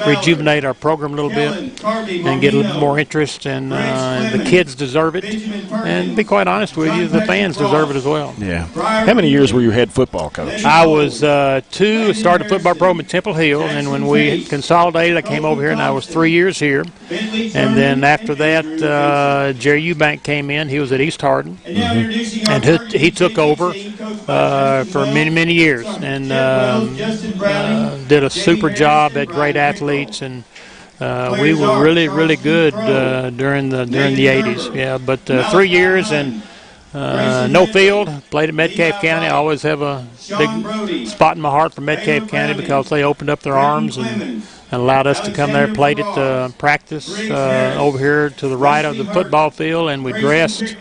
rejuvenate our program a little bit and get a little more interest, and the kids deserve it, and to be quite honest with you, the fans deserve it as well. Yeah. How many years were you head football coach? I was 2, started a football program at Temple Hill, and when we consolidated, I came over here, and I was 3 years here. And then after that, Jerry Eubank came in. He was at East Hardin, and he took over for many years, and did a super job at great athletes, and we were really good during the 80s. Yeah, but 3 years and no field. Played at Metcalfe County. I always have a big spot in my heart for Metcalfe County because they opened up their arms and allowed us to come there. Played at practice over here to the right of the football field, and we dressed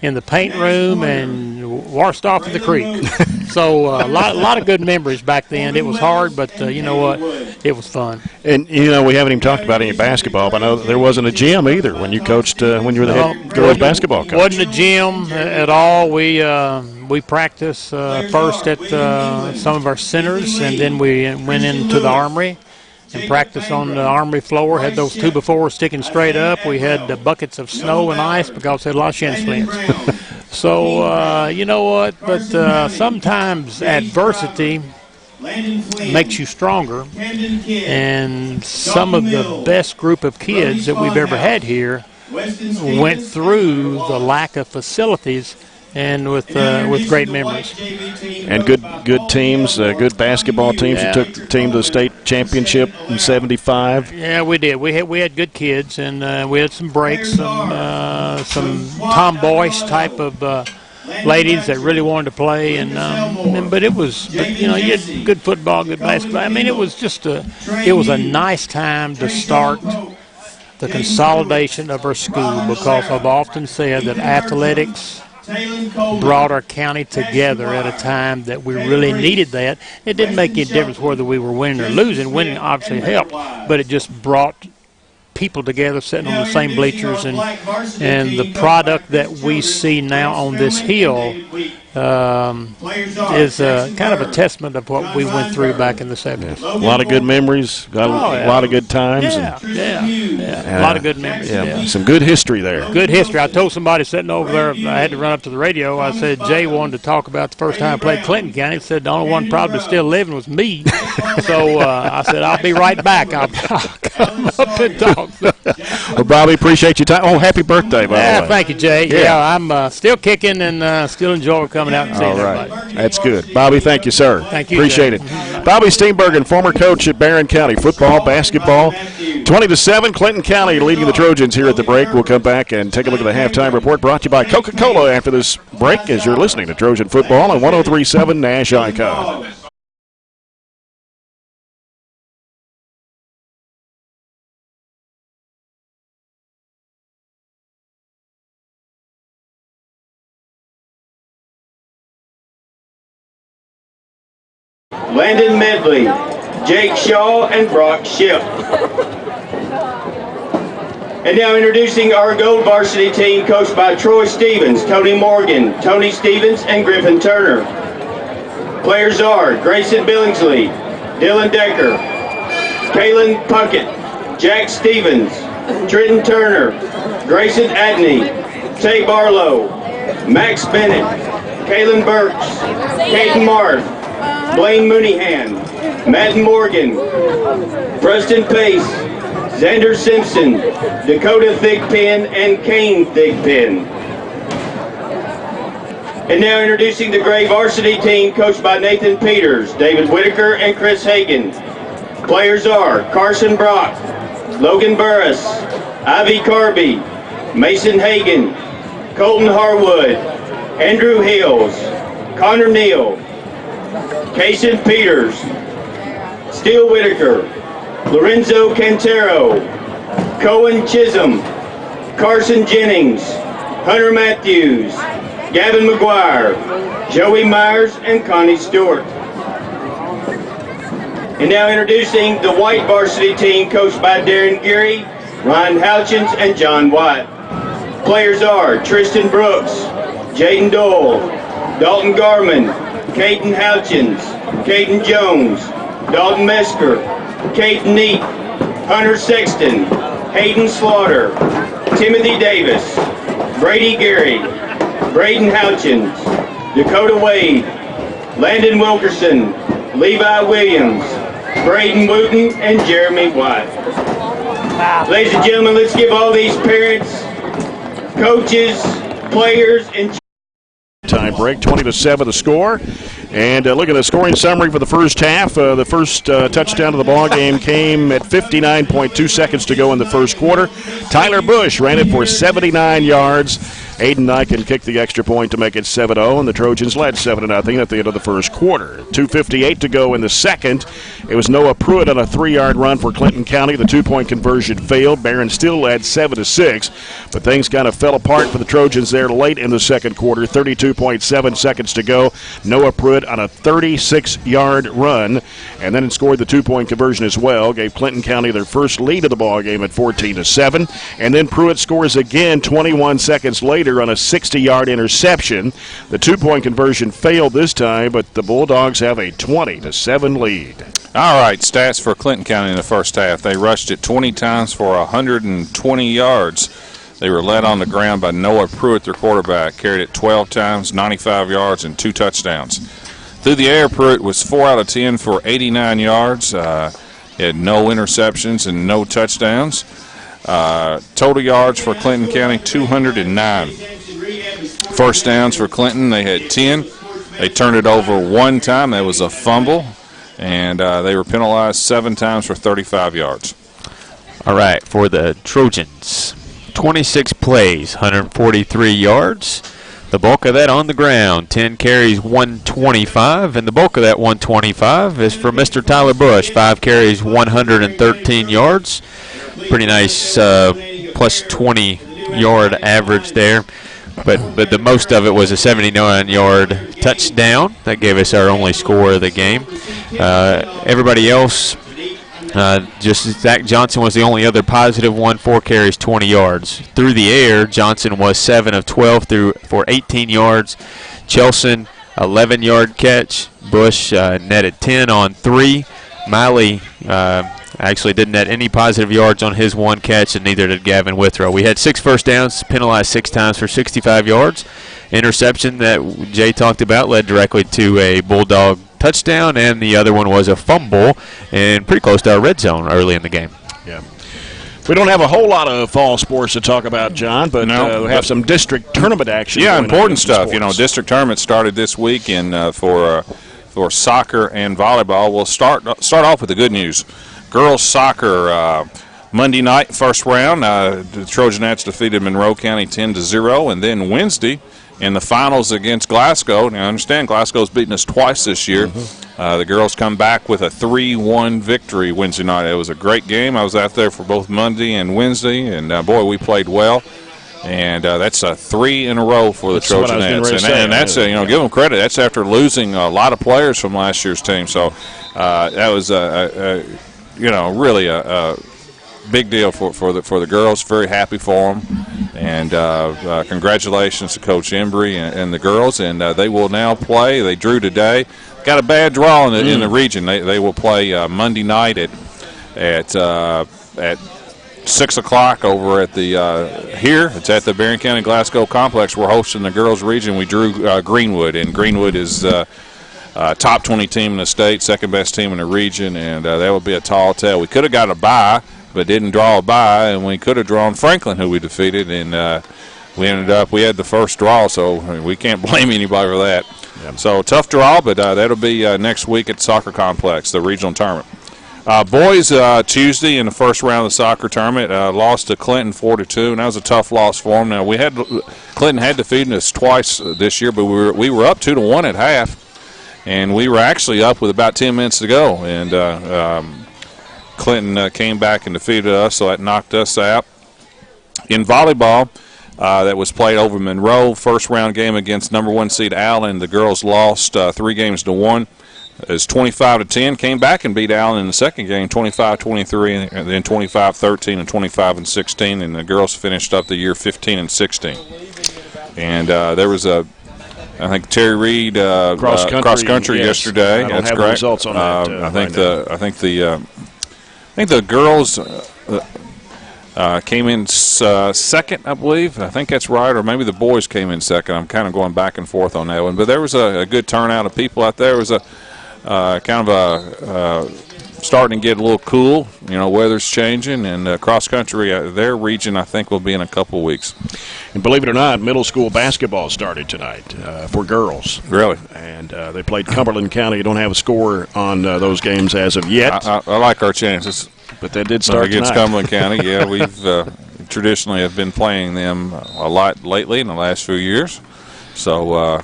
in the paint room and washed off in the creek. So a lot of good memories back then. It was hard, but you know what? It was fun. And, we haven't even talked about any basketball, but I know there wasn't a gym either when you coached, when you were the head girls basketball coach. Wasn't a gym at all. We practiced first at some of our centers, and then we went into the Armory. and practice on the Armory floor. Had those 2x4 sticking straight up. We had buckets of snow and ice because we had a lot of shin splints. So, you know what? But sometimes adversity makes you stronger. And some of the best group of kids that we've ever had here went through the lack of facilities and with great memories. And good teams, good basketball teams. Yeah. You took the team to the state championship in '75. Yeah, we did. We had good kids, and we had some breaks, some tomboyish type of ladies that really wanted to play, but you had good football, good basketball. I mean, it was just a nice time to start the consolidation of our school, because I've often said that athletics brought our county together at a time that we really needed that. It didn't make any difference whether we were winning or losing. Winning obviously helped, but it just brought people together sitting on the same bleachers, and the product that we see now on this hill is kind of a testament of what we went through back in the 70s. A lot of good memories, got a lot of good times. A lot of good memories. Yeah. Some good history there. Good history. I told somebody sitting over there, I had to run up to the radio, I said, Jay wanted to talk about the first time I played Clinton County. He said the only one probably still living was me. So I said, I'll be right back. I'll come up and talk. Well, Bobby, appreciate your time. Oh, happy birthday, by the way. Thank you, Jay. Yeah, I'm still kicking and still enjoy coming out and seeing everybody. That's good. Bobby, thank you, sir. Thank you. Appreciate it. Bobby Steenburgen, former coach at Barren County, football, basketball. 20-7, Clinton County leading the Trojans here at the break. We'll come back and take a look at the halftime report brought to you by Coca-Cola after this break as you're listening to Trojan Football on 103.7 Nash Icon. Landon Medley, Jake Shaw, and Brock Ship. And now introducing our gold varsity team coached by Troy Stevens, Tony Morgan, Tony Stevens, and Griffin Turner. Players are Grayson Billingsley, Dylan Decker, Kalen Puckett, Jack Stevens, Trenton Turner, Grayson Adney, Tay Barlow, Max Bennett, Kalen Burks, Caden Marth, Blaine Mooneyhan, Matt Morgan, Preston Pace, Xander Simpson, Dakota Thigpen, and Kane Thigpen. And now introducing the gray varsity team coached by Nathan Peters, David Whitaker, and Chris Hagan. Players are Carson Brock, Logan Burris, Ivy Carby, Mason Hagan, Colton Harwood, Andrew Hills, Connor Neal, Kason Peters, Steele Whitaker, Lorenzo Cantero, Cohen Chisholm, Carson Jennings, Hunter Matthews, Gavin McGuire, Joey Myers, and Connie Stewart. And now introducing the white varsity team coached by Darren Geary, Ryan Houchins, and John White. Players are Tristan Brooks, Jaden Dole, Dalton Garman, Caden Houchins, Caden Jones, Dalton Mesker, Caden Neat, Hunter Sexton, Hayden Slaughter, Timothy Davis, Brady Gary, Braden Houchins, Dakota Wade, Landon Wilkerson, Levi Williams, Braden Wooten, and Jeremy White. Ladies and gentlemen, let's give all these parents, coaches, players, and time break, 20-7 the score. And look at the scoring summary for the first half. The first touchdown of the ball game came at 59.2 seconds to go in the first quarter. Tyler Bush ran it for 79 yards. Aiden Nyken kicked the extra point to make it 7-0, and the Trojans led 7-0 at the end of the first quarter. 2:58 to go in the second. It was Noah Pruitt on a 3-yard run for Clinton County. The two-point conversion failed. Barren still led 7-6, but things kind of fell apart for the Trojans there late in the second quarter. 32.7 seconds to go. Noah Pruitt on a 36-yard run, and then it scored the two-point conversion as well. Gave Clinton County their first lead of the ball game at 14-7, and then Pruitt scores again 21 seconds later Slater on a 60-yard interception. The two-point conversion failed this time, but the Bulldogs have a 20-7 lead. All right, stats for Clinton County in the first half. They rushed it 20 times for 120 yards. They were led on the ground by Noah Pruitt, their quarterback. Carried it 12 times, 95 yards, and 2 touchdowns. Through the air, Pruitt was 4 out of 10 for 89 yards. He had no interceptions and no touchdowns. Total yards for Clinton County, 209. First downs for Clinton, they had 10. They turned it over 1 time. That was a fumble. And they were penalized 7 times for 35 yards. All right, for the Trojans, 26 plays, 143 yards. The bulk of that on the ground, 10 carries, 125. And the bulk of that 125 is for Mr. Tyler Bush, 5 carries, 113 yards. Pretty nice plus 20-yard average there. But the most of it was a 79-yard touchdown. That gave us our only score of the game. Everybody else, just Zach Johnson was the only other positive one, 4 carries, 20 yards. Through the air, Johnson was 7 of 12 for 18 yards. Chelson, 11-yard catch. Bush netted 10 on 3. Miley actually didn't net any positive yards on his 1 catch, and neither did Gavin Withrow. We had 6 first downs, penalized 6 times for 65 yards. Interception that Jay talked about led directly to a Bulldog touchdown, and the other one was a fumble and pretty close to our red zone early in the game. Yeah. We don't have a whole lot of fall sports to talk about, John, but we have some district tournament action. Yeah, important stuff. You know, district tournament started this week for soccer and volleyball. We'll start off with the good news. Girls soccer Monday night, first round, the Trojanettes defeated Monroe County 10-0, and then Wednesday in the finals against Glasgow. Now, I understand Glasgow's beaten us twice this year. The girls come back with a 3-1 victory Wednesday night. It was a great game. I was out there for both Monday and Wednesday, and boy, we played well. And that's 3 in a row for the Trojanettes. And that's, give them credit. That's after losing a lot of players from last year's team. So that was really a big deal for the girls. Very happy for them, and congratulations to Coach Embry and the girls. And they will now play. They drew today. Got a bad draw in the region. They will play Monday night at 6 o'clock over at the here. It's at the Barren County Glasgow Complex. We're hosting the girls region. We drew Greenwood, and Greenwood is top 20 team in the state, second best team in the region, and that would be a tall tale. We could have got a bye, but didn't draw a bye, and we could have drawn Franklin, who we defeated, and we had the first draw, so we can't blame anybody for that. Yep. So tough draw, but that'll be next week at the soccer complex, the regional tournament. Boys, Tuesday in the first round of the soccer tournament, lost to Clinton 4-2, and that was a tough loss for them. Now Clinton had defeated us twice this year, but we were up 2-1 at half. And we were actually up with about 10 minutes to go, and Clinton came back and defeated us, so that knocked us out. In volleyball, that was played over Monroe, first round game against number 1 seed Allen. The girls lost 3-1. It was 25-10. Came back and beat Allen in the second game, 25-23, and then 25-13 and 25-16. And the girls finished up the year 15-16. And there was I think Terry Reed cross country yes. Yesterday. I don't have the results on that. I think the girls came in second, I believe. I think that's right, or maybe the boys came in second. I'm kind of going back and forth on that one. But there was a good turnout of people out there. It was a kind of a starting to get a little cool. Weather's changing, and cross country, their region, I think, will be in a couple weeks. And believe it or not, middle school basketball started tonight for girls. Really? And they played Cumberland County. Don't have a score on those games as of yet. I like our chances. But they did start against tonight. Cumberland County. Yeah, we've traditionally have been playing them a lot lately in the last few years. So,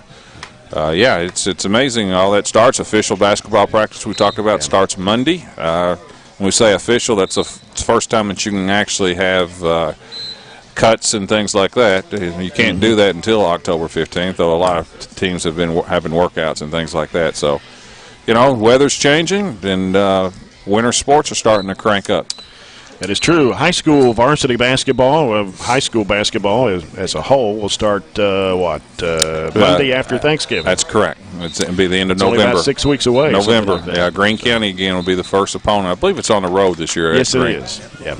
it's amazing all that starts. Official basketball practice we talked about starts Monday. When we say official, that's the first time that you can actually have cuts and things like that. You can't do that until October 15th, though a lot of teams have been having workouts and things like that. So, weather's changing, and winter sports are starting to crank up. That is true. High school varsity basketball, high school basketball as a whole will start, Monday after Thanksgiving. That's correct. It'll be the end of it's November. Only about 6 weeks away. November. Like yeah, Greene County again will be the first opponent. I believe it's on the road this year. Yes, it is. Yeah.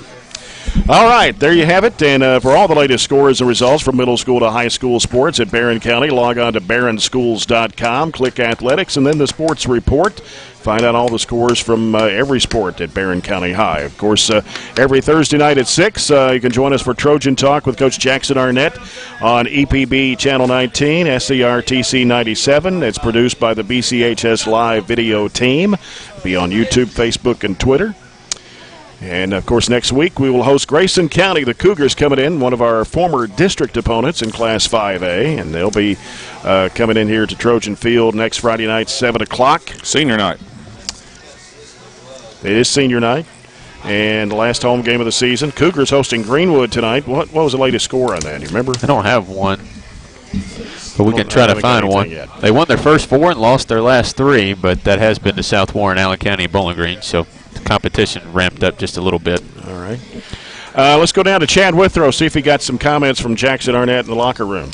All right, there you have it. And for all the latest scores and results from middle school to high school sports at Barren County, log on to barrenschools.com, click Athletics, and then the Sports Report. Find out all the scores from every sport at Barren County High. Of course, every Thursday night at 6, you can join us for Trojan Talk with Coach Jackson Arnett on EPB Channel 19, SCRTC 97. It's produced by the BCHS Live video team. It'll be on YouTube, Facebook, and Twitter. And, of course, next week we will host Grayson County. The Cougars coming in, one of our former district opponents in Class 5A. And they'll be coming in here to Trojan Field next Friday night, 7 o'clock. Senior night. It is senior night. And the last home game of the season. Cougars hosting Greenwood tonight. What was the latest score on that? Do you remember? I don't have one. But we can try to find one. Yet. They won their first 4 and lost their last 3, but that has been to South Warren, Allen County, and Bowling Green. So the competition ramped up just a little bit. All right. Let's go down to Chad Withrow, see if he got some comments from Jackson Arnett in the locker room.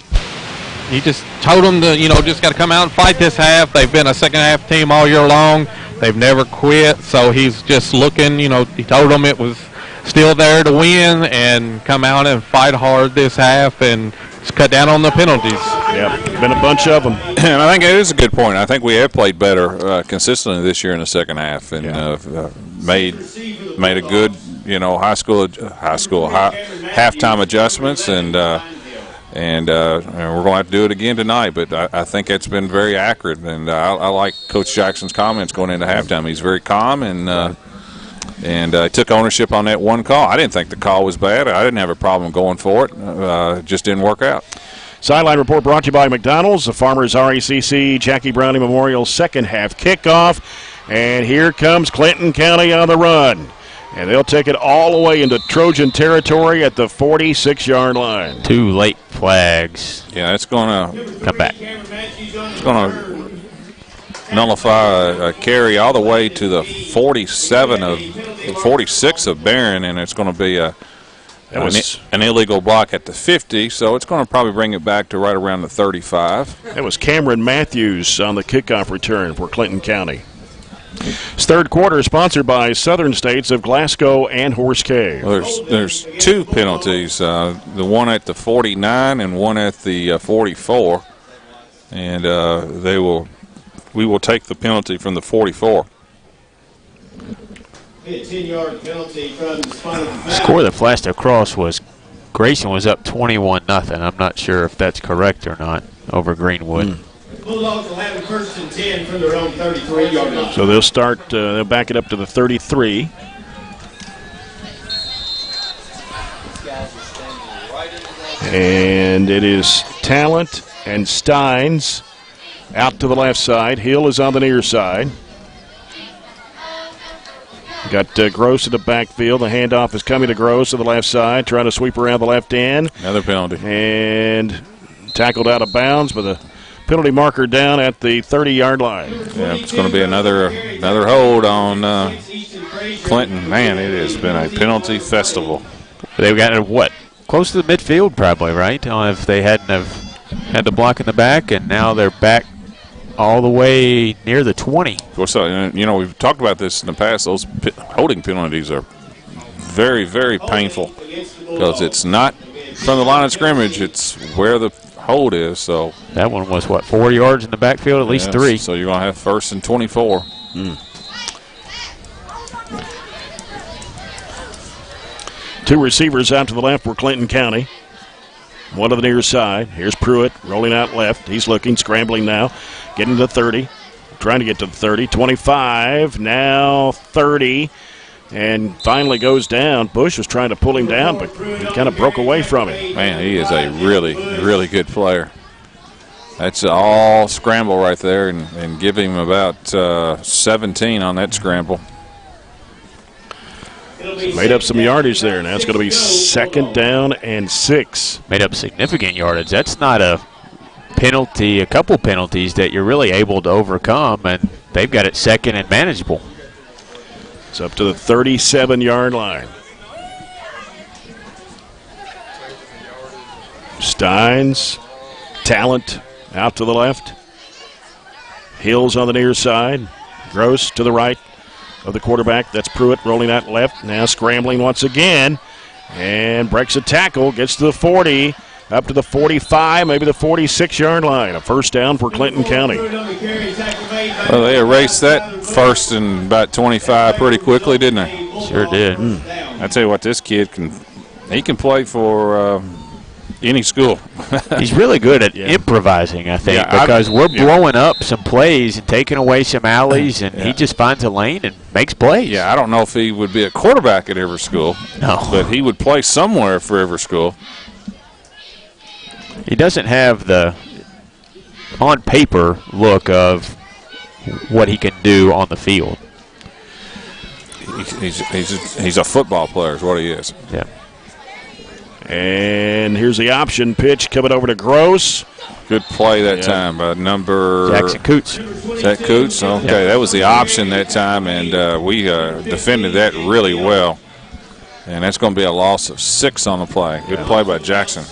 He just told them to, just got to come out and fight this half. They've been a second-half team all year long. They've never quit. So he's just looking, he told them it was still there to win and come out and fight hard this half and just cut down on the penalties. Yeah, been a bunch of them. And I think it is a good point. I think we have played better consistently this year in the second half and made a good, high school halftime adjustments and we're going to have to do it again tonight. But I think it's been very accurate, and I like Coach Jackson's comments going into halftime. He's very calm and took ownership on that one call. I didn't think the call was bad. I didn't have a problem going for it. It just didn't work out. Sideline report brought to you by McDonald's, the Farmers RECC Jackie Browning Memorial second half kickoff. And here comes Clinton County on the run. And they'll take it all the way into Trojan territory at the 46-yard line. 2 late flags. Yeah, it's going to come back. It's going to nullify a carry all the way to the 46 of Barren, and it's going to be an illegal block at the 50, so it's going to probably bring it back to right around the 35. That was Cameron Matthews on the kickoff return for Clinton County. This third quarter is sponsored by Southern States of Glasgow and Horse Cave. Well, there's 2 penalties, the one at the 49 and one at the 44, and we will take the penalty from the 44. The score that flashed across was Grayson was up 21-0. I'm not sure if that's correct or not over Greenwood. Bulldogs will have it first and 10 from their own 33-yard line. So they'll start, they'll back it up to the 33. And it is Talent and Steins out to the left side. Hill is on the near side. Got Gross in the backfield. The handoff is coming to Gross to the left side, trying to sweep around the left end. Another penalty. And tackled out of bounds with a penalty marker down at the 30-yard line. Yeah, it's going to be another hold on Clinton. Man, it has been a penalty festival. They've got what? Close to the midfield probably, right? If they hadn't have had the block in the back, and now they're back all the way near the 20. Of course, we've talked about this in the past. Those holding penalties are very, very painful because it's not from the line of scrimmage. It's where the hold is. So that one was, 4 yards in the backfield, at least 3. So you're going to have first and 24. Two receivers out to the left for Clinton County. One to the near side. Here's Pruitt rolling out left. He's looking, scrambling now. Getting to the 30. Trying to get to the 30. 25. Now 30. And finally goes down. Bush was trying to pull him down, but he kind of broke away from him. Man, he is a really, really good player. That's all scramble right there and give him about 17 on that scramble. Made up some yardage there. Now it's going to be 2nd down and 6. Made up significant yardage. That's not a penalty, a couple penalties that you're really able to overcome, and they've got it 2nd and manageable. It's up to the 37-yard line. Steins, Talent out to the left. Hills on the near side. Gross to the right of the quarterback. That's Pruitt rolling out left. Now scrambling once again. And breaks a tackle. Gets to the 40. Up to the 45, maybe the 46-yard line. A first down for Clinton County. Well, they erased that first and about 25 pretty quickly, didn't they? Sure did. I tell you what, this kid can play for any school. He's really good at improvising, I think, Yeah, because we're blowing up some plays and taking away some alleys, and he just finds a lane and makes plays. Yeah, I don't know if he would be a quarterback at every school, but he would play somewhere for every school. He doesn't have the on-paper look of what he can do on the field. He's a football player is what he is. Yeah. And here's the option pitch coming over to Gross. Good play that time by number Jackson Coots. Is that Coots? Okay, that was the option that time, and we defended that really well. And that's going to be a loss of 6 on the play. Good play by Jackson.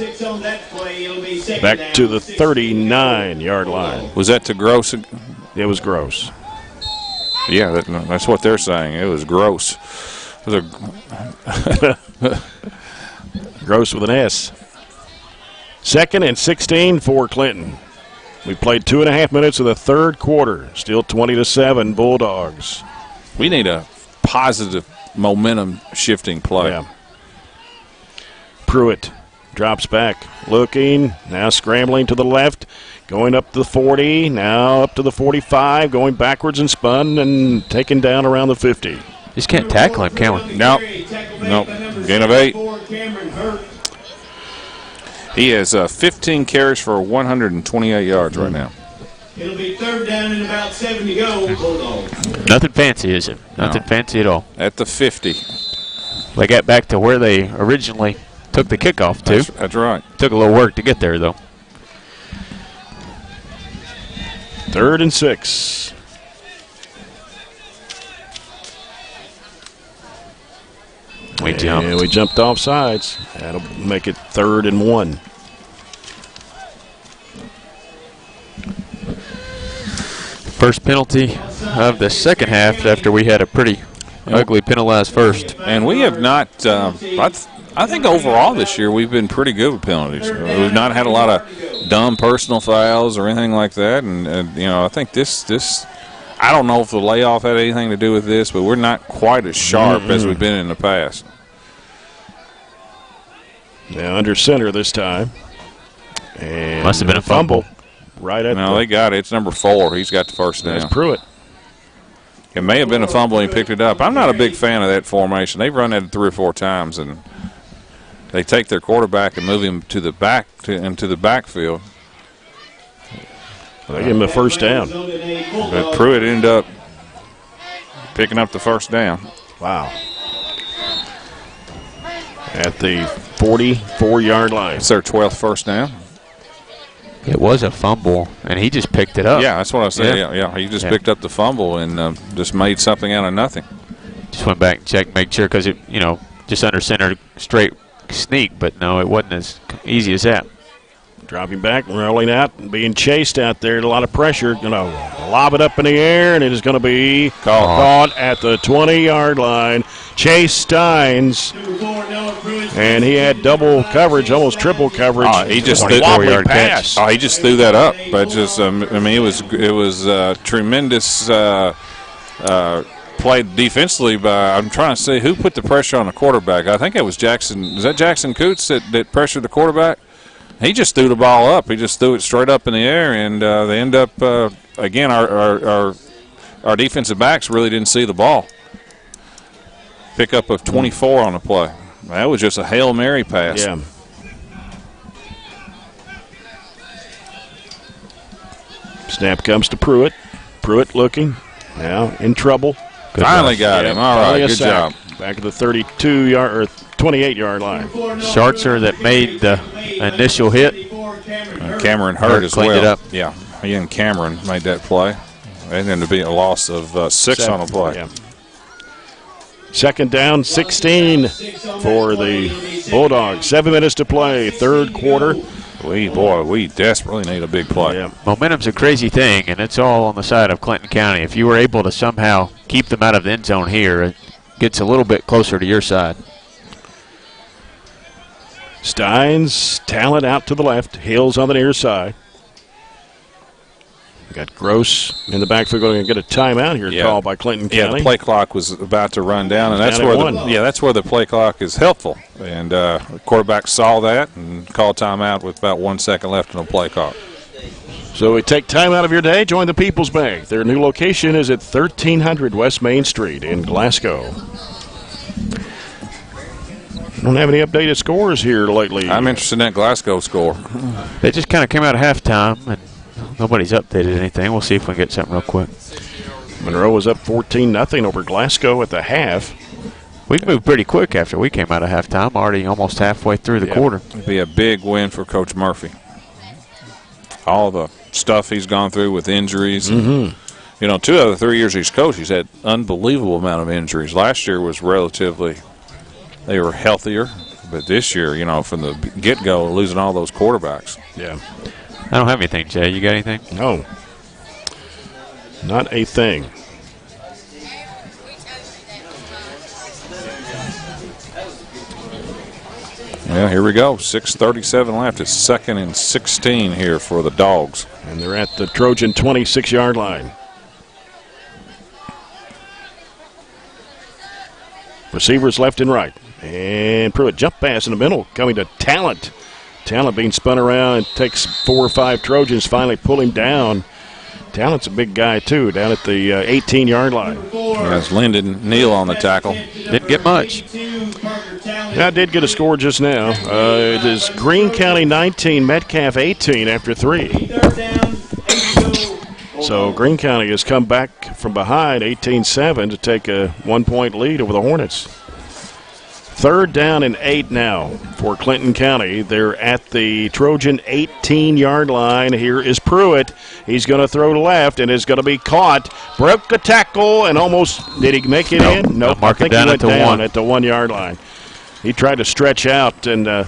Back to the 39-yard line. Was that to Gross? It was Gross. Yeah, that's what they're saying. It was Gross. Gross with an S. 2nd and 16 for Clinton. We played 2.5 minutes of the third quarter. Still 20-7 Bulldogs. We need a positive momentum shifting play. Yeah. Pruitt drops back, looking, now scrambling to the left, going up to the 40, now up to the 45, going backwards and spun and taken down around the 50. Just can't tackle him, can we? Nope. Gain of 8. He has 15 carries for 128 yards right now. It'll be 3rd down and about 7 to go. Bulldogs. Nothing fancy, is it? Nothing fancy at all. At the 50. They got back to where they originally took the kickoff to. That's right. Took a little work to get there, though. 3rd and 6. We jumped. Yeah, we jumped off sides. That'll make it 3rd and 1. First penalty of the second half after we had a pretty ugly penalized first. And we have not, I think overall this year we've been pretty good with penalties. We've not had a lot of dumb personal fouls or anything like that. And I think this, I don't know if the layoff had anything to do with this, but we're not quite as sharp as we've been in the past. Now under center this time. And must have been a fumble. Right at they got it. It's number 4. He's got the first down. That's Pruitt. It may have been a fumble and he picked it up. I'm not a big fan of that formation. They've run that 3 or 4 times, and they take their quarterback and move him to the backfield. They give him a first down. But Pruitt ended up picking up the first down. Wow. At the 44-yard line. It's their 12th first down. It was a fumble, and he just picked it up. Yeah, that's what I said. Yeah. He just picked up the fumble and just made something out of nothing. Just went back and checked, make sure, because it, just under center, straight sneak, but no, it wasn't as easy as that. Dropping back, rolling out, and being chased out there. A lot of pressure. Going to lob it up in the air, and it is going to be caught at the 20-yard line. Chase Steins, and he had double coverage, almost triple coverage. He just threw pass. He just threw that up. But just, it was tremendous play defensively by. I'm trying to see who put the pressure on the quarterback. I think it was Jackson. Is that Jackson Coots that pressured the quarterback? He just threw the ball up. He just threw it straight up in the air, and they end up again. Our defensive backs really didn't see the ball. Pickup of 24 on the play. That was just a Hail Mary pass. Yeah. Snap comes to Pruitt. Pruitt looking now in trouble. Finally got him. All right, good job. Back at the 32-yard or 28-yard line. Schartzer that made the initial hit. Cameron Hurd as well. Cleaned it up. Yeah, he and Cameron made that play. And then to be a loss of 6 on the play. Yeah. Second down, 16 for the Bulldogs. 7 minutes to play, third quarter. We desperately need a big play. Yeah. Momentum's a crazy thing, and it's all on the side of Clinton County. If you were able to somehow keep them out of the end zone here, it gets a little bit closer to your side. Steins, Talent out to the left, Hills on the near side. Got Gross in the backfield, going to get a timeout here called by Clinton County. Yeah, the play clock was about to run down, and that's where the play clock is helpful. And the quarterback saw that and called timeout with about 1 second left on the play clock. So we take time out of your day, join the People's Bank. Their new location is at 1300 West Main Street in Glasgow. Don't have any updated scores here lately. I'm interested in that Glasgow score. They just kind of came out at halftime, and nobody's updated anything. We'll see if we can get something real quick. Monroe was up 14-0 over Glasgow at the half. We moved pretty quick after we came out of halftime, already almost halfway through the quarter. It'd be a big win for Coach Murphy. All the stuff he's gone through with injuries. Mm-hmm. You know, 2 out of the 3 years he's coached, he's had unbelievable amount of injuries. Last year was relatively, they were healthier. But this year, you know, from the get-go, losing all those quarterbacks. Yeah. I don't have anything, Jay. You got anything? No. Not a thing. Yeah, here we go. 6:37 left. It's 2nd and 16 here for the Dogs. And they're at the Trojan 26-yard line. Receivers left and right. And Pruitt jump pass in the middle, coming to Talent. Talent being spun around and takes 4 or 5 Trojans, finally pull him down. Talent's a big guy, too, down at the 18-yard line. That's Lyndon Neal on the tackle. Didn't get much. Yeah, I did get a score just now. It is Greene County 19, Metcalf 18 after 3. So Greene County has come back from behind 18-7 to take a 1-point lead over the Hornets. 3rd down and 8 now for Clinton County. They're at the Trojan 18-yard line. Here is Pruitt. He's going to throw to left and is going to be caught. Broke a tackle and almost, did he make it in? Nope. Mark it down he went at the down 1. at the 1-yard line. He tried to stretch out and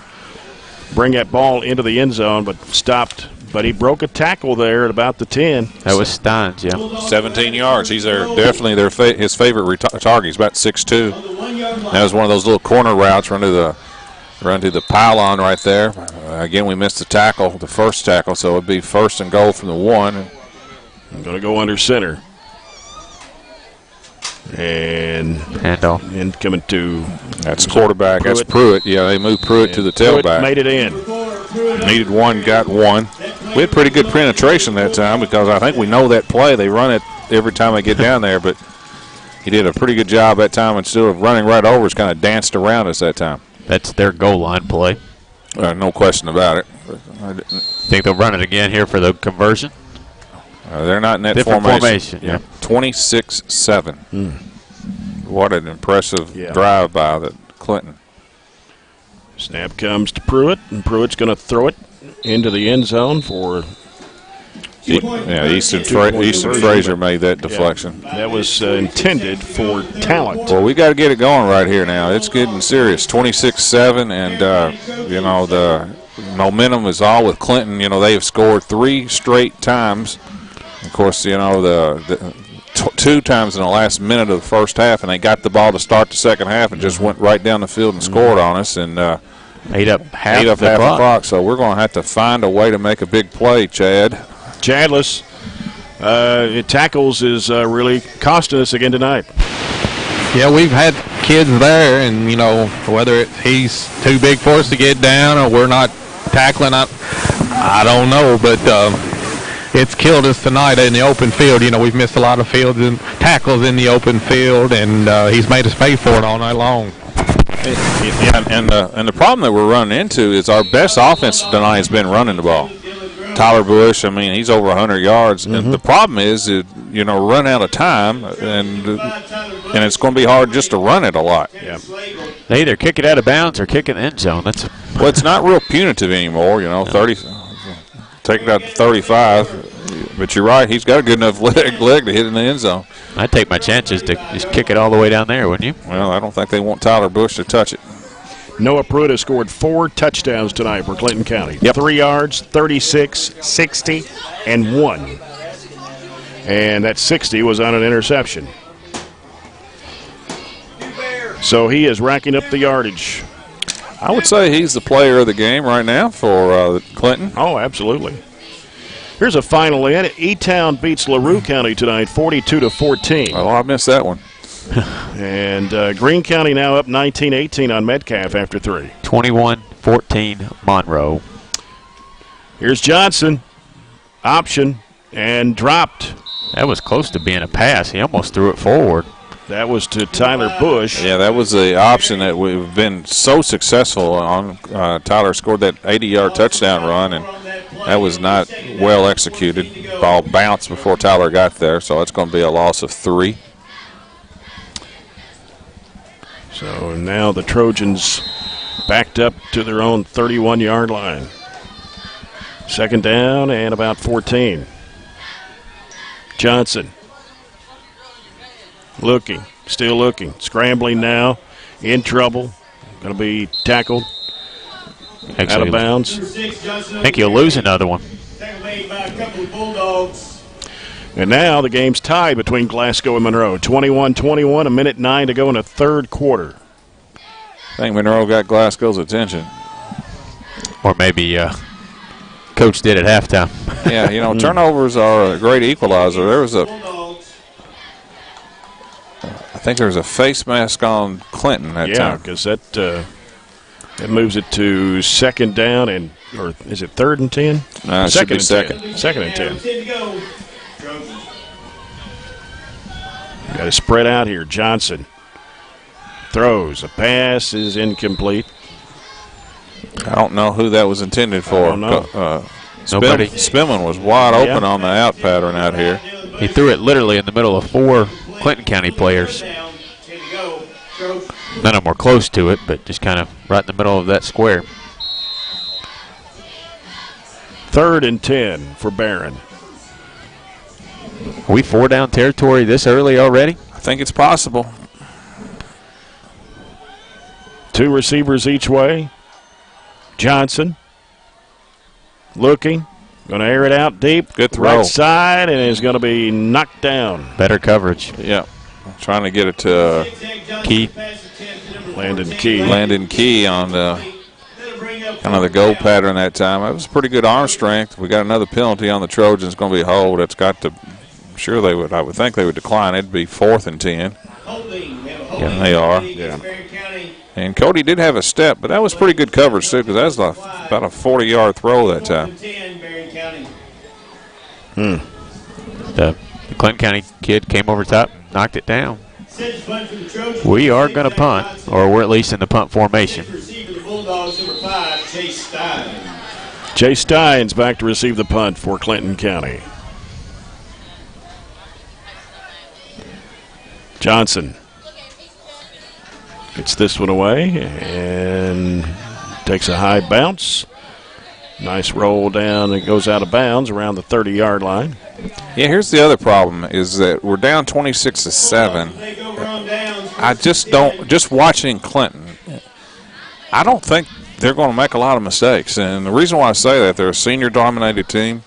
bring that ball into the end zone, but stopped. But he broke a tackle there at about the 10. That was Steins, yeah. 17 yards. He's definitely his favorite target. He's about 6'2". That was one of those little corner routes, run to the pylon right there. Again, we missed the tackle, the first tackle, so it would be 1st and goal from the 1. I'm going to go under center. And handoff. And coming to that's quarterback. Pruitt. That's Pruitt. Yeah, they moved Pruitt to the tailback. Pruitt made it in. Needed 1, got 1. We had pretty good penetration that time because I think we know that play. They run it every time they get down there, but he did a pretty good job that time. Instead of running right over, he's kind of danced around us that time. That's their goal line play. No question about it. Think they'll run it again here for the conversion? They're not in that formation. Yeah. 26-7. What an impressive drive by the Clinton. Snap comes to Pruitt, and Pruitt's going to throw it into the end zone for. Easton Frazier made that deflection. Yeah, that was intended for Talent. Well, we got to get it going right here now. It's getting serious. 26-7, and the momentum is all with Clinton. You know, they have scored 3 straight times. Of course, you know, the 2 times in the last minute of the first half, and they got the ball to start the second half and just went right down the field and scored on us and ate up half the clock. So we're going to have to find a way to make a big play, Chad. Chadless tackles is really costing us again tonight. Yeah, we've had kids there, and, you know, whether he's too big for us to get down or we're not tackling, I don't know, but it's killed us tonight in the open field. You know, we've missed a lot of fields and tackles in the open field, and he's made us pay for it all night long. Yeah, and the problem that we're running into is our best offense tonight has been running the ball. Tyler Bush, I mean, he's over 100 yards. And the problem is, you know, run out of time, and it's going to be hard just to run it a lot. Yeah. They either kick it out of bounds or kick it in the end zone. Well, it's not real punitive anymore, you know, 30. Take it out to 35. But you're right. He's got a good enough leg to hit in the end zone. I'd take my chances to just kick it all the way down there, wouldn't you? Well, I don't think they want Tyler Bush to touch it. Noah Pruitt has scored 4 touchdowns tonight for Clinton County. 3 yards, 36, 60, and 1. And that 60 was on an interception. So he is racking up the yardage. I would say he's the player of the game right now for Clinton. Oh, absolutely. Here's a final in. E-Town beats LaRue County tonight, 42-14. Oh, I missed that one. And Greene County now up 19-18 on Metcalf after 3. 21-14 Monroe. Here's Johnson. Option and dropped. That was close to being a pass. He almost threw it forward. That was to Tyler Bush. Yeah, that was the option that we've been so successful on. Tyler scored that 80-yard touchdown run, and that was not well executed. Ball bounced before Tyler got there, so it's going to be a loss of 3. So now the Trojans backed up to their own 31-yard line. Second down and about 14. Johnson. Looking, still looking, scrambling now, in trouble, going to be tackled, out of bounds. I think he'll lose another one. And now the game's tied between Glasgow and Monroe, 21-21, a minute 9 to go in the third quarter. I think Monroe got Glasgow's attention. Or maybe Coach did at halftime. Yeah, you know, turnovers are a great equalizer. There was I think there was a face mask on Clinton that time. Yeah, because that moves it to second down and, or is it 3rd and 10? No, it should be second. Second and 10. Got to spread out here. Johnson throws. A pass is incomplete. I don't know who that was intended for. Nobody. Spinman was wide open on the out pattern out here. He threw it literally in the middle of 4 Clinton County players. None of them were close to it, but just kind of right in the middle of that square. 3rd and 10 for Barren. Are we 4 down territory this early already? I think it's possible. 2 receivers each way. Johnson looking, going to air it out deep. Good throw. Right side, and is going to be knocked down. Better coverage. Yeah. Trying to get it to Key. Landon Key. Landon Key on the kind of the go pattern that time. It was pretty good arm strength. We got another penalty on the Trojans. Going to be a hold. It's got to. I'm sure they would. I would think they would decline. It'd be 4th and 10. Yeah, they are. Yeah. And Cody did have a step, but that was pretty good coverage too, because that was about a 40-yard throw that time. The Clinton County kid came over top, knocked it down. We are going to punt, or we're at least in the punt formation. Chase Steins back to receive the punt for Clinton County. Johnson gets this one away and takes a high bounce. Nice roll down. It goes out of bounds around the 30-yard line. Yeah, here's the other problem is that we're down 26-7. I just don't – just watching Clinton, I don't think they're going to make a lot of mistakes. And the reason why I say that, they're a senior-dominated team,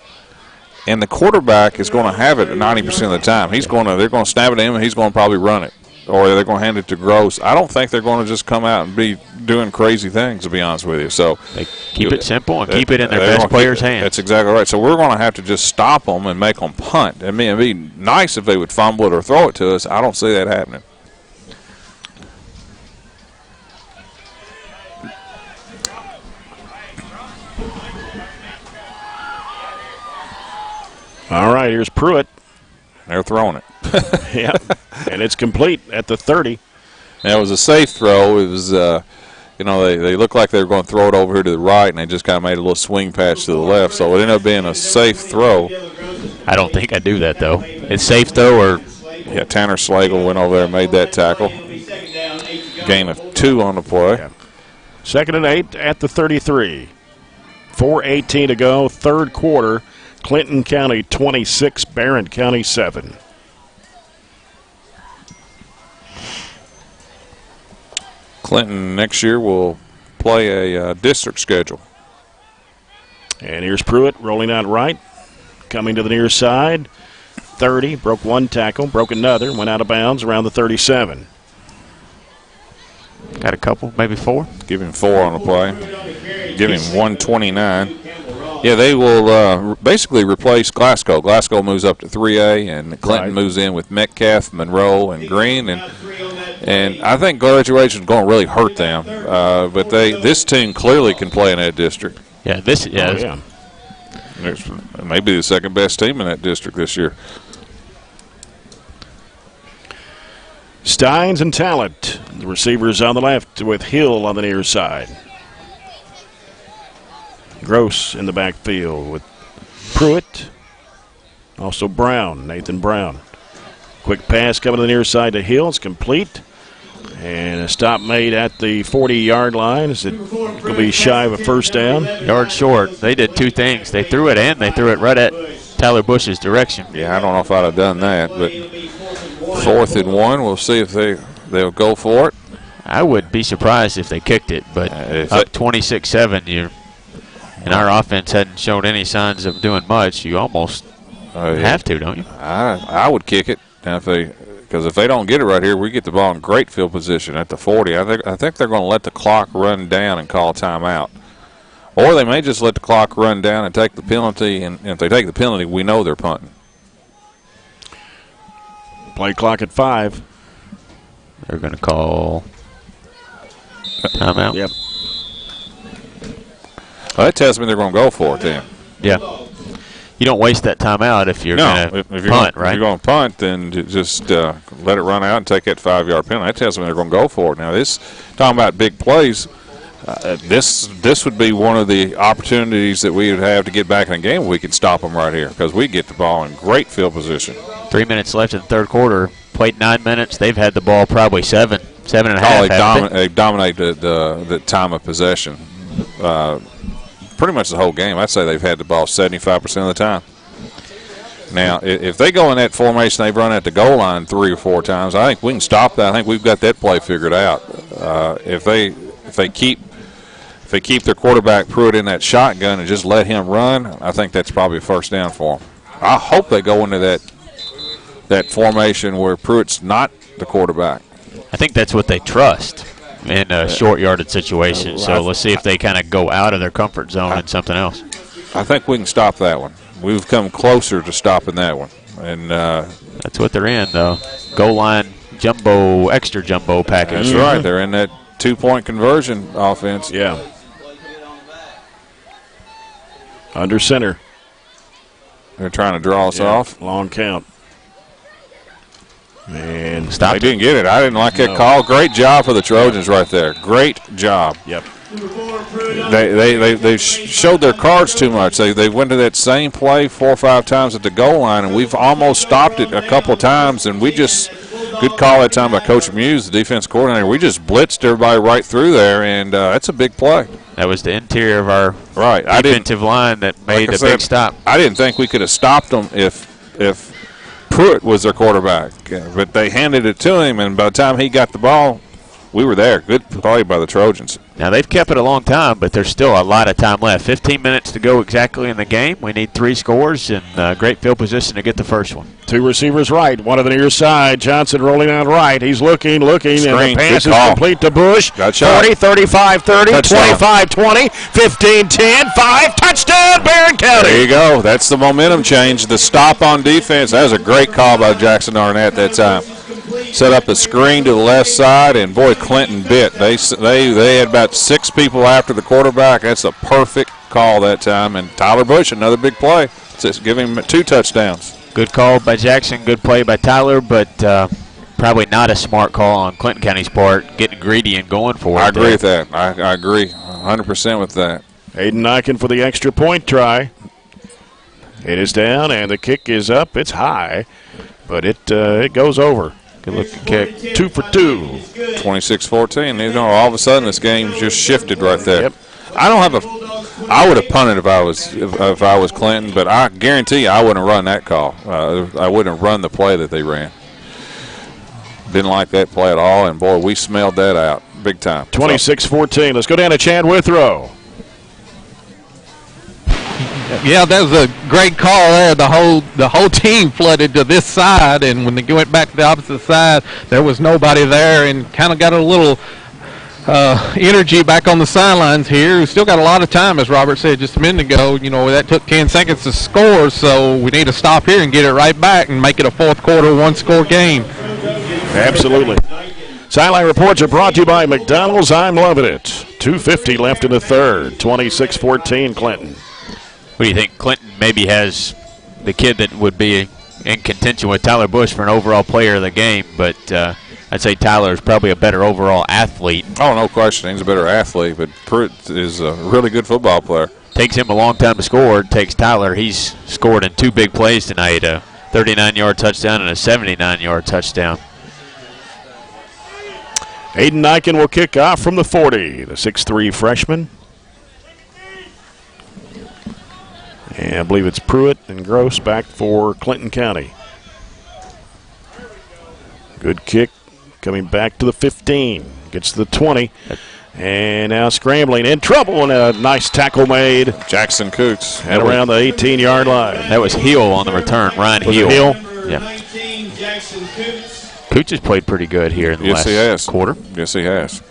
and the quarterback is going to have it 90% of the time. They're going to snap it to him, and he's going to probably run it. Or they're going to hand it to Gross. I don't think they're going to just come out and be doing crazy things, to be honest with you. So they keep it simple and keep it in their best players' hands. That's exactly right. So we're going to have to just stop them and make them punt. I mean, it'd be nice if they would fumble it or throw it to us. I don't see that happening. All right, here's Pruitt. They're throwing it. Yeah, and it's complete at the 30. That was a safe throw. It was, they looked like they were going to throw it over here to the right, and they just kind of made a little swing patch to the left. So it ended up being a safe throw. I don't think I do that, though. It's safe, though, or? Yeah, Tanner Slagle went over there and made that tackle. Gain of 2 on the play. Yeah. 2nd and 8 at the 33. 4:18 to go, third quarter. Clinton County 26, Barren County 7. Clinton next year will play a district schedule. And here's Pruitt rolling out right, coming to the near side. 30, broke one tackle, broke another, went out of bounds around the 37. Got a couple, maybe 4. Give him 4 on the play. Give him 129. Yeah, they will basically replace Glasgow. Glasgow moves up to 3A, and Clinton moves in with Metcalf, Monroe, and Green. And I think graduation is going to really hurt them. But this team clearly can play in that district. Yeah, It may be the second best team in that district this year. Steins and Talent, the receivers on the left with Hill on the near side. Gross in the backfield with Pruitt. Also Brown, Nathan Brown. Quick pass coming to the near side to Hill. It's complete. And a stop made at the 40-yard line. It will be shy of a first down. Yard short. They did 2 things. They threw it and they threw it right at Tyler Bush's direction. Yeah, I don't know if I'd have done that, but 4th and 1. We'll see if they'll go for it. I would be surprised if they kicked it, but up 26-7, and our offense hadn't shown any signs of doing much. You almost have to, don't you? I would kick it. Now because if they don't get it right here, we get the ball in great field position at the 40. I think they're going to let the clock run down and call a timeout. Or they may just let the clock run down and take the penalty, and if they take the penalty, we know they're punting. Play clock at 5. They're going to call timeout. Yep. Well, that tells me they're going to go for it then. Yeah. You don't waste that timeout if you're going to punt, right? If you're going to punt, then just let it run out and take that 5-yard penalty. That tells me they're going to go for it. Now, talking about big plays, this would be one of the opportunities that we would have to get back in the game where we could stop them right here because we get the ball in great field position. 3 minutes left in the third quarter. Played 9 minutes. They've had the ball probably 7 and a half. They dominated the time of possession. Pretty much the whole game. I'd say they've had the ball 75% of the time. Now, if they go in that formation they've run at the goal line 3 or 4 times, I think we can stop that. I think we've got that play figured out. If they keep their quarterback Pruitt in that shotgun and just let him run, I think that's probably a first down for them. I hope they go into that formation where Pruitt's not the quarterback. I think that's what they trust in a short-yarded situation. So let's see if they kind of go out of their comfort zone and something else. I think we can stop that one. We've come closer to stopping that one. And that's what they're in, though. Goal line extra jumbo package. That's right. They're in that 2-point conversion offense. Yeah. Under center. They're trying to draw us off. Long count. And they didn't get it. I didn't like that call. Great job for the Trojans right there. Great job. Yep. They showed their cards too much. They went to that same play 4 or 5 times at the goal line, and we've almost stopped it a couple of times. And we just good call that time by Coach Muse, the defense coordinator. We just blitzed everybody right through there, and that's a big play. That was the interior of our defensive line that made a big stop. I didn't think we could have stopped them if Pruitt was their quarterback, but they handed it to him, and by the time he got the ball, we were there. Good play by the Trojans. Now, they've kept it a long time, but there's still a lot of time left. 15 minutes to go exactly in the game. We need 3 scores and great field position to get the first one. 2 receivers right, one on the near side. Johnson rolling out right. He's looking, Screen. and the pass is complete to Bush. 40, 35, 30, 25, 20, 15, 10, 5. Touchdown, Barren County. There you go. That's the momentum change. The stop on defense. That was a great call by Jackson Arnett that time. Set up a screen to the left side, and boy, Clinton bit. They had about 6 people after the quarterback. That's a perfect call that time. And Tyler Bush, another big play. Just give him 2 touchdowns. Good call by Jackson. Good play by Tyler, but probably not a smart call on Clinton County's part, getting greedy and going for it. I agree with that. I agree 100% with that. Hayden Nyken for the extra point try. It is down, and the kick is up. It's high, but it goes over. Good looking kick. 2 for 2. 26-14. All of a sudden, this game just shifted right there. Yep. I don't have I would have punted if I was Clinton, but I guarantee you I wouldn't have run that call. I wouldn't have run the play that they ran. Didn't like that play at all, and boy, we smelled that out big time. 26-14. Let's go down to Chad Withrow. Yeah, that was a great call there. The whole team flooded to this side, and when they went back to the opposite side, there was nobody there, and kind of got a little energy back on the sidelines here. We still got a lot of time, as Robert said just a minute ago. You know, that took 10 seconds to score, so we need to stop here and get it right back and make it a fourth quarter one-score game. Absolutely. Sideline reports are brought to you by McDonald's. I'm loving it. 2:50 left in the third. 26-14 Clinton. What do you think? Clinton maybe has the kid that would be in contention with Tyler Bush for an overall player of the game, but I'd say Tyler is probably a better overall athlete. Oh, no question. He's a better athlete, but Pruitt is a really good football player. Takes him a long time to score. Takes Tyler. He's scored in 2 big plays tonight, a 39-yard touchdown and a 79-yard touchdown. Aiden Nyken will kick off from the 40, the 6'3 freshman. And I believe it's Pruitt and Gross back for Clinton County. Good kick coming back to the 15. Gets to the 20. And now scrambling, in trouble, and a nice tackle made. Jackson Coots. And around the 18-yard line. That was Hill on the return, Ryan Was Hill. it Hill? Yeah. Coots has played pretty good here in the last quarter. Yes, he has.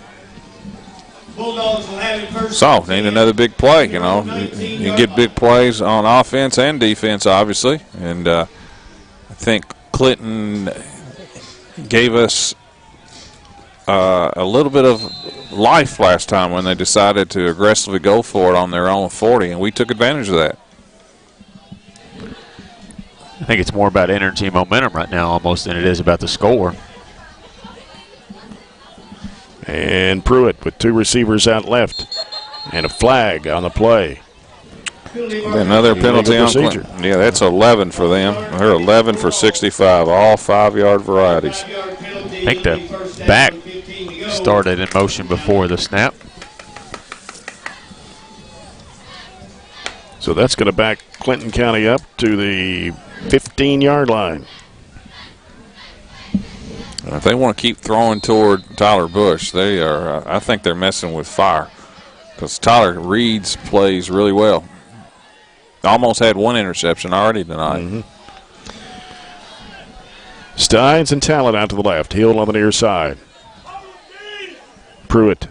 So, need another big play, you know. You get big plays on offense and defense, obviously. And I think Clinton gave us a little bit of life last time when they decided to aggressively go for it on their own 40, and we took advantage of that. I think it's more about energy and momentum right now almost than it is about the score. And Pruitt with 2 receivers out left. And a flag on the play. Another penalty on Clinton. Yeah, that's 11 for them. They're 11 for 65, all 5-yard varieties. I think the back started in motion before the snap. So that's going to back Clinton County up to the 15-yard line. And if they want to keep throwing toward Tyler Bush, they are. I think they're messing with fire because Tyler reads plays really well. Almost had 1 interception already tonight. Mm-hmm. Steins and Talent out to the left. Hill on the near side. Pruitt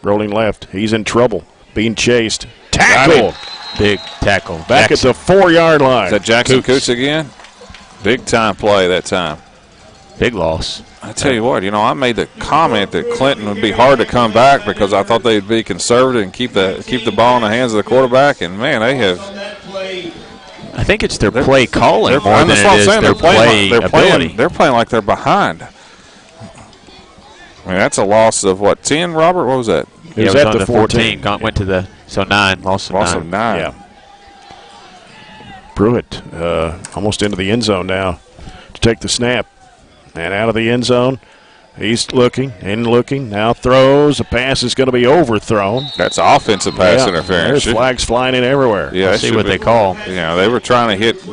rolling left. He's in trouble. Being chased. Tackle. Big tackle. Back at the 4-yard line. Is that Jackson Coots again? Big time play that time. Big loss. I tell you what, you know, I made the comment that Clinton would be hard to come back because I thought they'd be conservative and keep the ball in the hands of the quarterback. And man, they have. I think it's their play calling more than it is their play ability. They're playing like they're behind. I mean, that's a loss of what, 10, Robert? What was that? It was at the 14. Went to the 9. Loss of 9. Yeah. Pruitt almost into the end zone now to take the snap. And out of the end zone, he's looking and looking. Now throws. The pass is going to be overthrown. That's offensive pass interference. There's flags flying in everywhere. Yeah, see what they call. Yeah, they were trying to hit.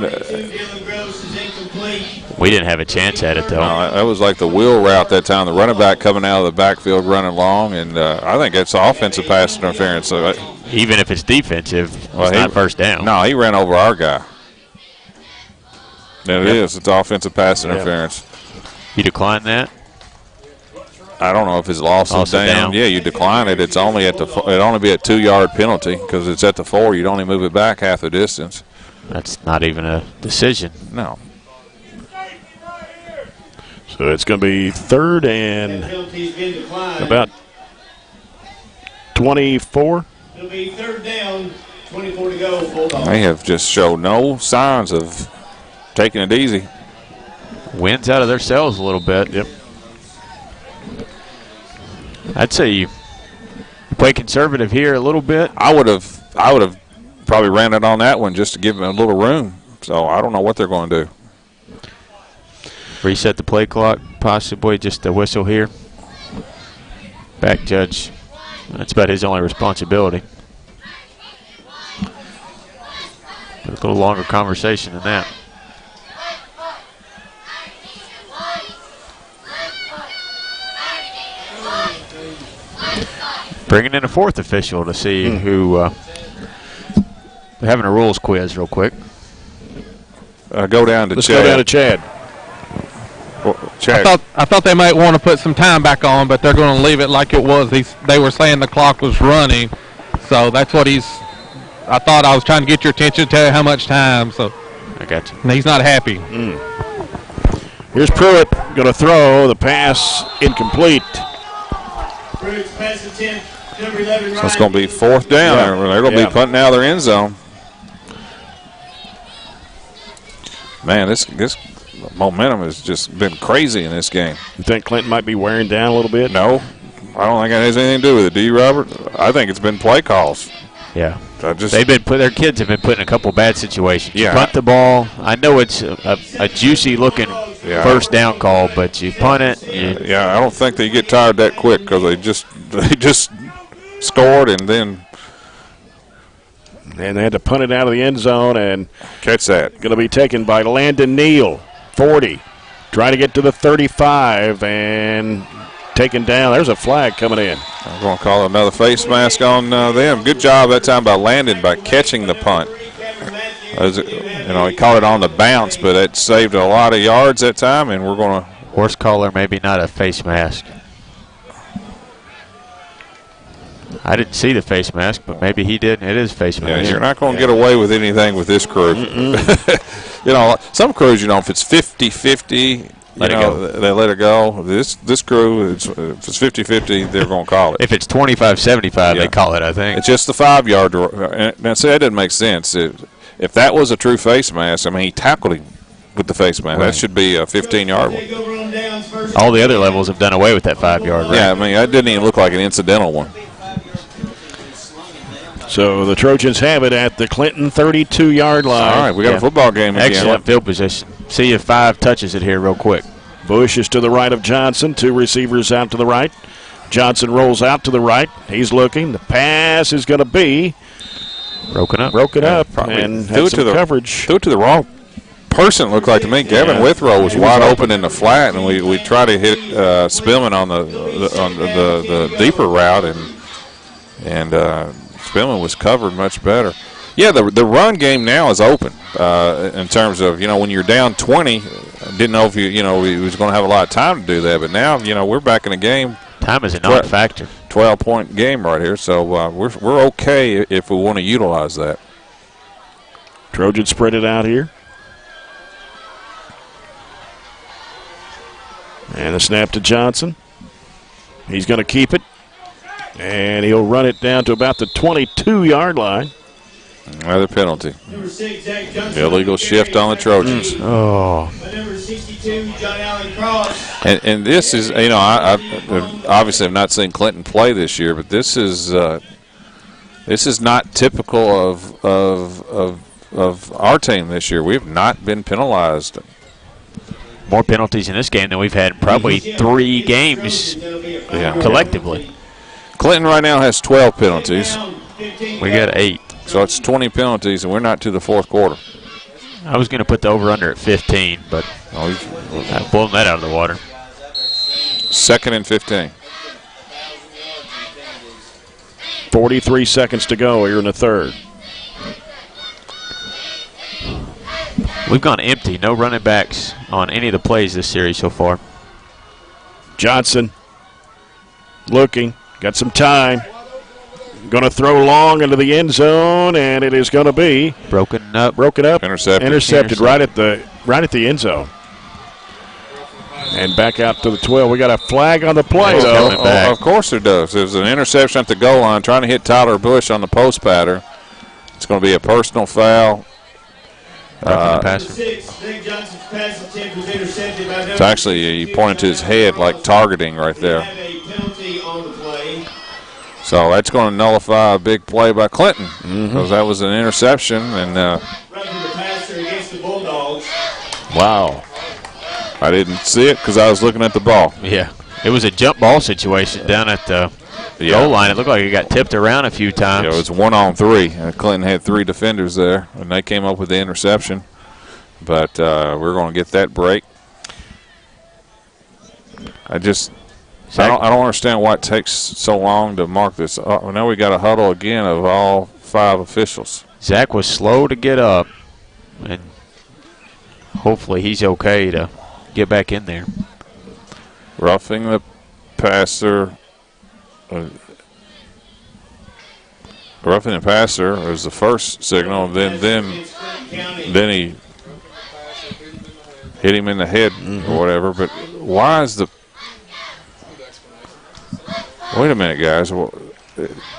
We didn't have a chance at it, though. No, that was like the wheel route that time. The running back coming out of the backfield running long, and I think it's offensive pass interference. So even if it's defensive, it's not first down. No, he ran over our guy. It is. It's offensive pass interference. You decline that? I don't know if it's lost down. Yeah, you decline it. It's only at it'd only be a 2-yard penalty because it's at the 4. You'd only move it back half the distance. That's not even a decision. No. So it's going to be 3rd and about 24. It'll be 3rd down, 24 to go. Bulldogs. They have just showed no signs of taking it easy. Wins out of their cells a little bit. Yep. I'd say you play conservative here a little bit. I would have probably ran it on that one just to give them a little room. So I don't know what they're going to do. Reset the play clock, possibly just a whistle here. Back judge. That's about his only responsibility. A little longer conversation than that. Bringing in a fourth official to see who. We're having a rules quiz real quick. Go down to Let's Chad. go down to Chad. Chad. I thought they might want to put some time back on, but they're going to leave it like it was. They were saying the clock was running, so that's what he's. I thought I was trying to get your attention, tell you how much time. So I got you. And he's not happy. Here's Pruitt going to throw the pass incomplete. So it's going to be fourth down. Yeah. They're going to be punting out of their end zone. Man, this momentum has just been crazy in this game. You think Clinton might be wearing down a little bit? No, I don't think it has anything to do with it. Do you, Robert? I think it's been play calls. Yeah. Their kids have been put in a couple bad situations. Yeah. You punt the ball. I know it's a juicy looking first down call, but you punt it. I don't think they get tired that quick because they just scored and then they had to punt it out of the end zone and catch that. Going to be taken by Landon Neal, 40. Trying to get to the 35 and taken down. There's a flag coming in. I'm going to call another face mask on them. Good job that time by Landon by catching the punt. He caught it on the bounce, but it saved a lot of yards that time, and we're going to. Horse collar, maybe not a face mask. I didn't see the face mask, but maybe he did. It is face mask. Yeah, you're not going to get away with anything with this crew. Some crews, if it's 50-50, Let it go. They let it go. This crew, if it's 50-50, they're going to call it. If it's 25-75, they call it, I think. It's just the 5-yard. Now, see, that doesn't make sense. If that was a true face mask, he tackled him with the face mask. Right. That should be a 15-yard one. All the other levels have done away with that 5-yard. Right? Yeah, that didn't even look like an incidental one. So the Trojans have it at the Clinton 32-yard line. All right, we got a football game again. Excellent field position. See if 5 touches it here real quick. Bush is to the right of Johnson. 2 receivers out to the right. Johnson rolls out to the right. He's looking. The pass is going to be broken up. And had some coverage. Threw it to the wrong person, looked like to me. Gavin Withrow was wide open in the flat, and we tried to hit Spillman on the deeper route, and Spillman was covered much better. Yeah, the run game now is open in terms of, when you're down 20, didn't know if he was going to have a lot of time to do that, but now, we're back in the game. Time is a non-factor. 12-point game right here, so we're okay if we want to utilize that. Trojan spread it out here. And the snap to Johnson. He's going to keep it. And he'll run it down to about the 22-yard line. Another penalty. Illegal shift on the Trojans. Oh. And this is, I obviously have not seen Clinton play this year, but this is not typical of our team this year. We've not been penalized. More penalties in this game than we've had in probably 3 games collectively. Clinton right now has 12 penalties. We got 8. So it's 20 penalties, and we're not to the fourth quarter. I was going to put the over-under at 15, but I've blown that out of the water. 2nd and 15. 43 seconds to go here in the third. We've gone empty. No running backs on any of the plays this series so far. Johnson looking. Got some time. Going to throw long into the end zone, and it is going to be broken up. Intercepted right at the end zone. And back out to the 12. We got a flag on the play, though. Of course there does. There's an interception at the goal line trying to hit Tyler Bush on the post pattern. It's going to be a personal foul. It's actually, he pointed to his head like targeting right there. So that's going to nullify a big play by Clinton because that was an interception. And wow. I didn't see it because I was looking at the ball. Yeah. It was a jump ball situation down at the goal line. It looked like it got tipped around a few times. Yeah, it was 1-on-3. Clinton had 3 defenders there, and they came up with the interception. But we're going to get that break. I don't understand why it takes so long to mark this. Now we got a huddle again of all 5 officials. Zach was slow to get up, and hopefully he's okay to get back in there. Roughing the passer. Roughing the passer was the first signal. Then he hit him in the head or whatever. But why is the? Wait a minute, guys.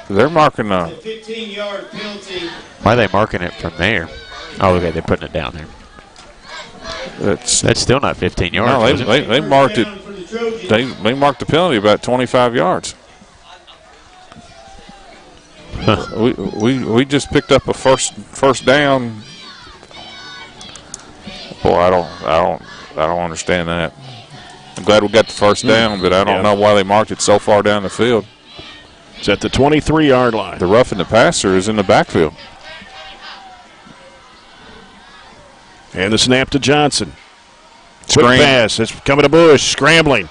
They're marking a 15-yard penalty. Why are they marking it from there? Oh, okay, they're putting it down there. That's still not 15 yards. No, they marked it. They marked the penalty about 25 yards. Huh. We just picked up a first down. Boy, I don't understand that. I'm glad we got the first down, but I don't know why they marked it so far down the field. It's at the 23-yard line. The roughing the passer is in the backfield. And the snap to Johnson. Quick pass. It's coming to Bush, scrambling,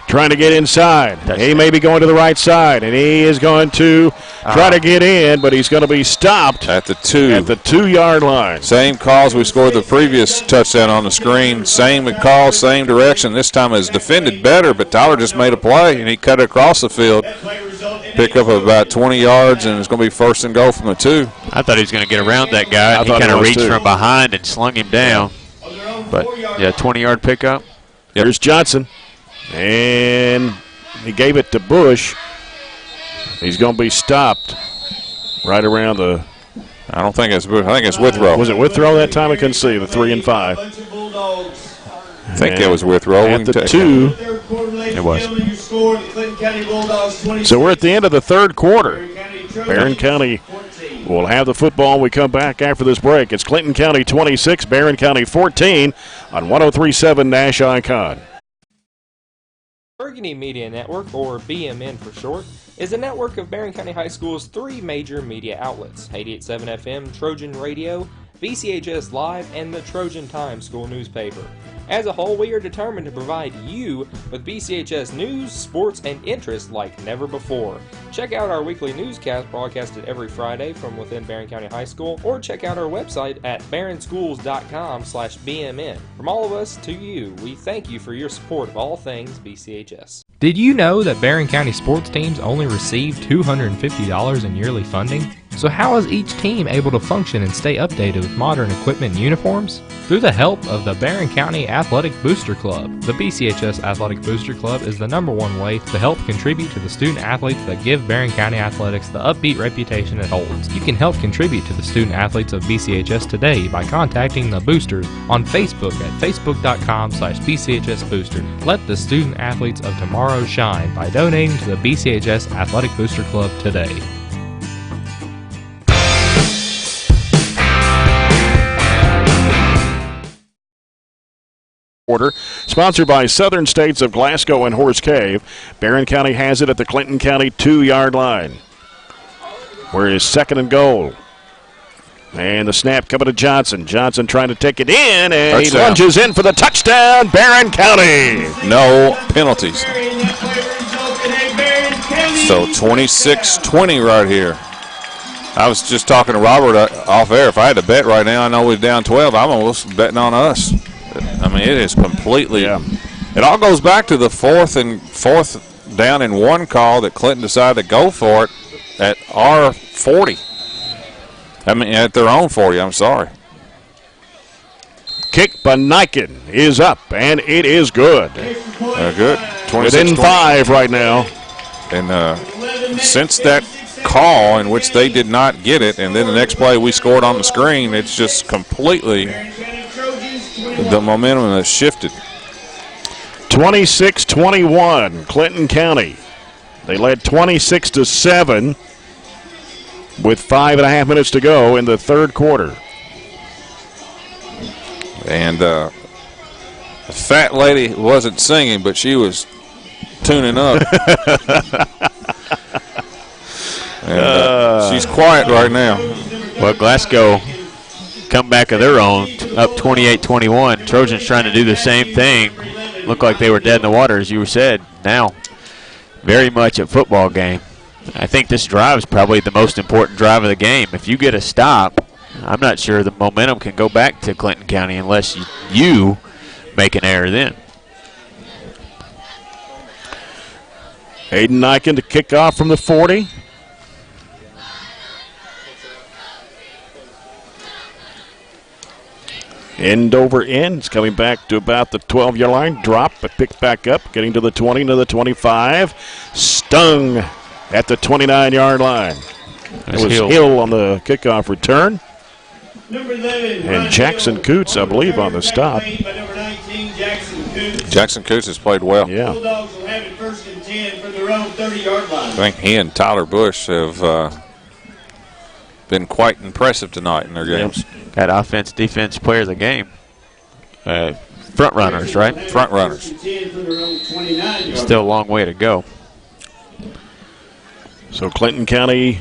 trying to get inside. He may be going to the right side, and he is going to try to get in, but he's going to be stopped at the 2. At the 2-yard line. Same calls we scored the previous touchdown on the screen. Same call, same direction. This time it's defended better, but Tyler just made a play, and he cut it across the field. Pick up about 20 yards, and it's going to be first and goal from the 2. I thought he was going to get around that guy. He kind of reached from behind and slung him down. But, 20-yard pickup. There's Johnson. And he gave it to Bush. He's going to be stopped right around the. I don't think it's Bush. I think it's Withrow. Was it Withrow that time? I couldn't see. The 3 and 5. I think it was Withrow. At the 2. It was. So we're at the end of the third quarter. Barren County will have the football when we come back after this break. It's Clinton County 26, Barren County 14 on 103.7 Nash Icon. Pregame Media Network, or BMN for short, is a network of Barren County High School's 3 major media outlets: 88.7 FM, Trojan Radio, BCHS Live, and the Trojan Times school newspaper. As a whole, we are determined to provide you with BCHS news, sports, and interest like never before. Check out our weekly newscast broadcasted every Friday from within Barren County High School, or check out our website at barrenschools.com/BMN. From all of us to you, we thank you for your support of all things BCHS. Did you know that Barren County sports teams only receive $250 in yearly funding? So how is each team able to function and stay updated with modern equipment and uniforms? Through the help of the Barren County Athletic Booster Club. The BCHS Athletic Booster Club is the #1 way to help contribute to the student athletes that give Barren County athletics the upbeat reputation it holds. You can help contribute to the student athletes of BCHS today by contacting the boosters on Facebook at facebook.com/BCHS Booster. Let the student athletes of tomorrow shine by donating to the BCHS Athletic Booster Club today. Order, sponsored by Southern States of Glasgow and Horse Cave. Barren County has it at the Clinton County 2-yard line, where it is second and goal. And the snap coming to Johnson. Johnson trying to take it in, and he lunges in for the touchdown, Barren County. No penalties. So 26-20 right here. I was just talking to Robert off air. If I had to bet right now, I know we're down 12. I'm almost betting on us. I mean, it is completely. It all goes back to the fourth down and 1 call that Clinton decided to go for it at our 40. I mean, at their own 40. I'm sorry. Kick by Niken is up, and it is good. Good. Within 5 right now. And since that call in which they did not get it, and then the next play we scored on the screen, it's just completely. The momentum has shifted. 26-21, Clinton County. They led 26-7 with 5.5 minutes to go in the third quarter. And the fat lady wasn't singing, but she was tuning up. And, she's quiet right now. Well, Glasgow come back of their own, up 28-21. Trojans trying to do the same thing. Looked like they were dead in the water, as you said. Now, very much a football game. I think this drive is probably the most important drive of the game. If you get a stop, I'm not sure the momentum can go back to Clinton County unless you make an error then. Aiden Nyken to kick off from the 40. End over end. It's coming back to about the 12-yard line. Drop, but picked back up, getting to the 20, to the 25. Stung at the 29-yard line. It was Hill on the kickoff return. And Jackson Coots, I believe, on the stop. Jackson Coots has played well. Yeah. Bulldogs will have it first and 10 from their own 30-yard line. I think he and Tyler Bush have been quite impressive tonight in their games. Got offense, defense, player of the game. Front runners, right? Front runners. Still a long way to go. So Clinton County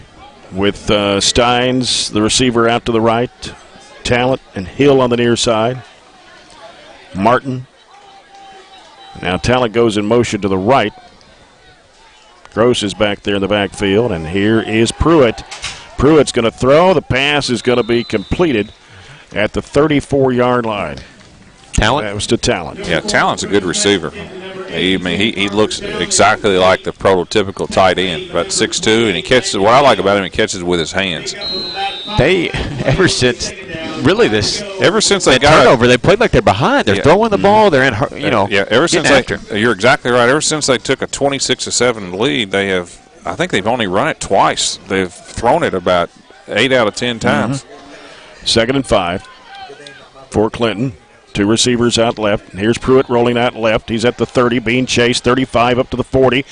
with Steins, the receiver, out to the right. Talent and Hill on the near side. Martin. Now Talent goes in motion to the right. Gross is back there in the backfield, and here is Pruitt. Pruitt's going to throw. The pass is going to be completed at the 34-yard line. Talent? That was to Talent. Yeah, Talent's a good receiver. He looks exactly like the prototypical tight end, about 6'2", and he catches. What I like about him, he catches with his hands. They ever since they got turnover, they played like they're behind. They're throwing the ball. They're in, Ever since you're exactly right. Ever since they took a 26-7 lead, I think they've only run it twice. They've thrown it about 8 out of 10 times. 2nd and 5 for Clinton. 2 receivers out left. And here's Pruitt rolling out left. He's at the 30, being chased, 35 up to the 40.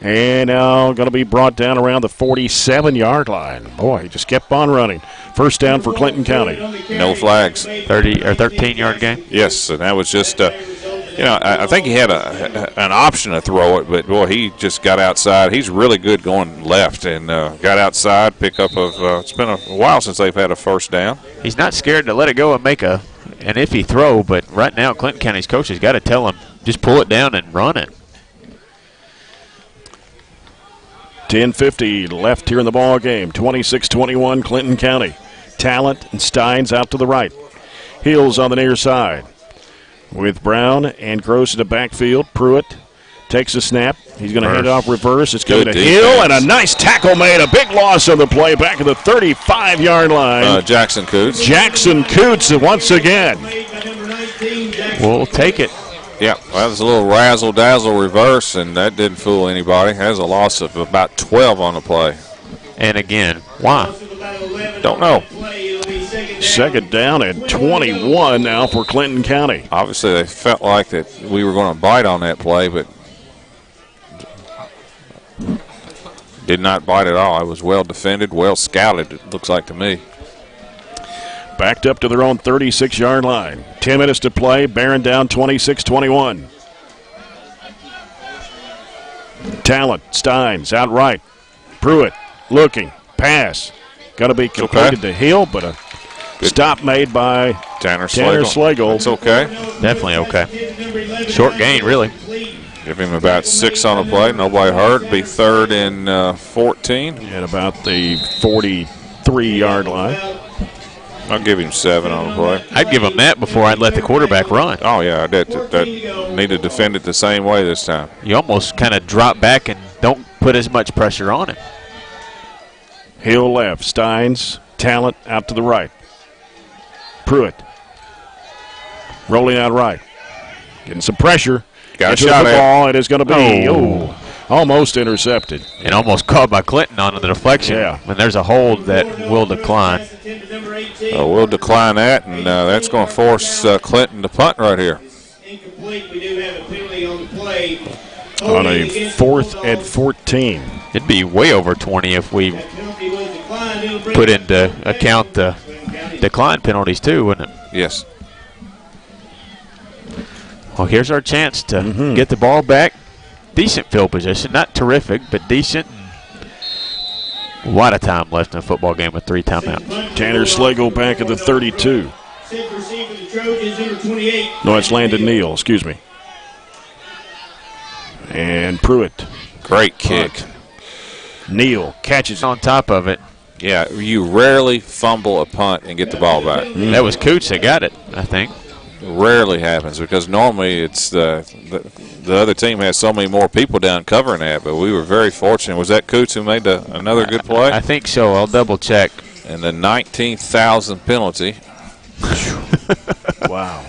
And now going to be brought down around the 47-yard line. Boy, he just kept on running. First down for Clinton County. No flags. 30 or 13-yard game? Yes, and that was just, I think he had an option to throw it, but, boy, he just got outside. He's really good going left and got outside, pickup of it's been a while since they've had a first down. He's not scared to let it go and make an iffy throw, but right now Clinton County's coach has got to tell him, just pull it down and run it. 10:50 left here in the ball game. 26-21 Clinton County. Talent and Steins out to the right. Hills on the near side with Brown and Gross in the backfield. Pruitt takes a snap. He's going to hand off reverse. It's going to Hill, and a nice tackle made. A big loss on the play back at the 35-yard line. Jackson Coots. Jackson Coots once again. We'll take it. Yeah, well, that was a little razzle-dazzle reverse, and that didn't fool anybody. That was a loss of about 12 on the play. And again, why? Don't know. 2nd down and 21 now for Clinton County. Obviously, they felt like that we were going to bite on that play, but did not bite at all. It was well defended, well scouted, it looks like to me. Backed up to their own 36-yard line. 10 minutes to play. Barren down 26-21. Talent, Steins out right. Pruitt looking. Pass. Going to be completed to Hill, but a stop made by Tanner Slagle. That's okay. Definitely okay. Short gain, really. Give him about 6 on the play. Nobody hurt. Be 3rd and 14. At about the 43-yard line. I'll give him 7 on the play. I'd give him that before I'd let the quarterback run. Oh, yeah. That need to defend it the same way this time. You almost kind of drop back and don't put as much pressure on him. Hill left. Steins, Talent out to the right. Pruitt rolling out right. Getting some pressure. Got a shot at ball. It is going to be almost intercepted. And almost caught by Clinton on the deflection. Yeah. And there's a hold that will decline. We'll decline that, and that's going to force Clinton to punt right here. On a 4th and 14. It'd be way over 20 if we put into account the decline penalties too, wouldn't it? Yes. Well, here's our chance to get the ball back. Decent field position, not terrific, but decent. A lot of time left in a football game with 3 timeouts. Tanner Slagle back at the 32. Set to receive for the Trojans, number 28. No, it's Landon Neal, excuse me. And Pruitt. Great kick. Neal catches on top of it. Yeah, you rarely fumble a punt and get the ball back. That was Cooch that got it, I think. Rarely happens because normally it's the other team has so many more people down covering that, but we were very fortunate. Was that Cooch who made another good play? I think so. I'll double check. And the 19,000 penalty. Wow.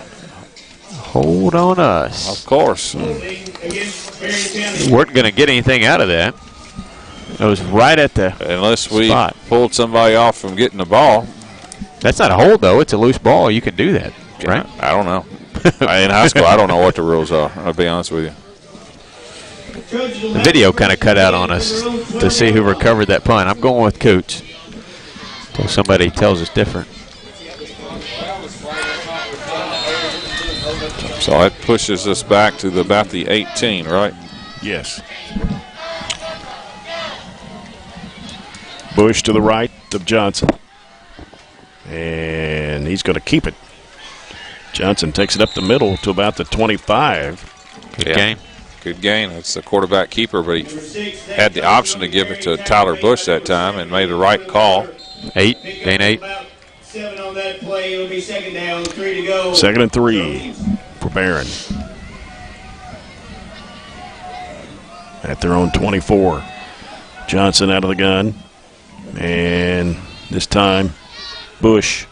Hold on us. Of course. Weren't going to get anything out of that. It was right at the Unless we spot. pulled somebody off from getting the ball. That's not a hold, though. It's a loose ball. You can do that, right? I don't know. In high school, I don't know what the rules are. I'll be honest with you. The video kind of cut out on us to see who recovered that punt. I'm going with Cooch until somebody tells us different. So that pushes us back to about the 18, right? Yes. Bush to the right of Johnson. And he's going to keep it. Johnson takes it up the middle to about the 25. Good gain. Good gain. It's the quarterback keeper, but he had the option to give it to Tyler Bush that time and made the right call. Gain 8. 7 on that play. It'll be second down, 3 to go. 2nd and 3 for Barren. At their own 24. Johnson out of the gun. And this time, Bush.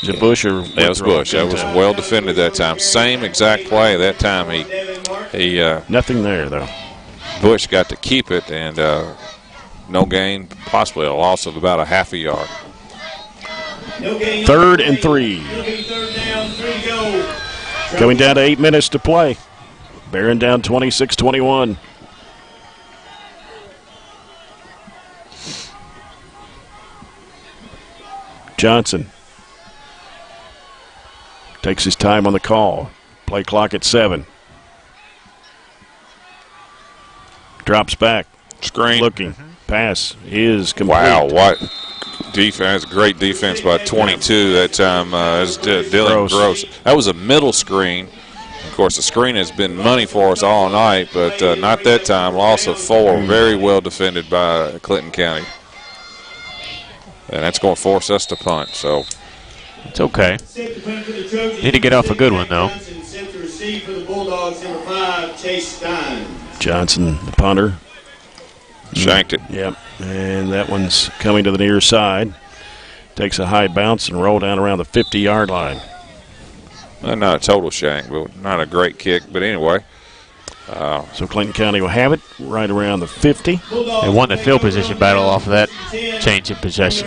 Is it Bush or? That was Bush. That was well defended that time. Same exact play that time. He nothing there though. Bush got to keep it and no gain, possibly a loss of about a half a yard. 3rd and 3. Coming down to 8 minutes to play. Barren down 26-21. Johnson takes his time on the call. Play clock at 7. Drops back. Screen. Looking. Pass is complete. Wow, what defense. Great defense by 22 that time. As Dylan Gross. That was a middle screen. Of course, the screen has been money for us all night, but not that time. Loss of 4. Very well defended by Clinton County. And that's going to force us to punt. So it's okay. Need to get off a good one, though. Johnson, the punter. Shanked it. Yep. And that one's coming to the near side. Takes a high bounce and roll down around the 50-yard line. Well, not a total shank, but not a great kick. But anyway. So Clinton County will have it right around the 50. They won the field position battle off of that change in possession.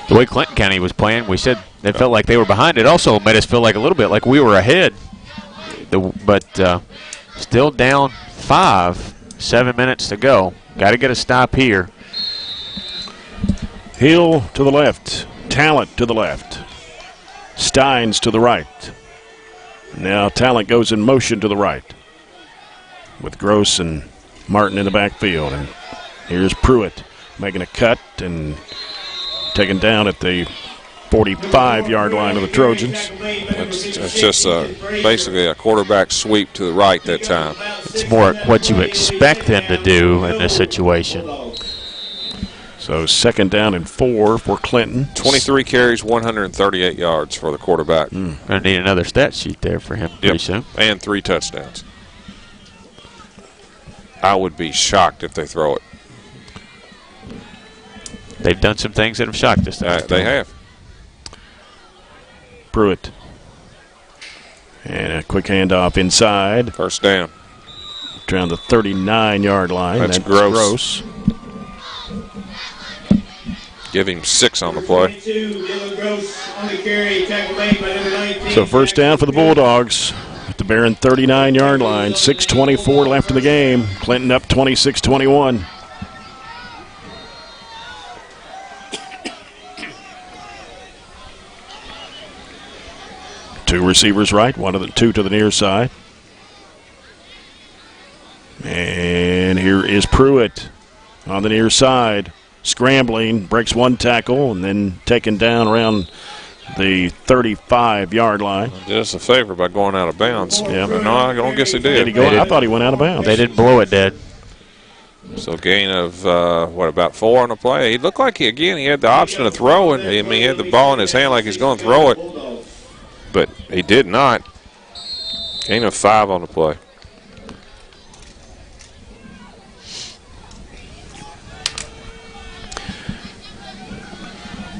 The way Clinton County was playing, we said they felt like they were behind. It also made us feel like a little bit like we were ahead. But still down 5, 7 minutes to go. Got to get a stop here. Hill to the left. Talent to the left. Steins to the right. Now Talent goes in motion to the right with Gross and Martin in the backfield. And here's Pruitt making a cut and taken down at the 45-yard line of the Trojans. It's just basically a quarterback sweep to the right that time. It's more what you expect them to do in this situation. So 2nd down and 4 for Clinton. 23 carries, 138 yards for the quarterback. Going to need another stat sheet there for him pretty soon. And 3 touchdowns. I would be shocked if they throw it. They've done some things that have shocked us. They have. Pruitt. And a quick handoff inside. 1st down. Around the 39-yard line. That's Gross. Give him 6 on the play. So 1st down for the Bulldogs at the Barren 39-yard line. 6:24 left in the game. Clinton up 26-21. Two receivers right, 2 to the near side. And is Pruitt on the near side, scrambling, breaks one tackle, and then taken down around the 35-yard line. Did us a favor by going out of bounds. Yeah. No, I don't guess he did. Did he go? I thought he went out of bounds. They didn't blow it dead. So gain of, about 4 on the play. He looked like, he had the option of throwing. I mean, he had the ball in his hand like he's going to throw it. But he did not. Gain of 5 on the play.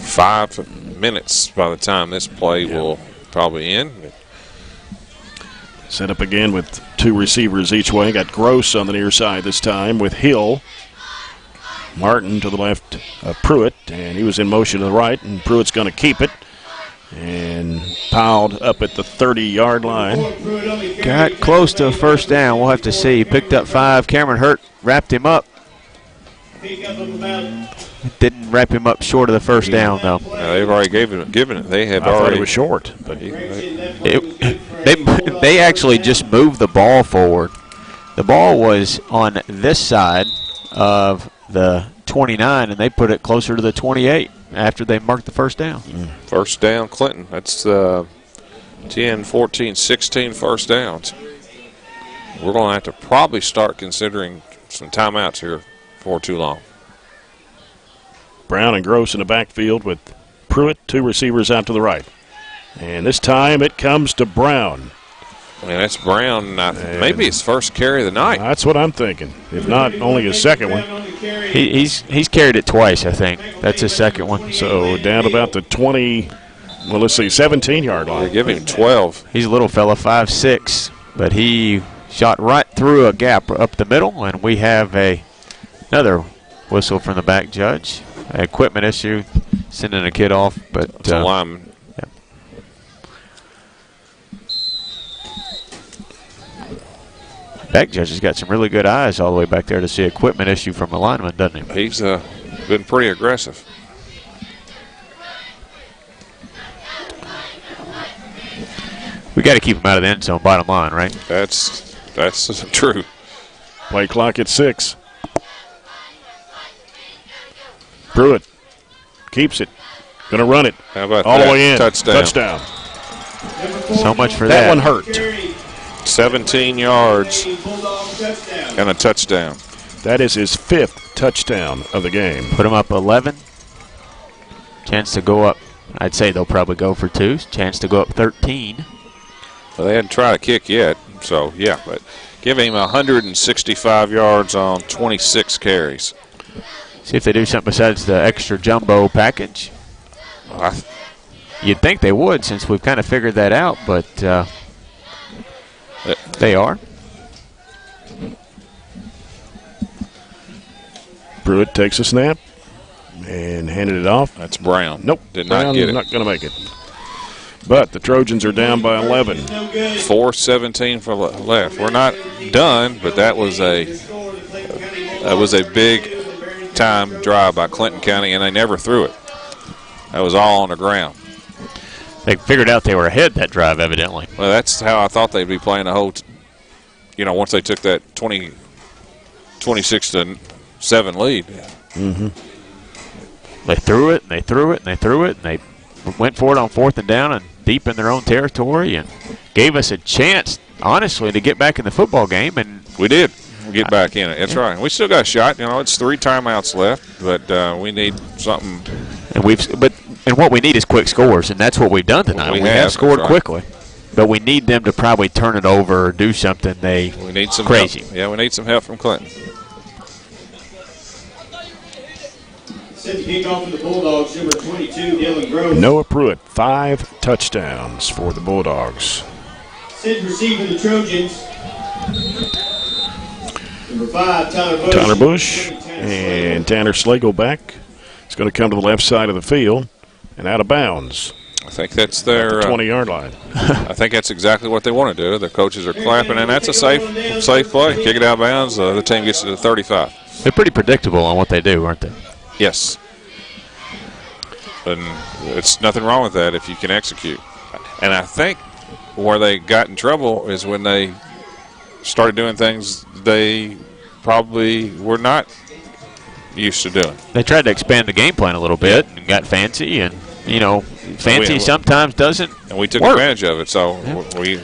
Five minutes by the time this play will probably end. Set up again with 2 receivers each way. Got Gross on the near side this time with Hill. Martin to the left of Pruitt, and he was in motion to the right, and Pruitt's going to keep it. And piled up at the 30-yard line. Got close to a first down. We'll have to see. He picked up 5. Cameron Hurt wrapped him up. Didn't wrap him up short of the first down, though. They've already given it. They have I thought already. it was short. But they actually just moved the ball forward. The ball was on this side of the 29, and they put it closer to the 28 after they marked the first down. First down, Clinton. That's 10, 14, 16 first downs. We're going to have to probably start considering some timeouts here before too long. Brown and Gross in the backfield with Pruitt, 2 receivers out to the right. And this time it comes to Brown. I mean, that's Brown, maybe his first carry of the night. That's what I'm thinking. If not, only his second one. He's carried it twice, I think. That's his second one. So down about the 20, 17-yard line. They give him 12. He's a little fella, 5'6", but he shot right through a gap up the middle, and we have another whistle from the back judge. Equipment issue, sending a kid off, but it's a lineman. Yeah. Back judge has got some really good eyes all the way back there to see equipment issue from a lineman, doesn't he? He's been pretty aggressive. We got to keep him out of the end zone, bottom line, right? That's true. Play clock at 6. Pruitt keeps it. Going to run it. How about all that? the way in. Touchdown. So much for that. That one hurt. 17 yards and a touchdown. That is his 5th touchdown of the game. Put him up 11. Chance to go up. I'd say they'll probably go for 2. Chance to go up 13. Well, they hadn't tried a kick yet, so yeah, but give him 165 yards on 26 carries. See if they do something besides the extra jumbo package. You'd think they would, since we've kind of figured that out, but they are. Pruitt takes a snap and handed it off. That's Brown. Nope. Did Brown not get it. Not going to make it. But the Trojans are down by 11. 4:17 for left. We're not done, but that was a big time drive by Clinton County, and they never threw it. That was all on the ground. They figured out they were ahead that drive, evidently. Well, that's how I thought they'd be playing the whole, once they took that 26-7 lead. Mm-hmm. They threw it, and they threw it, and they threw it, and they went for it on 4th and down and deep in their own territory and gave us a chance, honestly, to get back in the football game. And we did get back in it. That's right. We still got a shot. It's 3 timeouts left, but we need something. And what we need is quick scores, and that's what we've done tonight. We have scored quickly, but we need them to probably turn it over or do something we need some crazy. Help. Yeah, we need some help from Clinton. Set the kickoff for the Bulldogs, number 22, Dylan Gross. Noah Pruitt, 5 touchdowns for the Bulldogs. Set to receive for the Trojans, number 5, Tyler Bush. Tyler Bush and Tanner Slagle back. It's going to come to the left side of the field and out of bounds. I think that's their 20-yard line. I think that's exactly what they want to do. The coaches are clapping, and that's a safe play. Kick it out of bounds. The team gets to the 35. They're pretty predictable on what they do, aren't they? Yes. And it's nothing wrong with that if you can execute. And I think where they got in trouble is when they started doing things they probably we're not used to doing. They tried to expand the game plan a little bit and got fancy, and fancy sometimes doesn't. And we took work. advantage of it. So we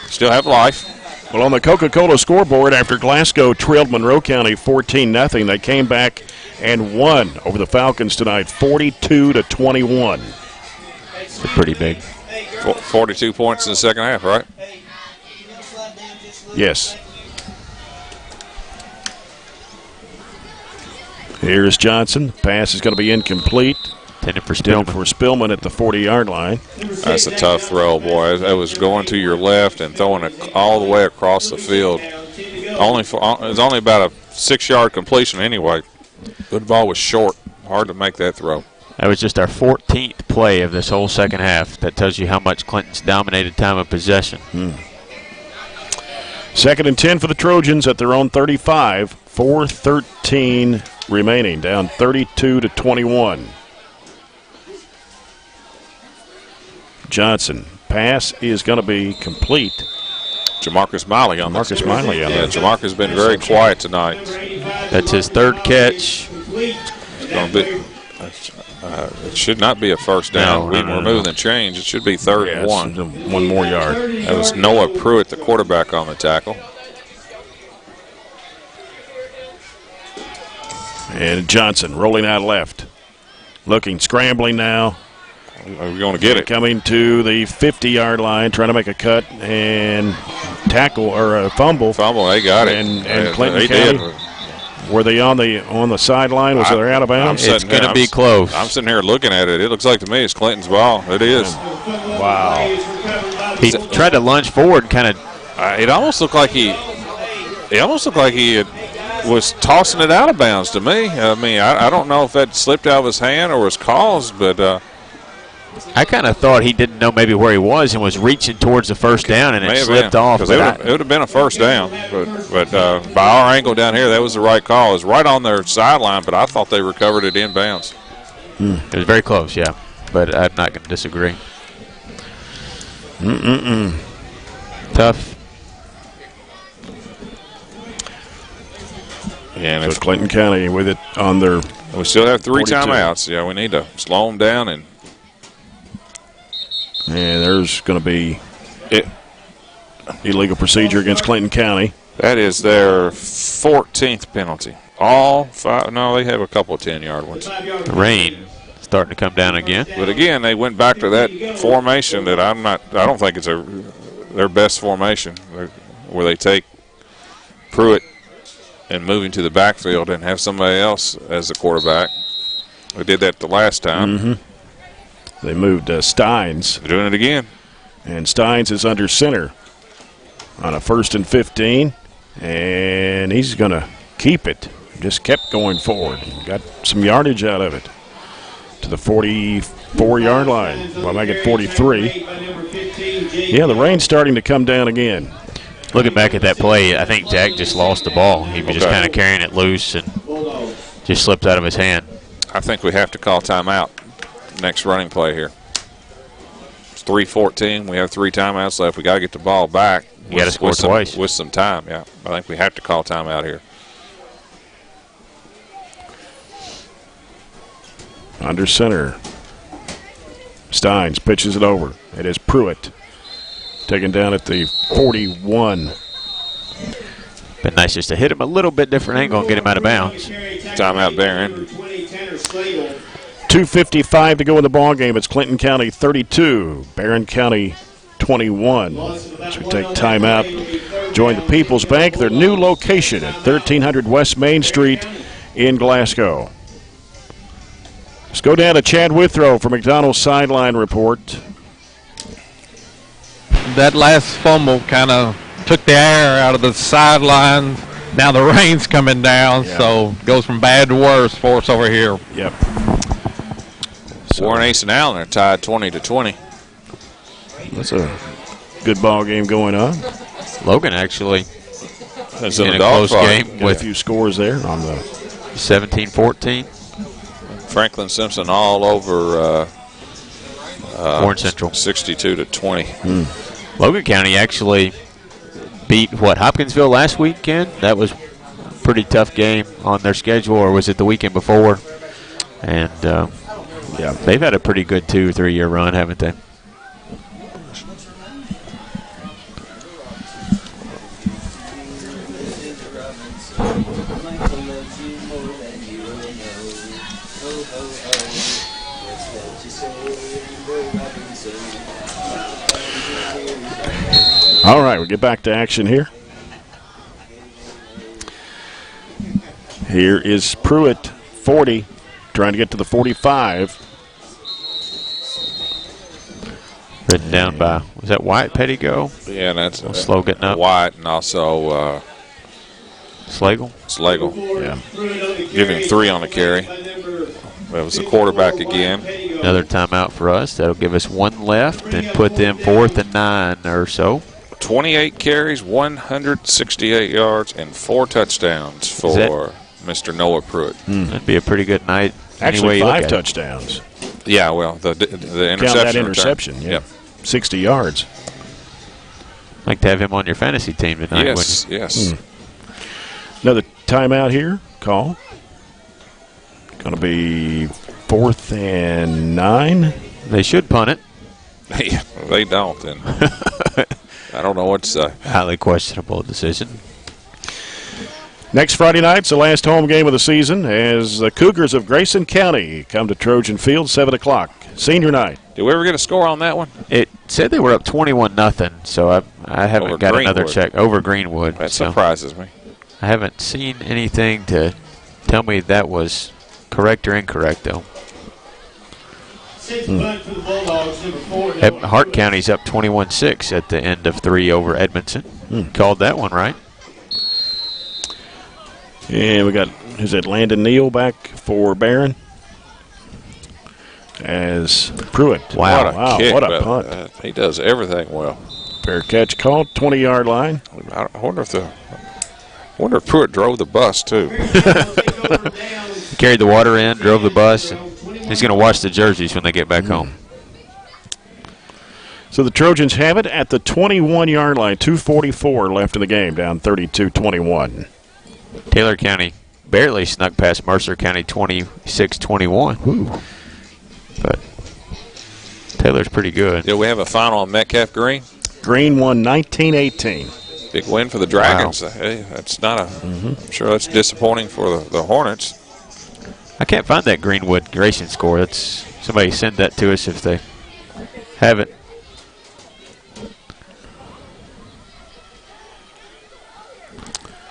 still have life. Well, on the Coca-Cola scoreboard, after Glasgow trailed Monroe County 14-0, they came back and won over the Falcons tonight, 42-21. It's pretty big. 42 points in the second half, right? Yes. Here's Johnson. Pass is going to be incomplete. Intended for Spillman at the 40-yard line. That's a tough throw, boy. It was going to your left and throwing it all the way across the field. It was only about a 6-yard completion anyway. Good ball was short. Hard to make that throw. That was just our 14th play of this whole second half. That tells you how much Clinton's dominated time of possession. 2nd and 10 for the Trojans at their own 35. 4:13 remaining, down 32-21. Johnson. Pass is going to be complete. Jamarcus Miley on Marcus Miley on Yeah, Jamarcus been very quiet tonight. That's his 3rd catch. It's going to be. It should not be a first down. We're moving the change. It should be 3rd and 1. 1 more yard. That was Noah Pruitt, the quarterback, on the tackle. And Johnson rolling out left. Looking, scrambling now. Are we going to get it? Coming to the 50-yard line, trying to make a cut and tackle or a fumble. They got it. And Clinton County. Did. Were they on the sideline? Was they out of bounds? It's going to be close. I'm sitting here looking at it. It looks like to me it's Clinton's ball. It is. Wow. He tried to lunge forward and kind of. It almost looked like he was tossing it out of bounds to me. I mean, I don't know if that slipped out of his hand or was caused, but. I kind of thought he didn't know maybe where he was and was reaching towards the first down, and it slipped off. It would have been a first down, but by our angle down here, that was the right call. It was right on their sideline, but I thought they recovered it inbounds. It was very close, yeah, but I'm not going to disagree. Tough. Yeah, and so Clinton County with it on their. We still have 3 42. timeouts. Yeah, we need to slow them down and there's going to be illegal procedure against Clinton County. That is their 14th penalty. All 5. No, they have a couple of 10-yard ones. The rain starting to come down again. But again, they went back to that formation that I don't think it's their best formation, where they take Pruitt and moving to the backfield and have somebody else as the quarterback. They did that the last time. They moved Steins. They're doing it again. And Steins is under center on a 1st and 15. And he's going to keep it. Just kept going forward. Got some yardage out of it. To the 44-yard line. Well, make it 43. Yeah, the rain's starting to come down again. Looking back at that play, I think Jack just lost the ball. He was just kind of carrying it loose and just slipped out of his hand. I think we have to call timeout. Next running play here. It's 3:14. We have 3 timeouts left. We got to get the ball back. You got to score twice with some time. Yeah, I think we have to call timeout here. Under center. Steins pitches it over. It is Pruitt taken down at the 41. Been nice just to hit him a little bit different angle and get him out of bounds. Timeout, Barren. 2:55 to go in the ball game. It's Clinton County 32, Barren County 21. As we take timeout, join the People's Bank, their new location at 1300 West Main Street in Glasgow. Let's go down to Chad Withrow for McDonald's sideline report. That last fumble kind of took the air out of the sideline. Now the rain's coming down, so it goes from bad to worse for us over here. Yep. Warren Ace and Allen are tied 20-20. That's a good ball game going on. Logan actually That's in a close game with a few scores there on the 17-14. Franklin Simpson all over Warren Central 62-20. Logan County actually beat Hopkinsville last weekend. That was pretty tough game on their schedule, or was it the weekend before? And yeah, they've had a pretty good 2 or 3 year run, haven't they? All right, we'll get back to action here. Here is Pruitt, 40, trying to get to the 45. Written down by, was that White Pettigo? Yeah, that's slow getting up. White and also Slagle. Yeah. Give him 3 on the carry. That was the quarterback again. Another timeout for us. That'll give us 1 left and put them 4th and 9 or so. 28 carries, 168 yards, and 4 touchdowns for Mr. Noah Pruitt. That'd be a pretty good night. Actually, 5 touchdowns. Yeah, well, the interception. Count that interception, yeah. Yep. 60 yards. Like to have him on your fantasy team tonight. Yes. Another timeout here. Call. Going to be 4th and 9. They should punt it. Yeah, they don't, then. I don't know what to say. Highly questionable decision. Next Friday night's the last home game of the season as the Cougars of Grayson County come to Trojan Field, 7 o'clock. Senior night. Did we ever get a score on that one? It said they were up 21-0, so I haven't Over got Greenwood. another check. Over Greenwood. That so surprises me. I haven't seen anything to tell me that was correct or incorrect, though. Hart County's up 21-6 at the end of 3 over Edmondson. Called that one right. And we got, is it Landon Neal back for Barren? As Pruitt. Wow, kick, what a punt. He does everything well. Fair catch called, 20-yard line. I wonder if Pruitt drove the bus, too. Carried the water in, drove the bus, and he's going to wash the jerseys when they get back home. So the Trojans have it at the 21-yard line, 2:44 left in the game, down 32-21. Taylor County barely snuck past Mercer County 26-21. But Taylor's pretty good. Did we have a final on Metcalf Green? Green won 19-18. Big win for the Dragons. Wow. Hey, that's not a. I'm sure that's disappointing for the Hornets. I can't find that Greenwood Grayson score. That's somebody send that to us if they have it.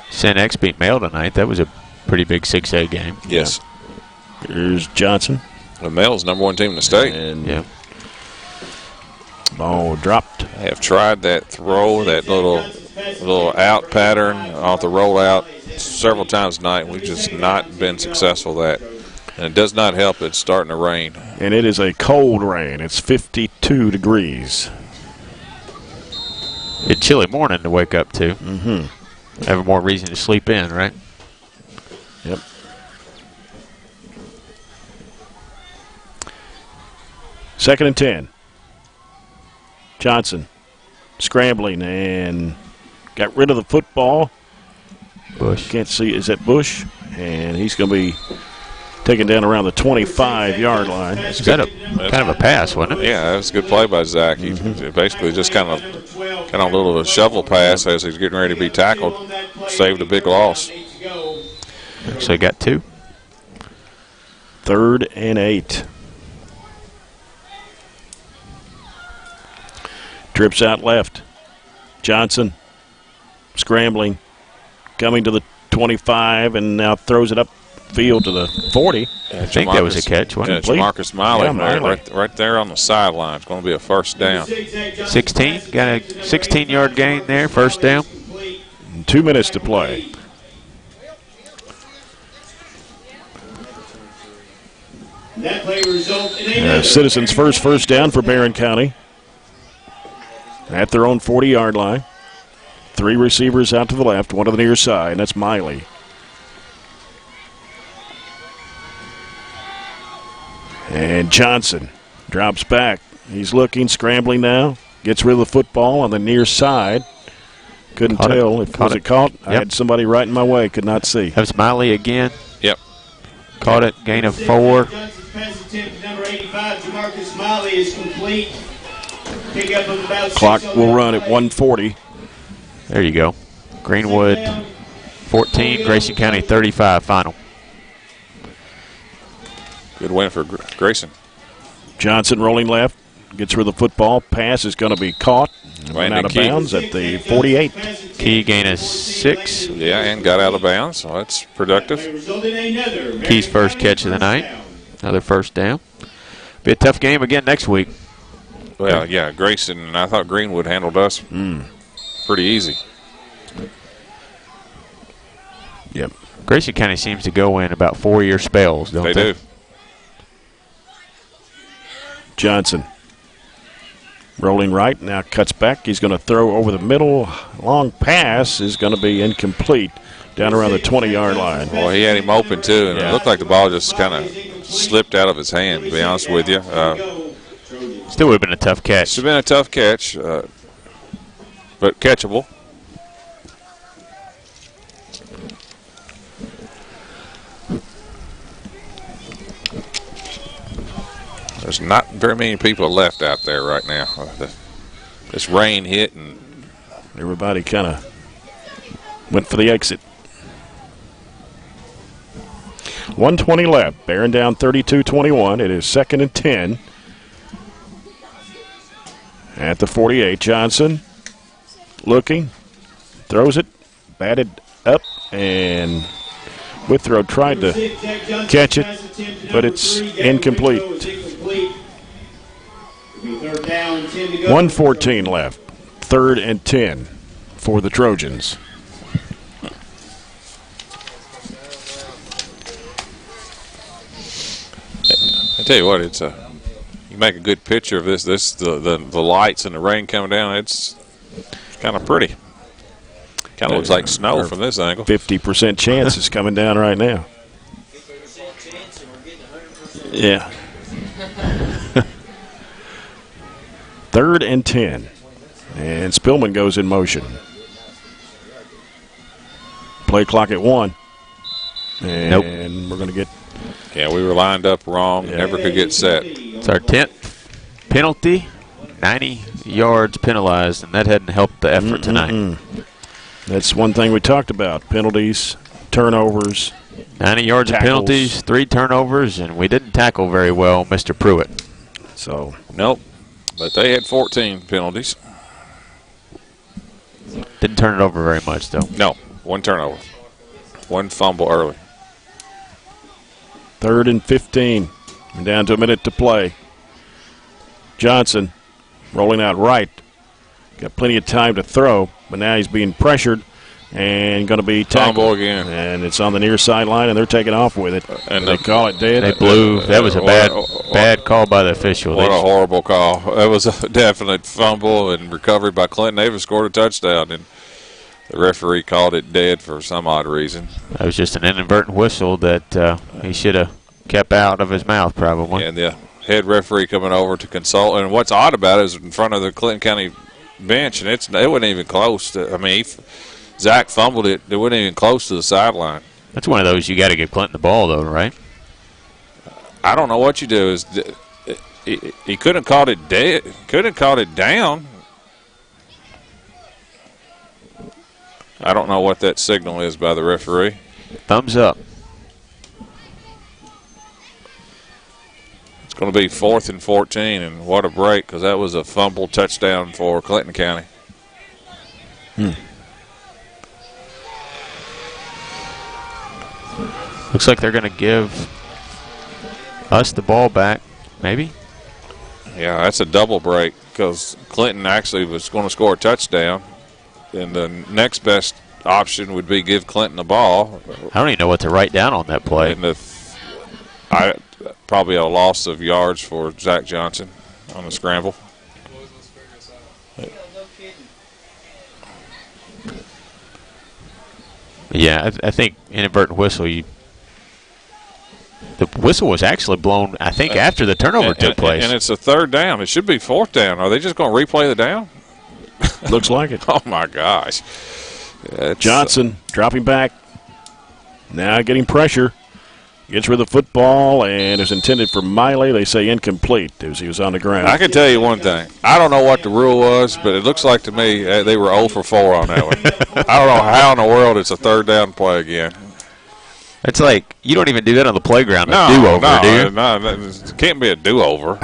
San X beat Mail tonight. That was a pretty big 6A game. Yes. Here's Johnson. The Mail's #1 team in the state. And ball dropped. I have tried that throw, that little out pattern off the rollout several times tonight. We've just not been successful at that. And it does not help. It's starting to rain. And it is a cold rain. It's 52 degrees. It's a chilly morning to wake up to. Have more reason to sleep in, right? Yep. Second and 10. Johnson scrambling and got rid of the football. Bush. Can't see. Is that Bush? And he's going to be taken down around the 25-yard line. Is that kind of a pass, wasn't it? Yeah, that was a good play by Zach. He basically just kind of a little shovel pass as he's getting ready to be tackled. Saved a big loss. So he got 2. 3rd and 8. Trips out left. Johnson scrambling, coming to the 25, and now throws it upfield to the 40. I think that was a catch, wasn't it? Marcus Miley, right there on the sideline. It's going to be a first down. 16, got a 16-yard gain there, first down. 2 minutes to play. Citizens' first down for Barren County. At their own 40-yard line. 3 receivers out to the left, 1 to the near side, and that's Miley. And Johnson drops back. He's looking, scrambling now. Gets rid of the football on the near side. Couldn't tell. Was it caught? I had somebody right in my way. Could not see. That was Miley again. Yep. Caught it. Gain of 4. Number 85, Jamarcus Smiley is complete. Pickup of about Clock will run at 1:40. There you go. Greenwood 14, Grayson County 35 final. Good win for Grayson. Johnson rolling left. Gets rid of the football. Pass is going to be caught. Went out of bounds at the 48. Key gain of 6. Yeah, and got out of bounds, so that's productive. Key's first catch of the night. Another first down. Be a tough game again next week. Well, yeah, Grayson, and I thought Greenwood handled us pretty easy. Yep. Grayson County seems to go in about 4-year spells, don't they? They do. Johnson rolling right, now cuts back. He's going to throw over the middle. Long pass is going to be incomplete down around the 20-yard line. Well, he had him open, too, and it looked like the ball just kind of slipped out of his hand, to be honest with you. Still would have been a tough catch. It's been a tough catch, but catchable. There's not very many people left out there right now. This rain hit, and everybody kind of went for the exit. 1:20 left. Barren down 32-21. It is 2nd and 10. At the 48, Johnson looking, throws it, batted up, and Withrow tried to catch it, but it's incomplete. 1:14 left. 3rd and 10 for the Trojans. I tell you what, it's you make a good picture of this. The lights and the rain coming down. It's kind of pretty. Kind of looks like snow from this angle. 50% chance is coming down right now. Yeah. 3rd and 10. And Spillman goes in motion. Play clock at 1. And we're going to get. Yeah, we were lined up wrong. Yeah. Never could get set. It's our 10th penalty. 90 yards penalized, and that hadn't helped the effort tonight. That's one thing we talked about. Penalties, turnovers. 90 yards of penalties, 3 turnovers, and we didn't tackle very well, Mr. Pruitt. So nope, but they had 14 penalties. Didn't turn it over very much, though. No, 1 turnover. 1 fumble early. 3rd and 15. And down to a minute to play. Johnson rolling out right. Got plenty of time to throw, but now he's being pressured and going to be tackled. Fumble again. And it's on the near sideline, and they're taking off with it. And they call it dead. They blew. That was a bad call by the official. What a horrible call. That was a definite fumble, and recovery by Clinton. Davis scored a touchdown, and the referee called it dead for some odd reason. That was just an inadvertent whistle that he should have kept out of his mouth, probably. And the head referee coming over to consult. And what's odd about it is in front of the Clinton County bench, and it wasn't even close to, Zach fumbled it. It wasn't even close to the sideline. That's one of those you got to give Clinton the ball, though, right? I don't know what you do. He couldn't have called it dead. Couldn't have called it down. I don't know what that signal is by the referee. Thumbs up. It's going to be 4th and 14, and what a break, because that was a fumble touchdown for Clinton County. Looks like they're going to give us the ball back, maybe. Yeah, that's a double break, because Clinton actually was going to score a touchdown, and the next best option would be give Clinton the ball. I don't even know what to write down on that play. And probably a loss of yards for Zach Johnson on the scramble. Yeah, I think inadvertent whistle. The whistle was actually blown, I think, after the turnover took place. And it's a 3rd down. It should be 4th down. Are they just going to replay the down? Looks like it. Oh, my gosh. Johnson dropping back. Now getting pressure. Gets rid of the football and is intended for Miley. They say incomplete as he was on the ground. I can tell you one thing. I don't know what the rule was, but it looks like to me they were 0 for 4 on that one. I don't know how in the world it's a third down play again. It's like you don't even do that on the playground. Do-over, do you? No, it can't be a do-over.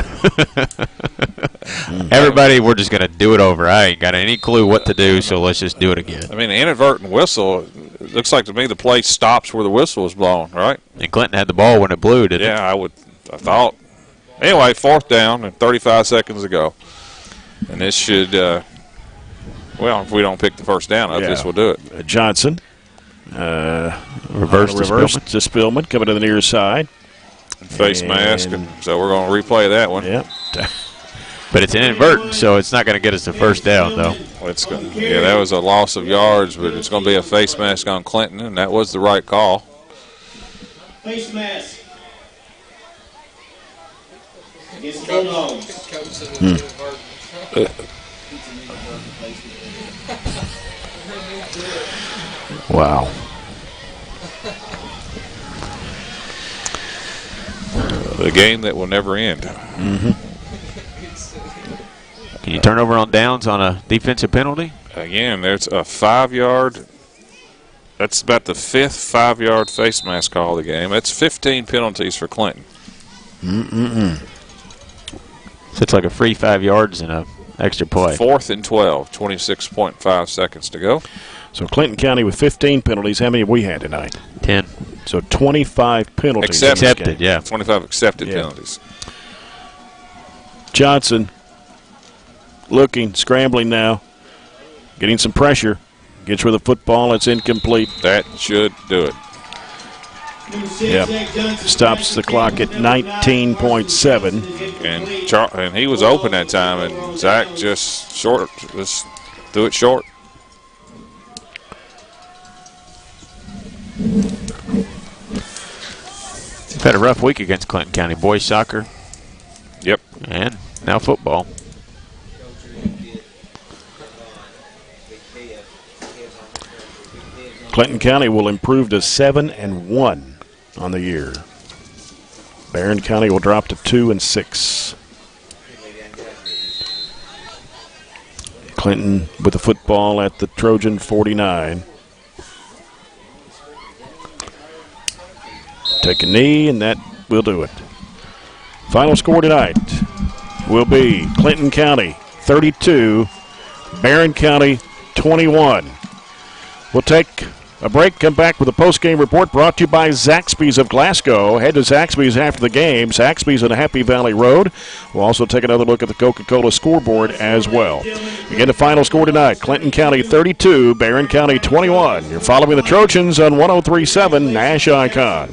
Everybody, we're just going to do it over. I ain't got any clue what to do, so let's just do it again. I mean, the inadvertent whistle, it looks like to me the play stops where the whistle was blown, right? And Clinton had the ball when it blew, didn't it? Yeah, I thought. Anyway, 4th down and 35 seconds to go. And this should, well, if we don't pick the first down up, this will do it. Johnson. Reverse to Spillman coming to the near side. Face mask, so we're going to replay that one. Yep. But it's inadvertent, so it's not going to get us the first down, though. Yeah, that was a loss of yards, but it's going to be a face mask on Clinton, and that was the right call. Face mask. Against the Wow. The game that will never end. Mm-hmm. Can you turn over on downs on a defensive penalty? Again, there's a 5-yard. That's about the 5th 5-yard face mask call of the game. That's 15 penalties for Clinton. So it's like a free 5 yards and a extra play. 4th and 12, 26.5 seconds to go. So Clinton County with 15 penalties. How many have we had tonight? 10. So 25 penalties. Accepted, yeah. 25 accepted penalties. Johnson looking, scrambling now, getting some pressure. Gets rid of the football. It's incomplete. That should do it. Yep. Stops the clock at 19.7. And he was open that time, and Zach just threw it short. We've had a rough week against Clinton County. Boys soccer. Yep. And now football. Clinton County will improve to 7-1 on the year. Barren County will drop to 2-6. Clinton with the football at the Trojan 49. Take a knee, and that will do it. Final score tonight will be Clinton County 32, Barren County 21. We'll take a break, come back with a post-game report brought to you by Zaxby's of Glasgow. Head to Zaxby's after the game. Zaxby's on Happy Valley Road. We'll also take another look at the Coca-Cola scoreboard as well. Again, the final score tonight, Clinton County 32, Barren County 21. You're following the Trojans on 103.7 Nash Icon.